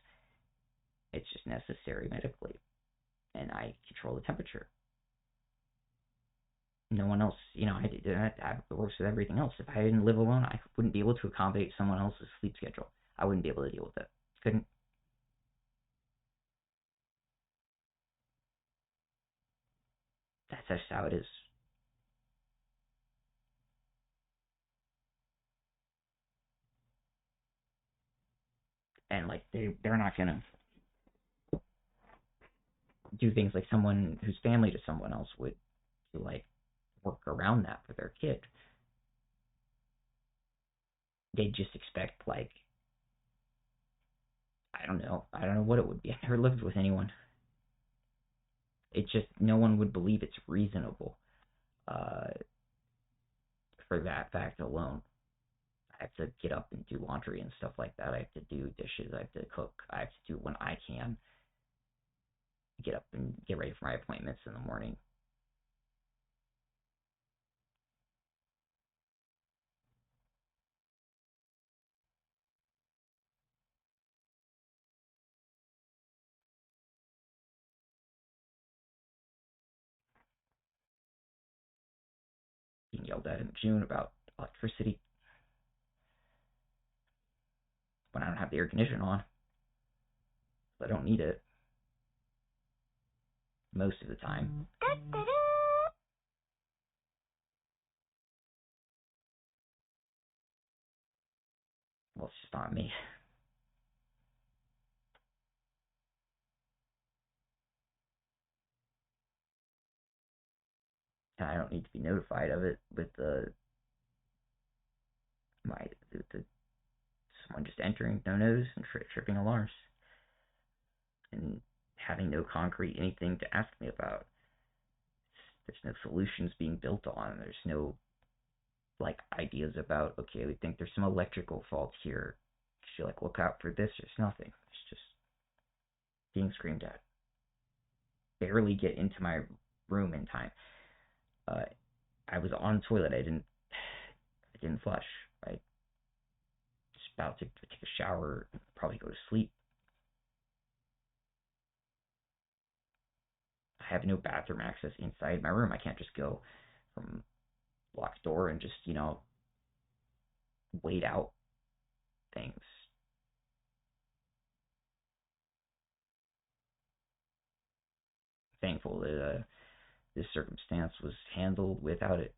it's just necessary medically, and I control the temperature. No one else, I works with everything else. If I didn't live alone, I wouldn't be able to accommodate someone else's sleep schedule. I wouldn't be able to deal with it. Couldn't. That's just how it is. And like they're not gonna do things like someone who's family to someone else would, to like work around that for their kid. they just expect, like, I don't know what it would be. I've never lived with anyone. It's just no one would believe it's reasonable, uh, for that fact alone. I have to get up and do laundry and stuff like that. I have to do dishes. I have to cook. I have to do it when I can. Get up and get ready for my appointments in the morning. Being yelled at in June about electricity when I don't have the air conditioner on. I don't need it most of the time. Well, it's just not me. And I don't need to be notified of it with someone just entering no notice and tripping alarms and having no concrete anything to ask me about. There's no solutions being built on. There's no, like, ideas about, okay, we think there's some electrical faults here. Should, like, look out for this. There's nothing. It's just being screamed at. Barely get into my room in time. I was on the toilet. I didn't flush. I was about to take a shower, probably go to sleep. I have no bathroom access inside my room. I can't just go from locked door and just, wait out things. Thankful that this circumstance was handled without it,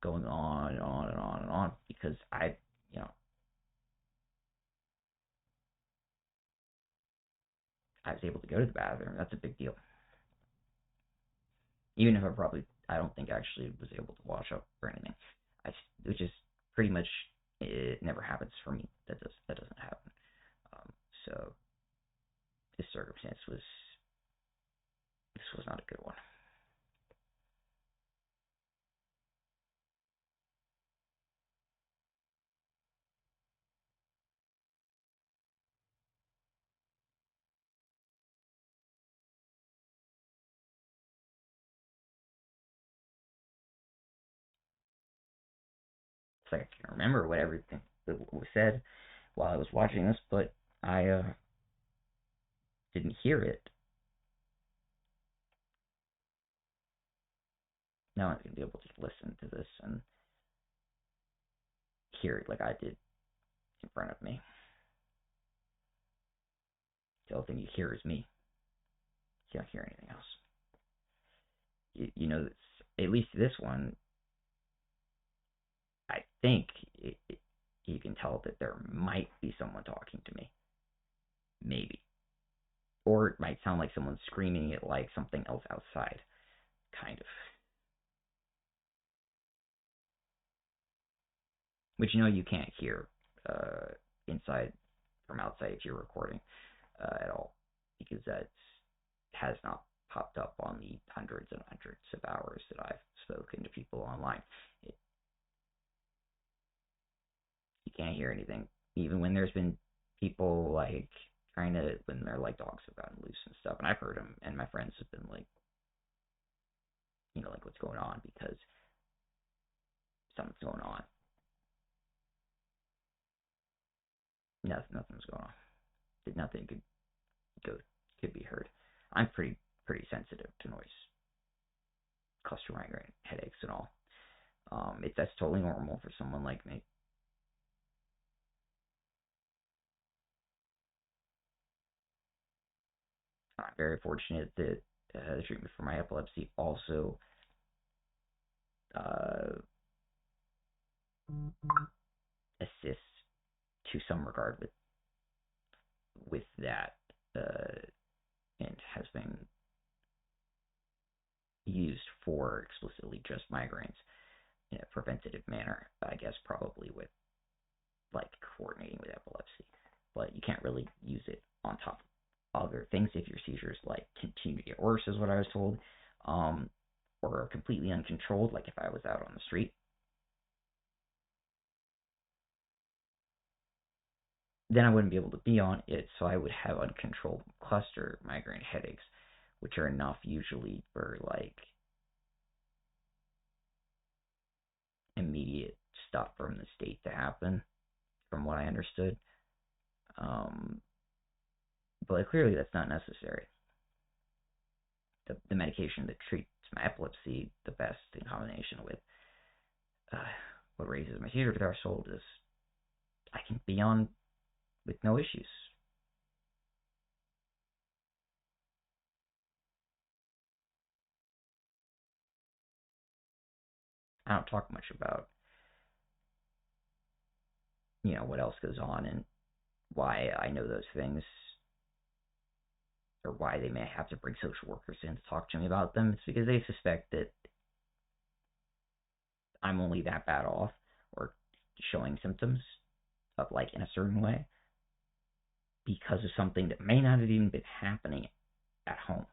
going on and on and on and on, because I was able to go to the bathroom. That's a big deal. Even if I don't think I actually was able to wash up or anything. Which is pretty much, it never happens for me. That doesn't happen. So this circumstance was not a good one. It's like I can remember what everything that was said while I was watching this, but I didn't hear it. Now I'm gonna be able to listen to this and hear it like I did in front of me. The only thing you hear is me. You don't hear anything else. At least this one, I think you can tell that there might be someone talking to me. Maybe. Or it might sound like someone screaming it like something else outside. Kind of. Which, you can't hear inside from outside if you're recording at all. Because that has not popped up on the hundreds and hundreds of hours that I've spoken to people online. You can't hear anything. Even when there's been people, like, trying to, when their, like, dogs have gotten loose and stuff, and I've heard them, and my friends have been like, like, what's going on, because something's going on. Nothing's going on. Nothing could be heard. I'm pretty sensitive to noise, cluster migraine, headaches, and all. That's totally normal for someone like me. I'm very fortunate that the treatment for my epilepsy also assists to some regard with that, and has been used for explicitly just migraines in a preventative manner. I guess probably with like coordinating with epilepsy, but you can't really use it on top of other things if your seizures like continue to get worse, is what I was told, or are completely uncontrolled, like if I was out on the street. Then I wouldn't be able to be on it, so I would have uncontrolled cluster migraine headaches, which are enough usually for like immediate stuff from the state to happen, from what I understood. But clearly that's not necessary. The medication that treats my epilepsy the best in combination with what raises my seizure threshold is I can be on with no issues. I don't talk much about, what else goes on and why I know those things, or why they may have to bring social workers in to talk to me about them. It's because they suspect that I'm only that bad off, or showing symptoms of like in a certain way, because of something that may not have even been happening at home.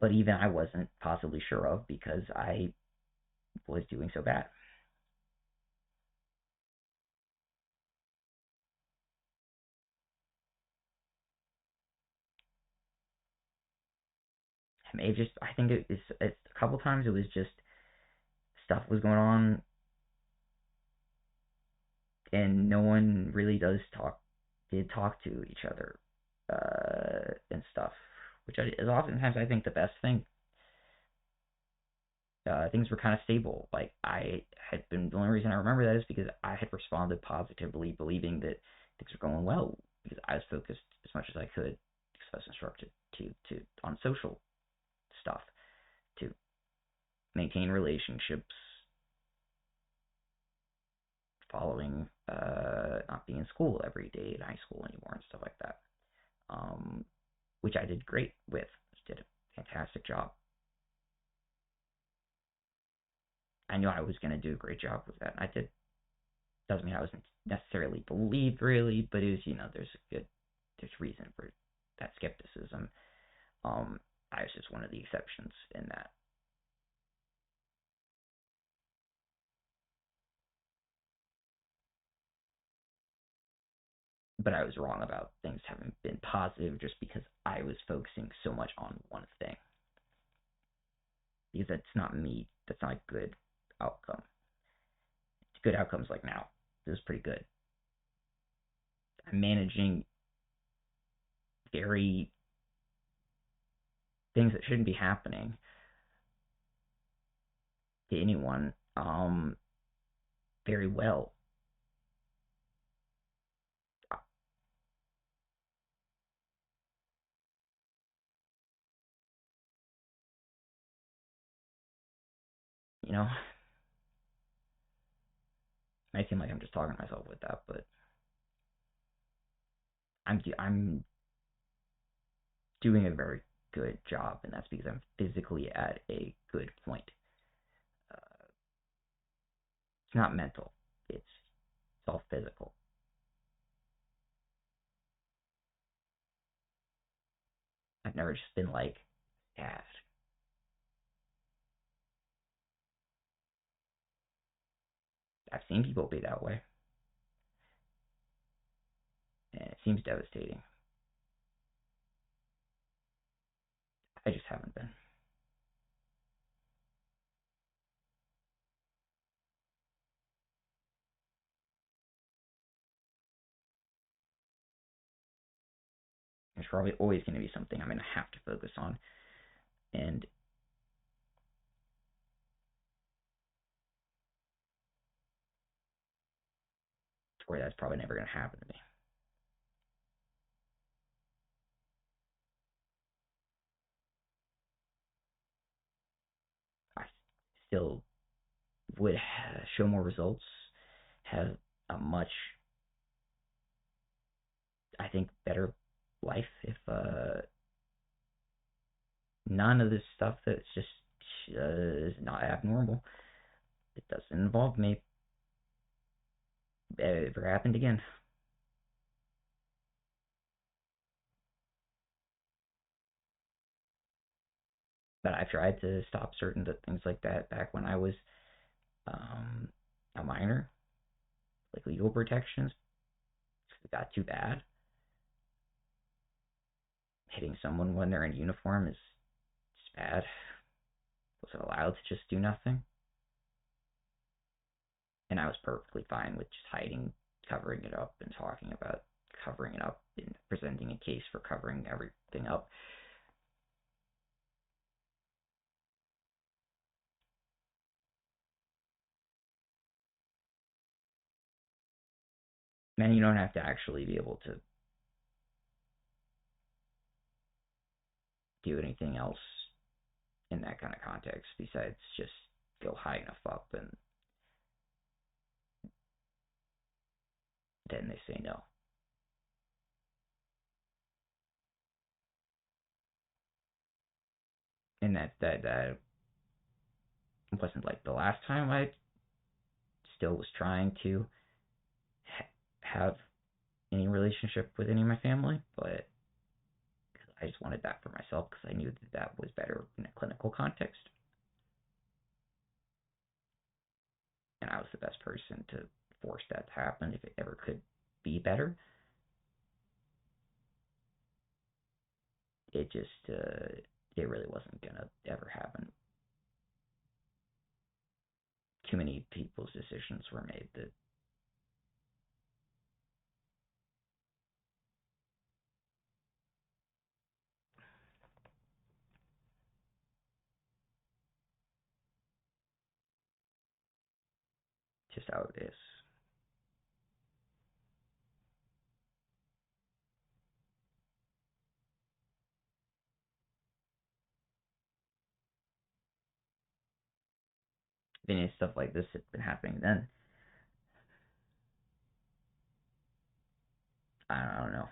But even I wasn't possibly sure of because I was doing so bad. I think it's a couple times it was just stuff was going on and no one really did talk to each other, and stuff, which is oftentimes I think the best thing. Things were kind of stable. Like the only reason I remember that is because I had responded positively, believing that things were going well, because I was focused as much as I could, because I was instructed to on social stuff, to maintain relationships, following not being in school every day in high school anymore and stuff like that, which I did great with. Did a fantastic job. I knew I was going to do a great job with that, and I did. Doesn't mean I wasn't necessarily believed, really, but it was, there's reason for that skepticism. I was just one of the exceptions in that. But I was wrong about things having been positive just because I was focusing so much on one thing. Because that's not me. That's not a good outcome. It's good outcomes like now. This is pretty good. I'm managing very things that shouldn't be happening to anyone, very well. You know, might seem like I'm just talking to myself with that, but I'm doing a very good job, and that's because I'm physically at a good point. It's not mental; it's all physical. I've never just been like sad. I've seen people be that way, and it seems devastating. I just haven't been. There's probably always going to be something I'm going to have to focus on, and where that's probably never going to happen to me. I still would show more results, have a much, I think, better life if none of this stuff that's just is not abnormal. It doesn't involve me. it ever happened again. But I tried to stop certain things like that back when I was a minor, like legal protections. It got too bad. Hitting someone when they're in uniform is bad. Wasn't allowed to just do nothing. And I was perfectly fine with just hiding, covering it up, and talking about covering it up and presenting a case for covering everything up. And you don't have to actually be able to do anything else in that kind of context besides just go high enough up, and then they say no. And that wasn't like the last time. I still was trying to have any relationship with any of my family, but I just wanted that for myself because I knew that was better in a clinical context. And I was the best person to force that to happen if it ever could be better. It just, it really wasn't gonna ever happen. Too many people's decisions were made that just how it is. I mean, stuff like this had been happening then. I don't know.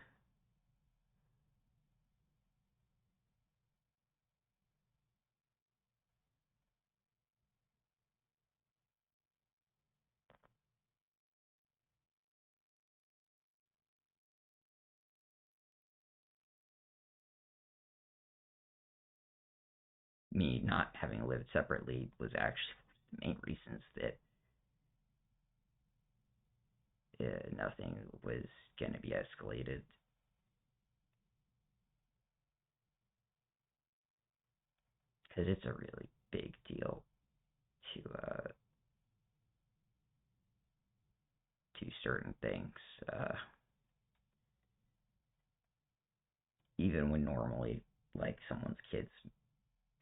Me not having lived separately was actually the main reasons that nothing was going to be escalated. Because it's a really big deal to certain things. Even when normally, like, someone's kids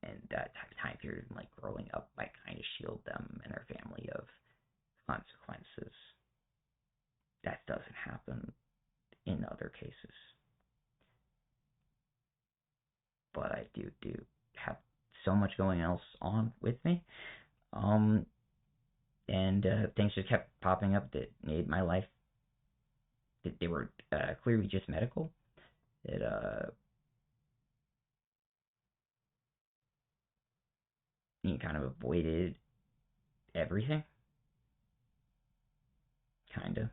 and that time period, like growing up, might kind of shield them and their family of consequences. That doesn't happen in other cases. But I do have so much going else on with me. And things just kept popping up that made my life, that they were clearly just medical. That you kind of avoided everything, kind of.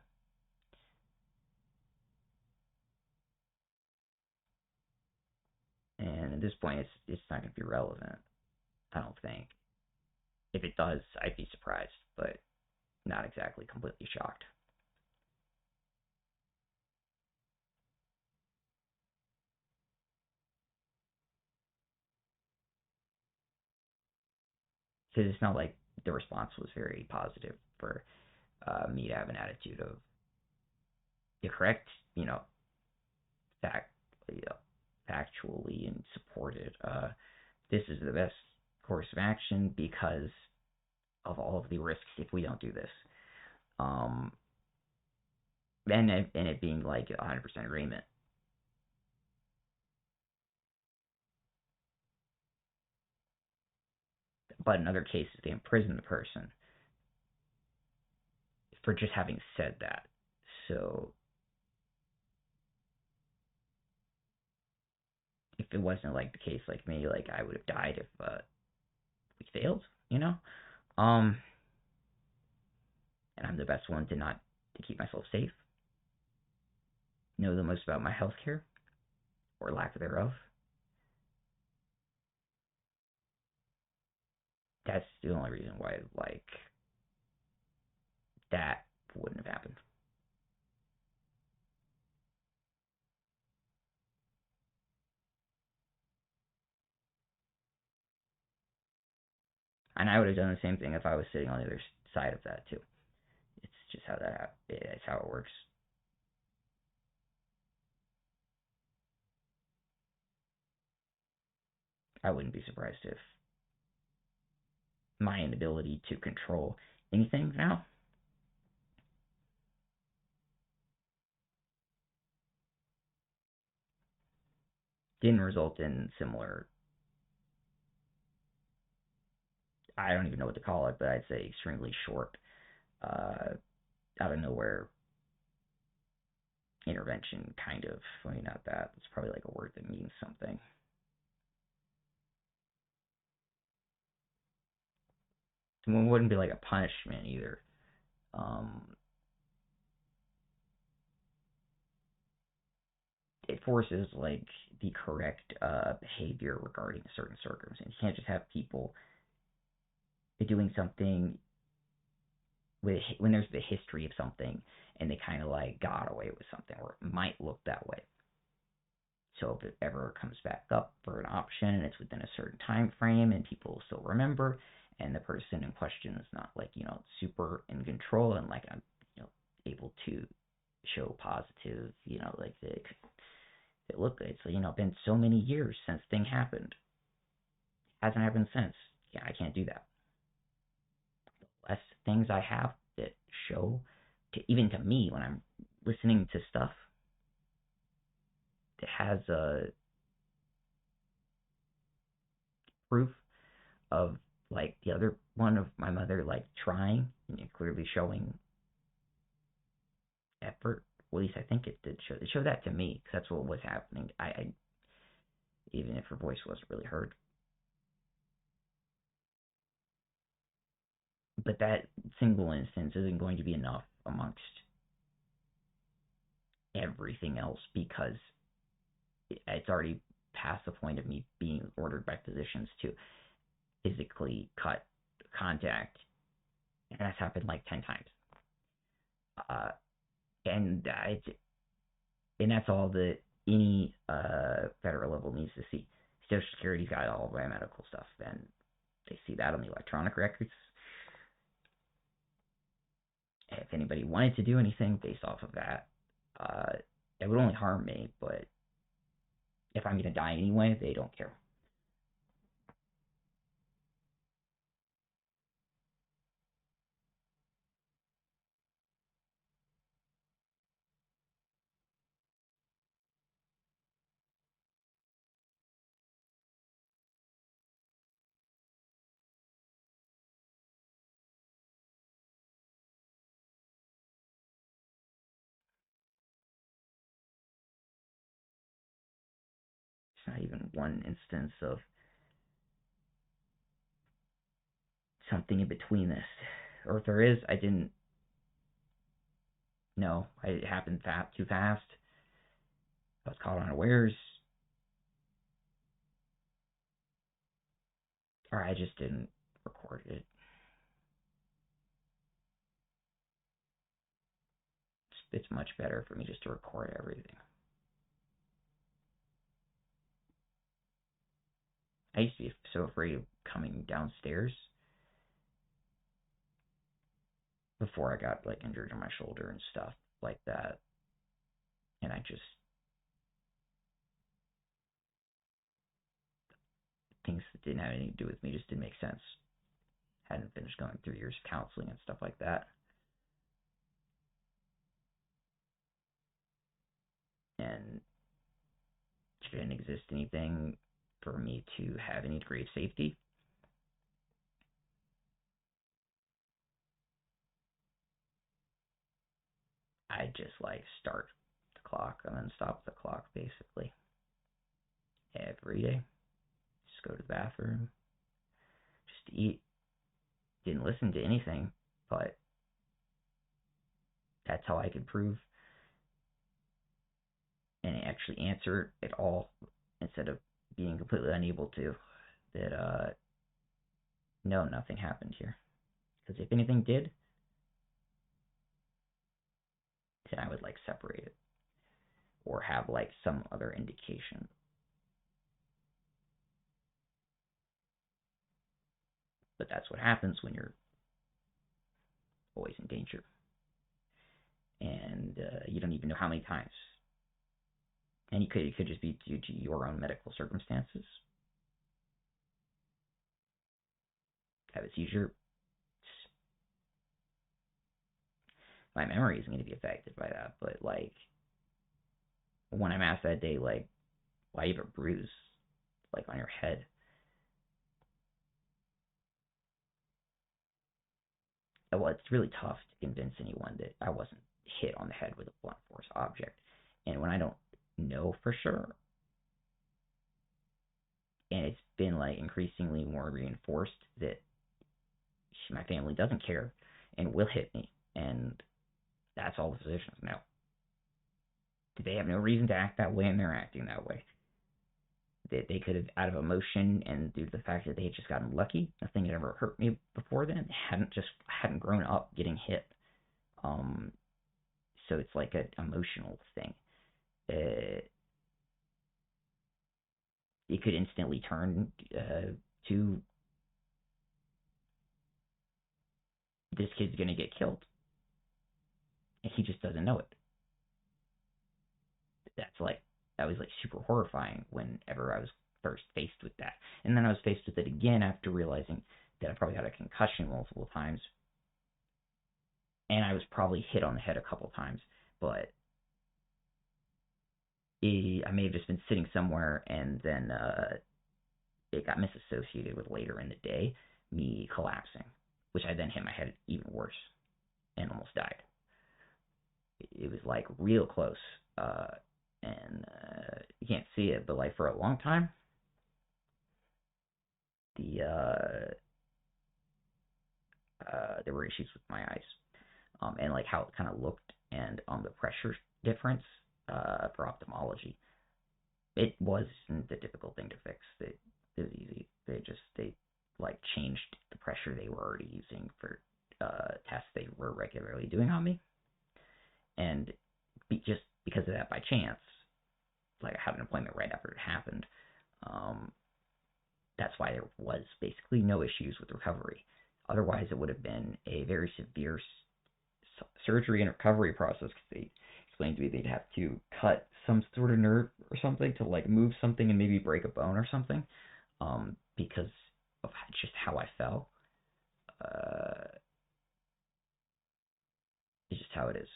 And at this point, it's not going to be relevant. I don't think. If it does, I'd be surprised, but not exactly completely shocked. Because it's not like the response was very positive for me to have an attitude of, you're correct, fact, factually and supported. This is the best course of action because of all of the risks if we don't do this. And it being like 100% agreement. But in other cases, they imprison the person for just having said that. So if it wasn't like the case like me, like I would have died if we failed, And I'm the best one to not to keep myself safe, know the most about my healthcare, or lack thereof. That's the only reason why, like, that wouldn't have happened. And I would have done the same thing if I was sitting on the other side of that too. It's just how it's how it works. I wouldn't be surprised if my inability to control anything now didn't result in similar, I don't even know what to call it, but I'd say extremely short, out of nowhere intervention, kind of. I mean, not that. It's probably like a word that means something. It wouldn't be like a punishment either. It forces like the correct behavior regarding a certain circumstance. You can't just have people doing something when there's the history of something and they kind of like got away with something, or it might look that way. So if it ever comes back up for an option and it's within a certain time frame and people still remember, and the person in question is not like, super in control and like I'm, able to show positive, like they look good. So, been so many years since thing happened. Hasn't happened since. Yeah, I can't do that. The less things I have that show even to me when I'm listening to stuff that has a proof of like the other one of my mother like trying and clearly showing effort. Well, at least I think it did show. It showed that to me because that's what was happening. I even if her voice wasn't really heard, but that single instance isn't going to be enough amongst everything else because it's already past the point of me being ordered by physicians to physically cut contact, and that's happened like 10 times. And that's all that any federal level needs to see. Social Security's got all of my medical stuff, and they see that on the electronic records. If anybody wanted to do anything based off of that, it would only harm me, but if I'm going to die anyway, they don't care. It's not even one instance of something in between this. Or if there is, I didn't know. It happened too fast. I was caught unawares. Or I just didn't record it. It's much better for me just to record everything. I used to be so afraid of coming downstairs before I got like injured on my shoulder and stuff like that. And I just things that didn't have anything to do with me just didn't make sense. Hadn't finished going through years of counseling and stuff like that. And there didn't exist anything for me to have any degree of safety. I just like start the clock and then stop the clock basically every day. Just go to the bathroom, just eat. Didn't listen to anything but that's how I could prove and actually answer it all instead of being completely unable to, that no, nothing happened here. Because if anything did, then I would like separate it or have like some other indication. But that's what happens when you're always in danger. And you don't even know how many times. And it could just be due to your own medical circumstances. Have a seizure. My memory isn't going to be affected by that, but like when I'm asked that day, like, why you have a bruise like on your head? Well, it's really tough to convince anyone that I wasn't hit on the head with a blunt force object. And when I don't know for sure, and it's been like increasingly more reinforced that my family doesn't care and will hit me, and that's all the physicians know. They have no reason to act that way, and they're acting that way. They could have, out of emotion and due to the fact that they had just gotten lucky, nothing had ever hurt me before then. Hadn't grown up getting hit. So it's like an emotional thing. It could instantly turn to this kid's gonna get killed, and he just doesn't know it. That was like super horrifying whenever I was first faced with that, and then I was faced with it again after realizing that I probably had a concussion multiple times, and I was probably hit on the head a couple times, but I may have just been sitting somewhere, and then it got misassociated with later in the day me collapsing, which I then hit my head even worse and almost died. It was like real close, and you can't see it, but like for a long time, there were issues with my eyes, and like how it kind of looked, and the pressure difference for ophthalmology. It wasn't a difficult thing to fix. It was easy. They like changed the pressure they were already using for tests they were regularly doing on me, and just because of that, by chance, like I had an appointment right after it happened. That's why there was basically no issues with recovery. Otherwise, it would have been a very severe surgery and recovery process, because they explained to me they'd have to cut some sort of nerve or something to like move something and maybe break a bone or something, because of just how I fell. It's just how it is.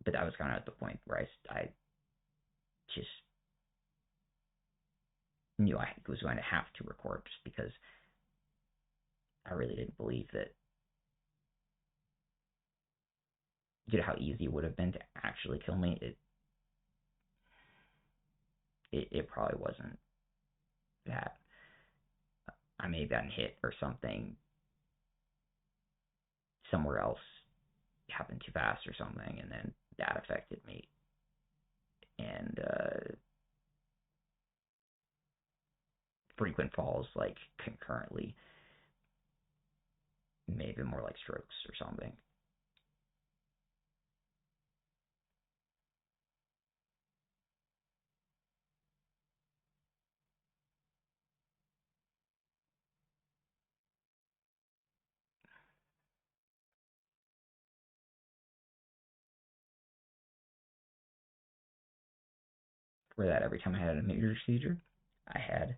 But that was kind of at the point where I just knew I was going to have to record, just because I really didn't believe that, due to how easy it would have been to actually kill me, it probably wasn't that. I may have gotten hit or something somewhere else, happened too fast or something, and then that affected me. And frequent falls, like concurrently, may have been more like strokes or something. For that, every time I had a major seizure, I had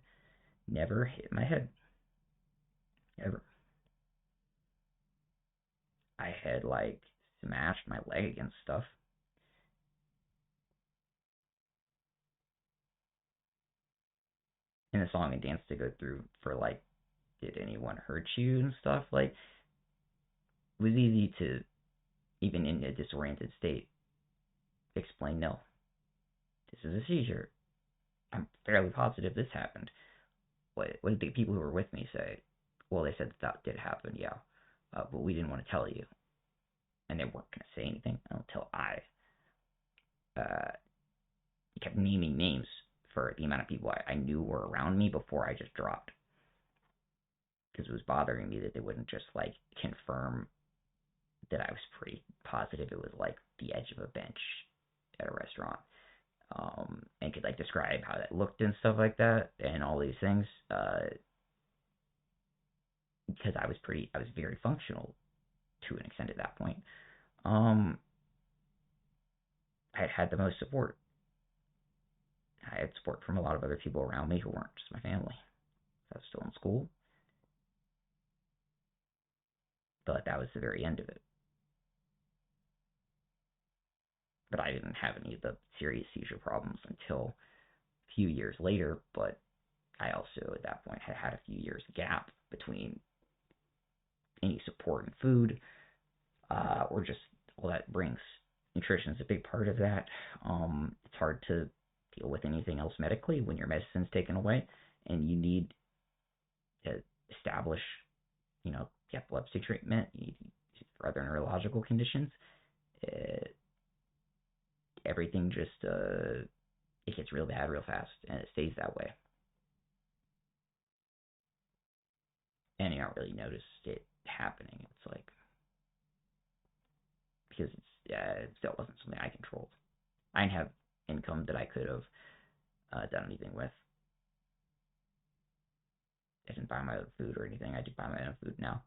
never hit my head. Ever. I had like smashed my leg against stuff. In the song and dance to go through for like, did anyone hurt you and stuff, like, it was easy to, even in a disoriented state, explain, no, this is a seizure. I'm fairly positive this happened. What did the people who were with me say? Well, they said that did happen, yeah. But we didn't want to tell you. And they weren't going to say anything until I kept naming names for the amount of people I knew were around me before I just dropped. Because it was bothering me that they wouldn't just, like, confirm that I was pretty positive it was, like, the edge of a bench at a restaurant. And could, like, describe how that looked and stuff like that, and all these things. Because I was very functional to an extent at that point. I had the most support. I had support from a lot of other people around me who weren't just my family. I was still in school. But that was the very end of it. But I didn't have any of the serious seizure problems until a few years later, but I also, at that point, had a few years gap between any support in food, or just all that brings. Nutrition is a big part of that. It's hard to deal with anything else medically when your medicine's taken away, and you need to establish, epilepsy treatment, for other neurological conditions. Everything just, it gets real bad real fast, and it stays that way. And you don't really notice it happening. It's like, because it still wasn't something I controlled. I didn't have income that I could have done anything with. I didn't buy my own food or anything. I do buy my own food now.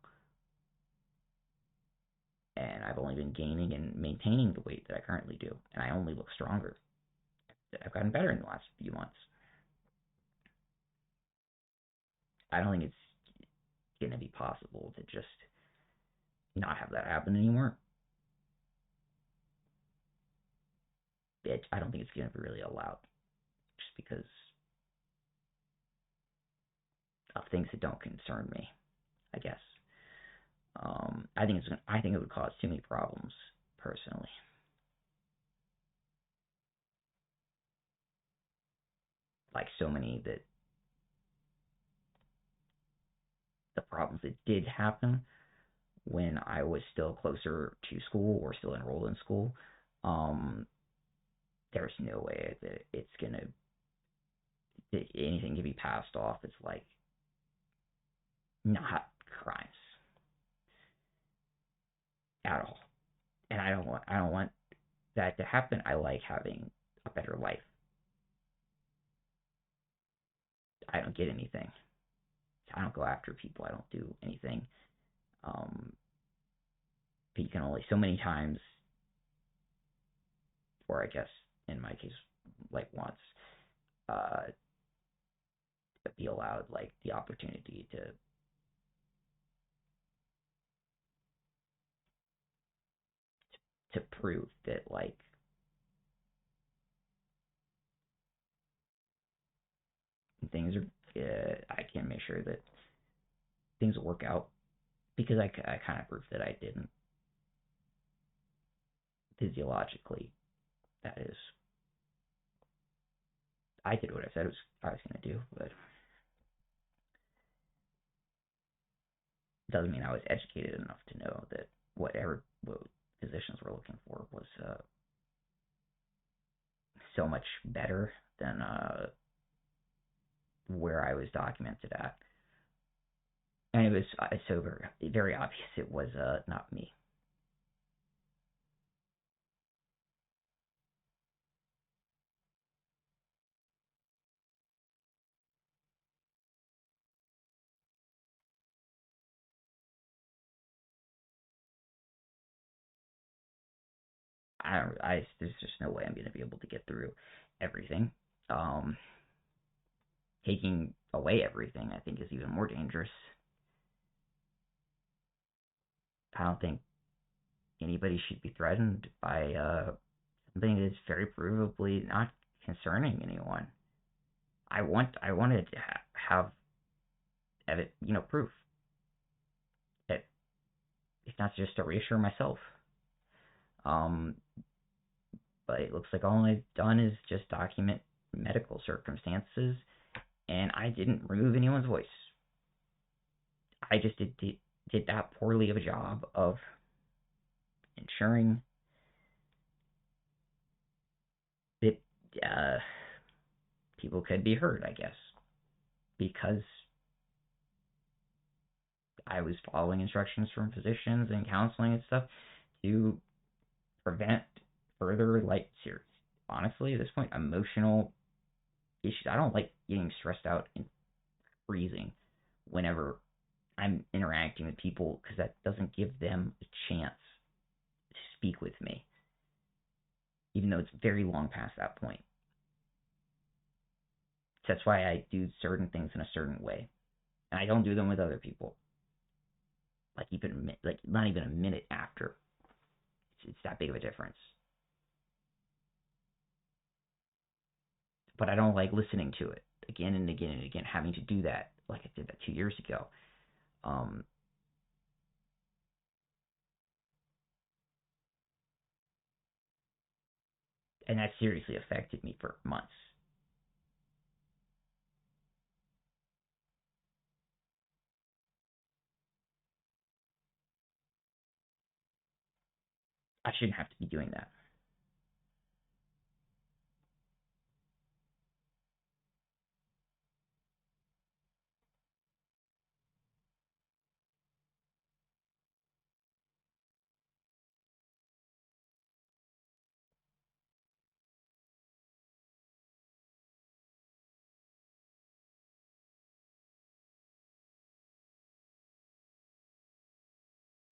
And I've only been gaining and maintaining the weight that I currently do. And I only look stronger. I've gotten better in the last few months. I don't think it's going to be possible to just not have that happen anymore. I don't think it's going to be really allowed. Just because of things that don't concern me, I guess. I think it would cause too many problems, personally. Like so many that the problems that did happen when I was still closer to school or still enrolled in school, there's no way that anything can be passed off as like not crimes at all. And I don't want that to happen. I like having a better life. I don't get anything. I don't go after people. I don't do anything. But you can only so many times, or I guess in my case, like once, be allowed like the opportunity to prove that like things are. I can make sure that things will work out because I kind of proved that I didn't physiologically. That is, I did what I said I was going to do, but it doesn't mean I was educated enough to know that what physicians were looking for was so much better than where I was documented at. And it was so very, very obvious it was not me. There's just no way I'm going to be able to get through everything. Taking away everything, I think, is even more dangerous. I don't think anybody should be threatened by something that's very provably not concerning anyone. I wanted to have proof that if not just to reassure myself. But it looks like all I've done is just document medical circumstances, and I didn't remove anyone's voice. I just did that poorly of a job of ensuring that people could be heard, I guess, because I was following instructions from physicians and counseling and stuff to prevent further, like, serious, honestly, at this point, emotional issues. I don't like getting stressed out and freezing whenever I'm interacting with people because that doesn't give them a chance to speak with me, even though it's very long past that point. That's why I do certain things in a certain way, and I don't do them with other people. Like not even a minute after. It's that big of a difference. But I don't like listening to it again and again and again, having to do that like I did that 2 years ago. And that seriously affected me for months. I shouldn't have to be doing that.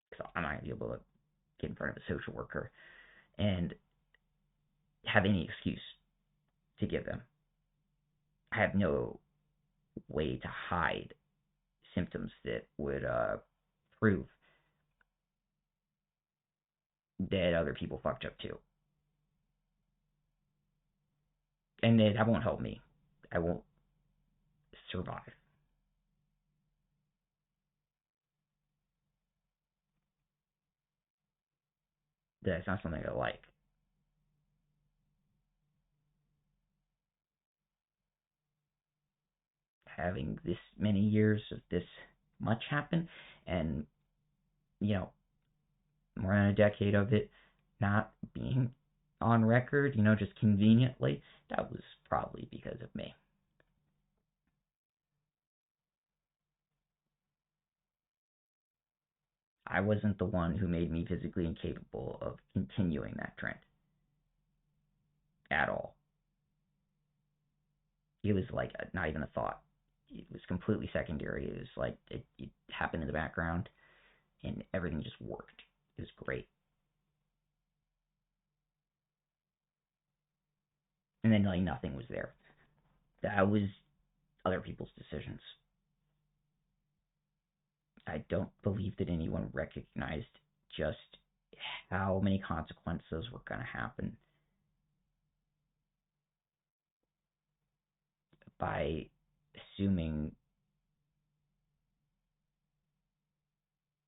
Because I'm not going to be able to get in front of a social worker and have any excuse to give them. I have no way to hide symptoms that would prove that other people fucked up too. And that won't help me. I won't survive. That's not something I like. Having this many years of this much happen, and more than a decade of it not being on record, just conveniently, that was probably because of me. I wasn't the one who made me physically incapable of continuing that trend at all. It was like not even a thought. It was completely secondary. It was like it happened in the background, and everything just worked. It was great. And then like nothing was there. That was other people's decisions. I don't believe that anyone recognized just how many consequences were going to happen by assuming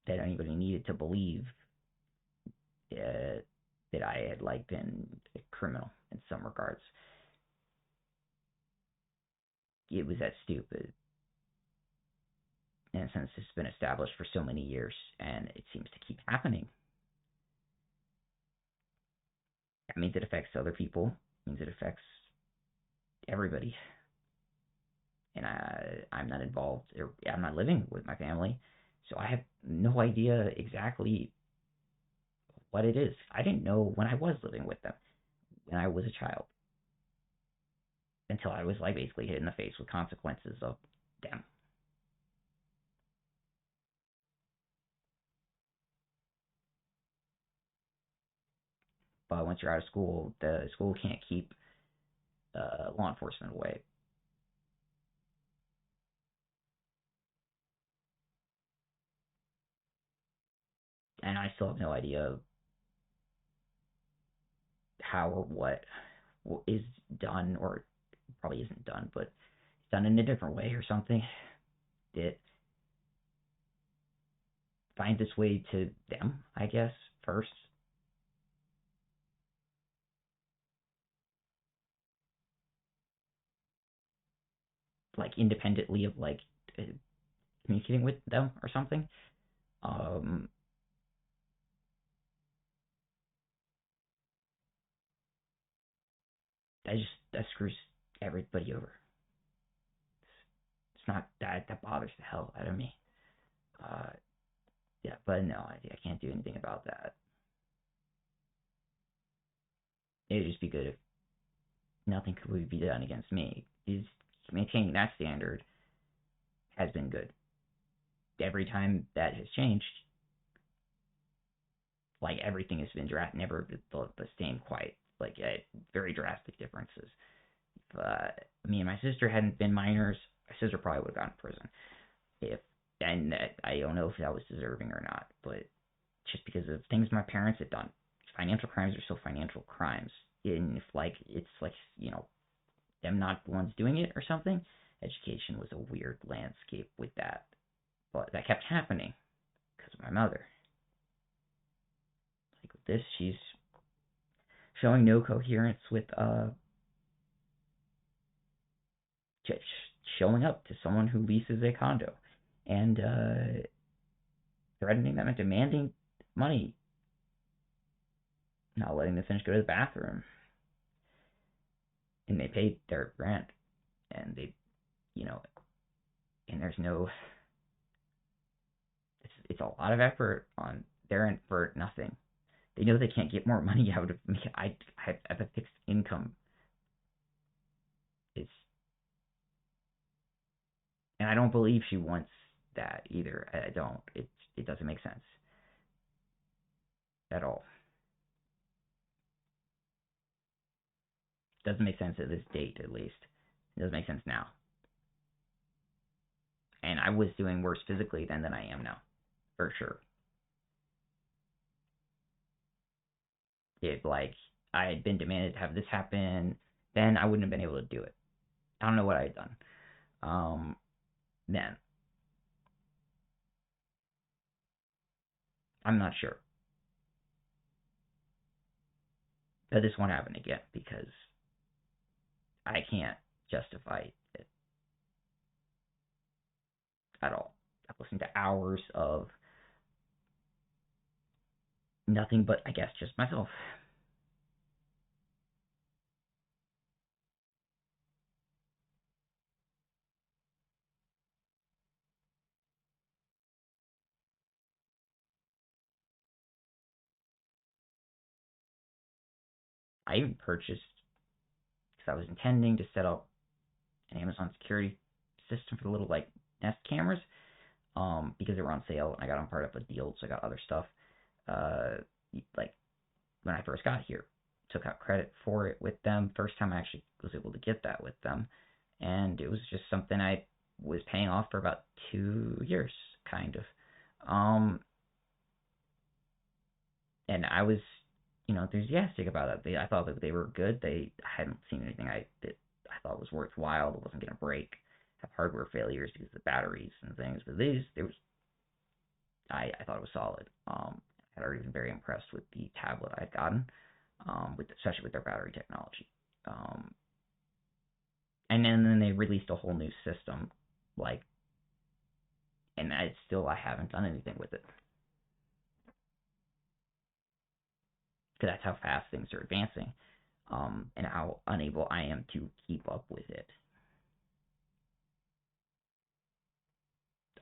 that anybody needed to believe that I had like been a criminal in some regards. It was that stupid. And since it's been established for so many years, and it seems to keep happening, that means it affects other people. It means it affects everybody. And I'm not involved, or I'm not living with my family, so I have no idea exactly what it is. I didn't know when I was living with them, when I was a child, until I was like basically hit in the face with consequences of them. But once you're out of school, the school can't keep law enforcement away. And I still have no idea how or what is done, or probably isn't done, but it's done in a different way or something that finds its way to them, I guess, first. Like independently of like communicating with them or something. That screws everybody over. It's not that bothers the hell out of me. Yeah, but no, I can't do anything about that. It'd just be good if nothing could be done against me. Is maintaining that standard has been good. Every time that has changed, like everything has been never the same quite. Like very drastic differences. If me and my sister hadn't been minors, my sister probably would have gone to prison. And I don't know if that was deserving or not, but just because of things my parents had done, financial crimes are still financial crimes. And if it's them not the ones doing it or something, education was a weird landscape with that. But that kept happening because of my mother. Like with this, she's showing no coherence with showing up to someone who leases a condo and threatening them and demanding money, not letting the Finch go to the bathroom. And they paid their rent, and and there's no, it's a lot of effort on their end for nothing. They know they can't get more money out of me. I have a fixed income. And I don't believe she wants that either. I don't. It doesn't make sense at all. It doesn't make sense at this date, at least. It doesn't make sense now. And I was doing worse physically then than I am now, for sure. If I had been demanded to have this happen, then I wouldn't have been able to do it. I don't know what I had done. Then I'm not sure. But this won't happen again because I can't justify it at all. I've listened to hours of nothing but, I guess, just myself. I even purchased, because I was intending to set up an Amazon security system for the little Nest cameras, because they were on sale and I got them part of a deal, so I got other stuff. Like when I first got here, took out credit for it with them. First time I actually was able to get that with them, and it was just something I was paying off for about 2 years, kind of. And I was, enthusiastic about it. I thought that they were good. I hadn't seen anything that I thought was worthwhile. That wasn't going to break, have hardware failures because of the batteries and things. But I thought it was solid. I'd already been very impressed with the tablet I'd gotten, especially with their battery technology. And then they released a whole new system, and I haven't done anything with it. Because that's how fast things are advancing, and how unable I am to keep up with it.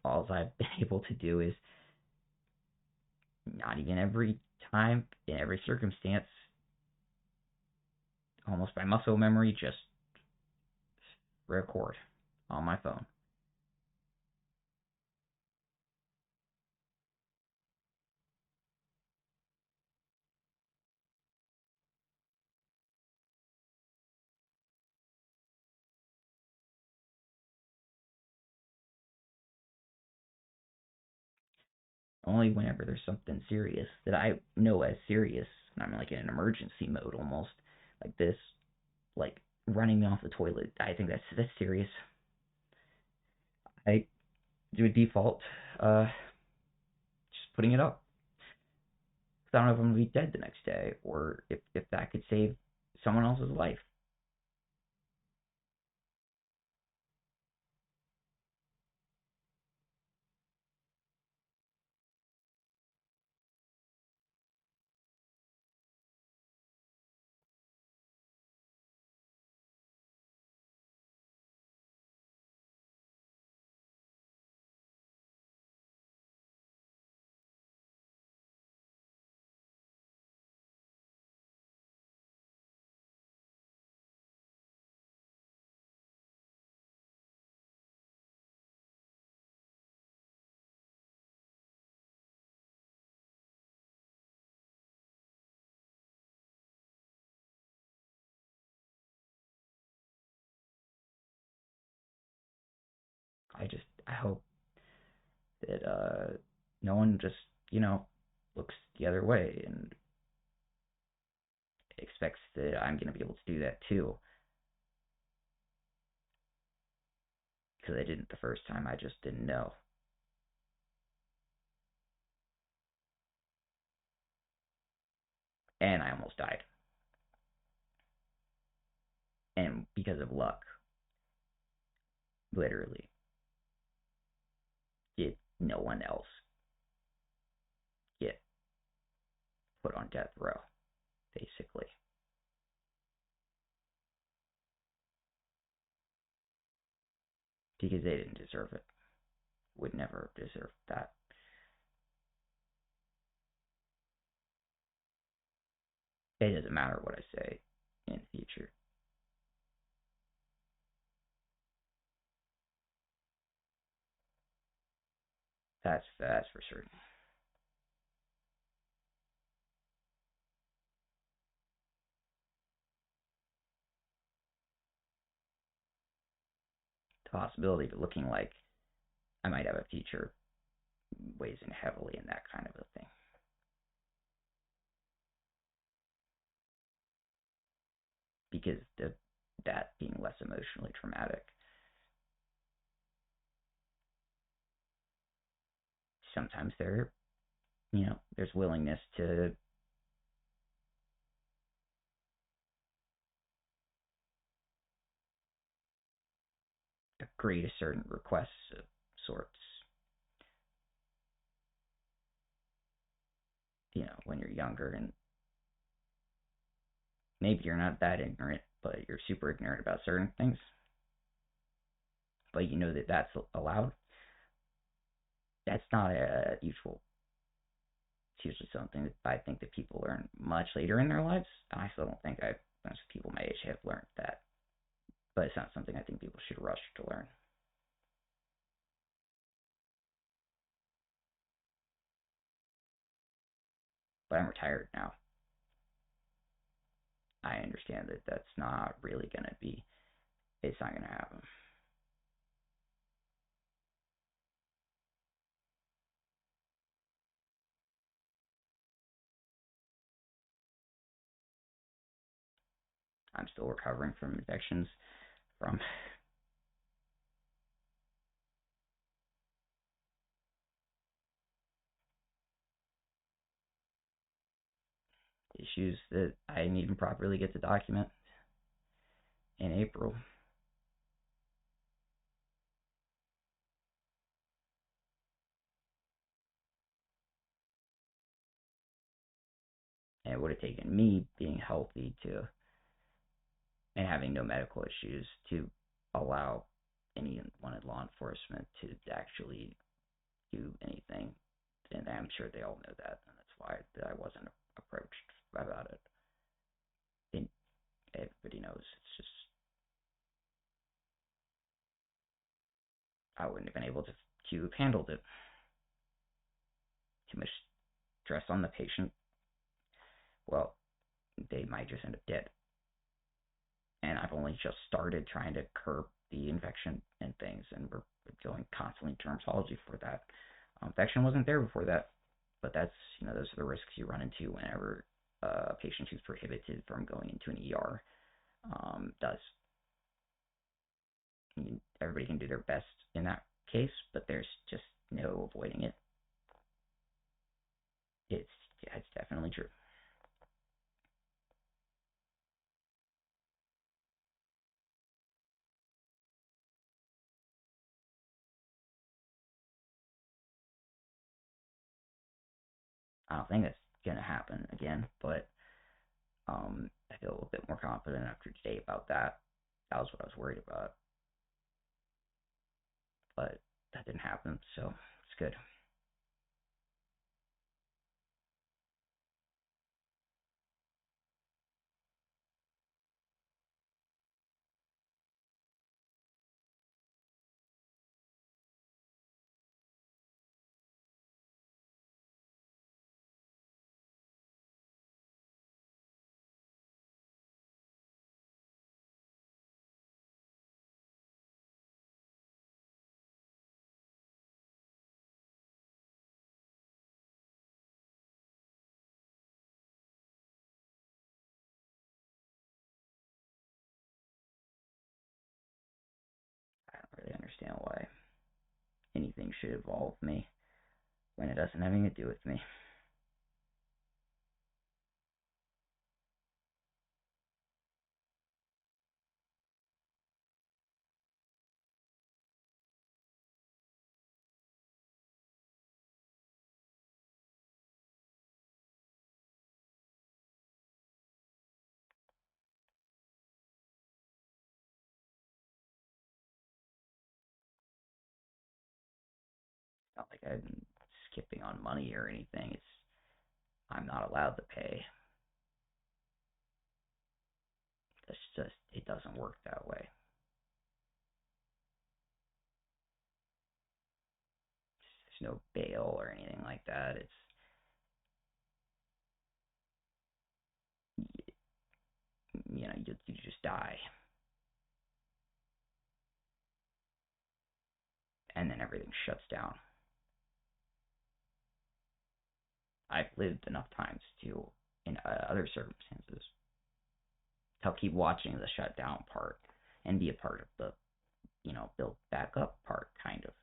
All I've been able to do is, not even every time, in every circumstance, almost by muscle memory, just record on my phone. Only whenever there's something serious that I know as serious, and I'm in an emergency mode almost, like this, running me off the toilet. I think that's serious. I do a default, just putting it up. I don't know if I'm gonna be dead the next day, or if that could save someone else's life. I hope that no one just, looks the other way and expects that I'm going to be able to do that too. Because I didn't the first time, I just didn't know. And I almost died. And because of luck, literally, did no one else get put on death row, basically. Because they didn't deserve it. Would never deserve that. It doesn't matter what I say in the future. That's for certain. The possibility of it looking like I might have a future weighs in heavily in that kind of a thing. Because that being less emotionally traumatic. Sometimes there's willingness to agree to certain requests of sorts. When you're younger, and maybe you're not that ignorant, but you're super ignorant about certain things. But you know that that's allowed. That's not usual. It's usually something that I think that people learn much later in their lives. I still don't think most people my age have learned that. But it's not something I think people should rush to learn. But I'm retired now. I understand that that's not really going to be, it's not going to happen. I'm still recovering from infections from issues that I didn't even properly get to document in April. And it would have taken me being healthy and having no medical issues to allow anyone in law enforcement to actually do anything. And I'm sure they all know that, and that's why I wasn't approached about it. And everybody knows it's just I wouldn't have been able to have handled it. Too much stress on the patient. Well, they might just end up dead. And I've only just started trying to curb the infection and things, and we're going constantly to dermatology for that. Infection wasn't there before that, but that's those are the risks you run into whenever a patient who's prohibited from going into an ER does. Everybody can do their best in that case, but there's just no avoiding it. It's definitely true. I don't think that's gonna happen again, but I feel a little bit more confident after today about that. That was what I was worried about, but that didn't happen, so it's good. understand why anything should involve me when it doesn't have anything to do with me. It's not like I'm skipping on money or anything. I'm not allowed to pay. It's just, it doesn't work that way. There's no bail or anything like that. It's, you just die. And then everything shuts down. I've lived enough times to, in other circumstances, to keep watching the shutdown part and be a part of the, build back up part, kind of.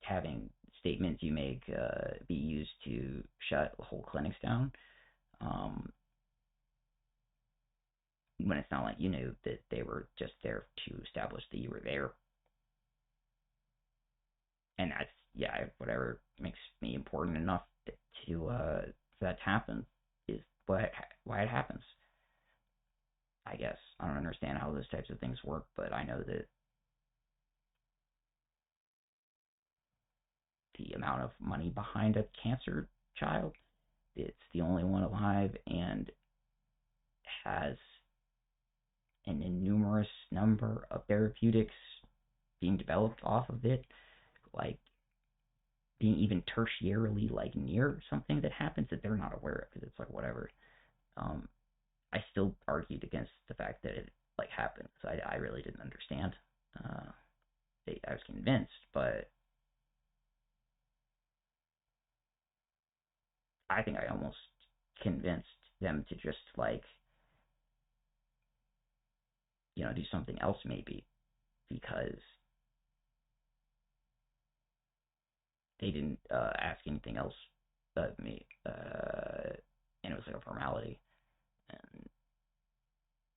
Having statements you make be used to shut whole clinics down, when it's not like you knew that they were just there to establish that you were there. And that's, yeah, whatever makes me important enough to for that to happen is why it happens. I guess I don't understand how those types of things work, but I know that the amount of money behind a cancer child, it's the only one alive and has an innumerous number of therapeutics being developed off of it, like being even tertiarily like near something that happens that they're not aware of, because it's like whatever. I still argued against the fact that it like happened, so I really didn't understand. I was convinced, but I think I almost convinced them to just like do something else maybe, because they didn't ask anything else of me, and it was like a formality. And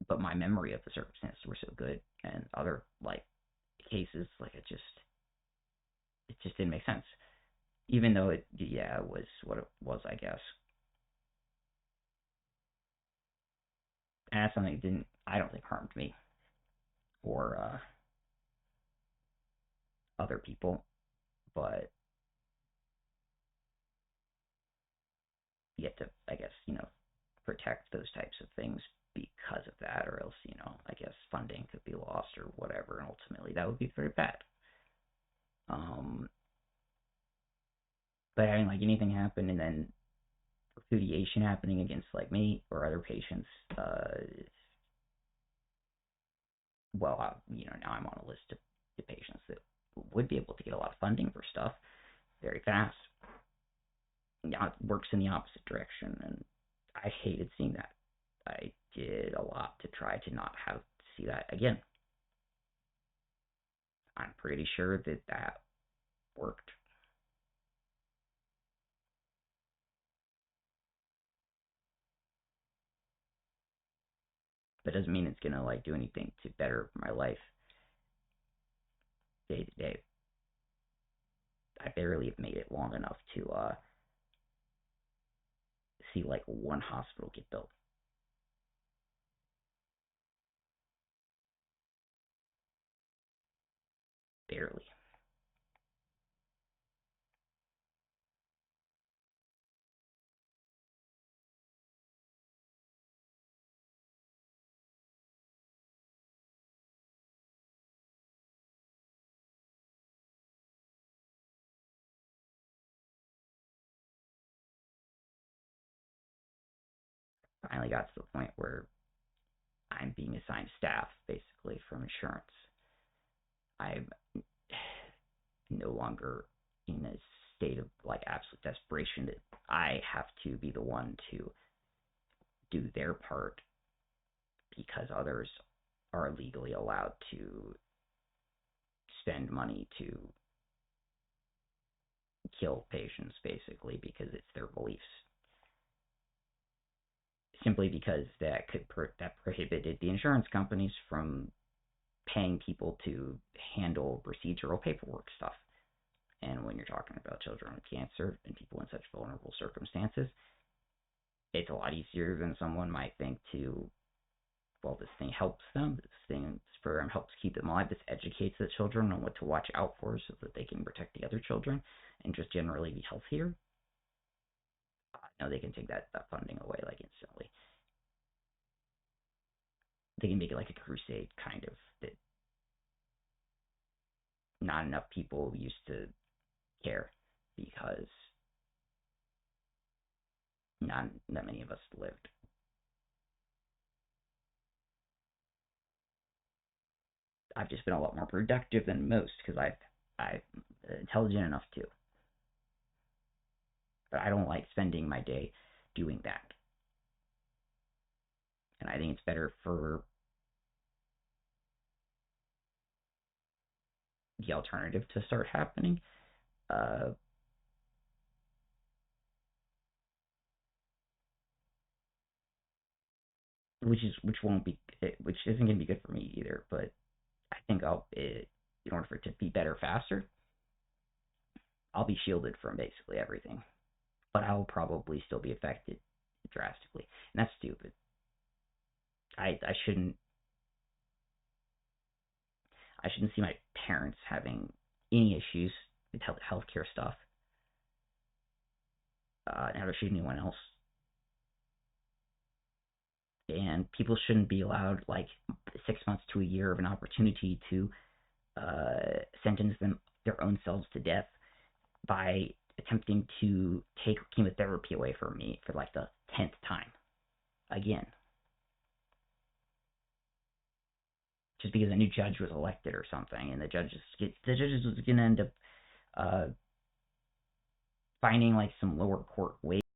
but my memory of the circumstances were so good, and other like cases, like it just didn't make sense, even though it was what it was, I guess. And that's something that I don't think harmed me or other people, but you have to, I guess, protect those types of things because of that, or else, I guess funding could be lost or whatever, and ultimately that would be very bad. But having like anything happen and then repudiation happening against like me or other patients, now I'm on a list of the patients that would be able to get a lot of funding for stuff very fast. Now it works in the opposite direction, and I hated seeing that. I did a lot to try to not have to see that again. I'm pretty sure that worked. But it doesn't mean it's gonna like do anything to better my life day to day. I barely have made it long enough to see like one hospital get built. Barely. Finally got to the point where I'm being assigned staff basically from insurance. I'm no longer in a state of like absolute desperation that I have to be the one to do their part because others are legally allowed to spend money to kill patients, basically, because it's their beliefs. Simply because that prohibited the insurance companies from paying people to handle procedural paperwork stuff. And when you're talking about children with cancer and people in such vulnerable circumstances, it's a lot easier than someone might think to, well, this thing helps them, this program helps keep them alive, this educates the children on what to watch out for so that they can protect the other children and just generally be healthier. No, they can take that funding away like instantly. They can make it like a crusade, kind of, that not enough people used to care because not that many of us lived. I've just been a lot more productive than most because I'm intelligent enough to. But I don't like spending my day doing that. And I think it's better for the alternative to start happening. Which isn't going to be good for me either. But I think in order for it to be better faster, I'll be shielded from basically everything. But I'll probably still be affected drastically, and that's stupid. I shouldn't see my parents having any issues with healthcare stuff. Never should anyone else. And people shouldn't be allowed like 6 months to a year of an opportunity to sentence their own selves to death by attempting to take chemotherapy away from me for like the 10th time again. Just because a new judge was elected or something, and the judges was going to end up finding like some lower court way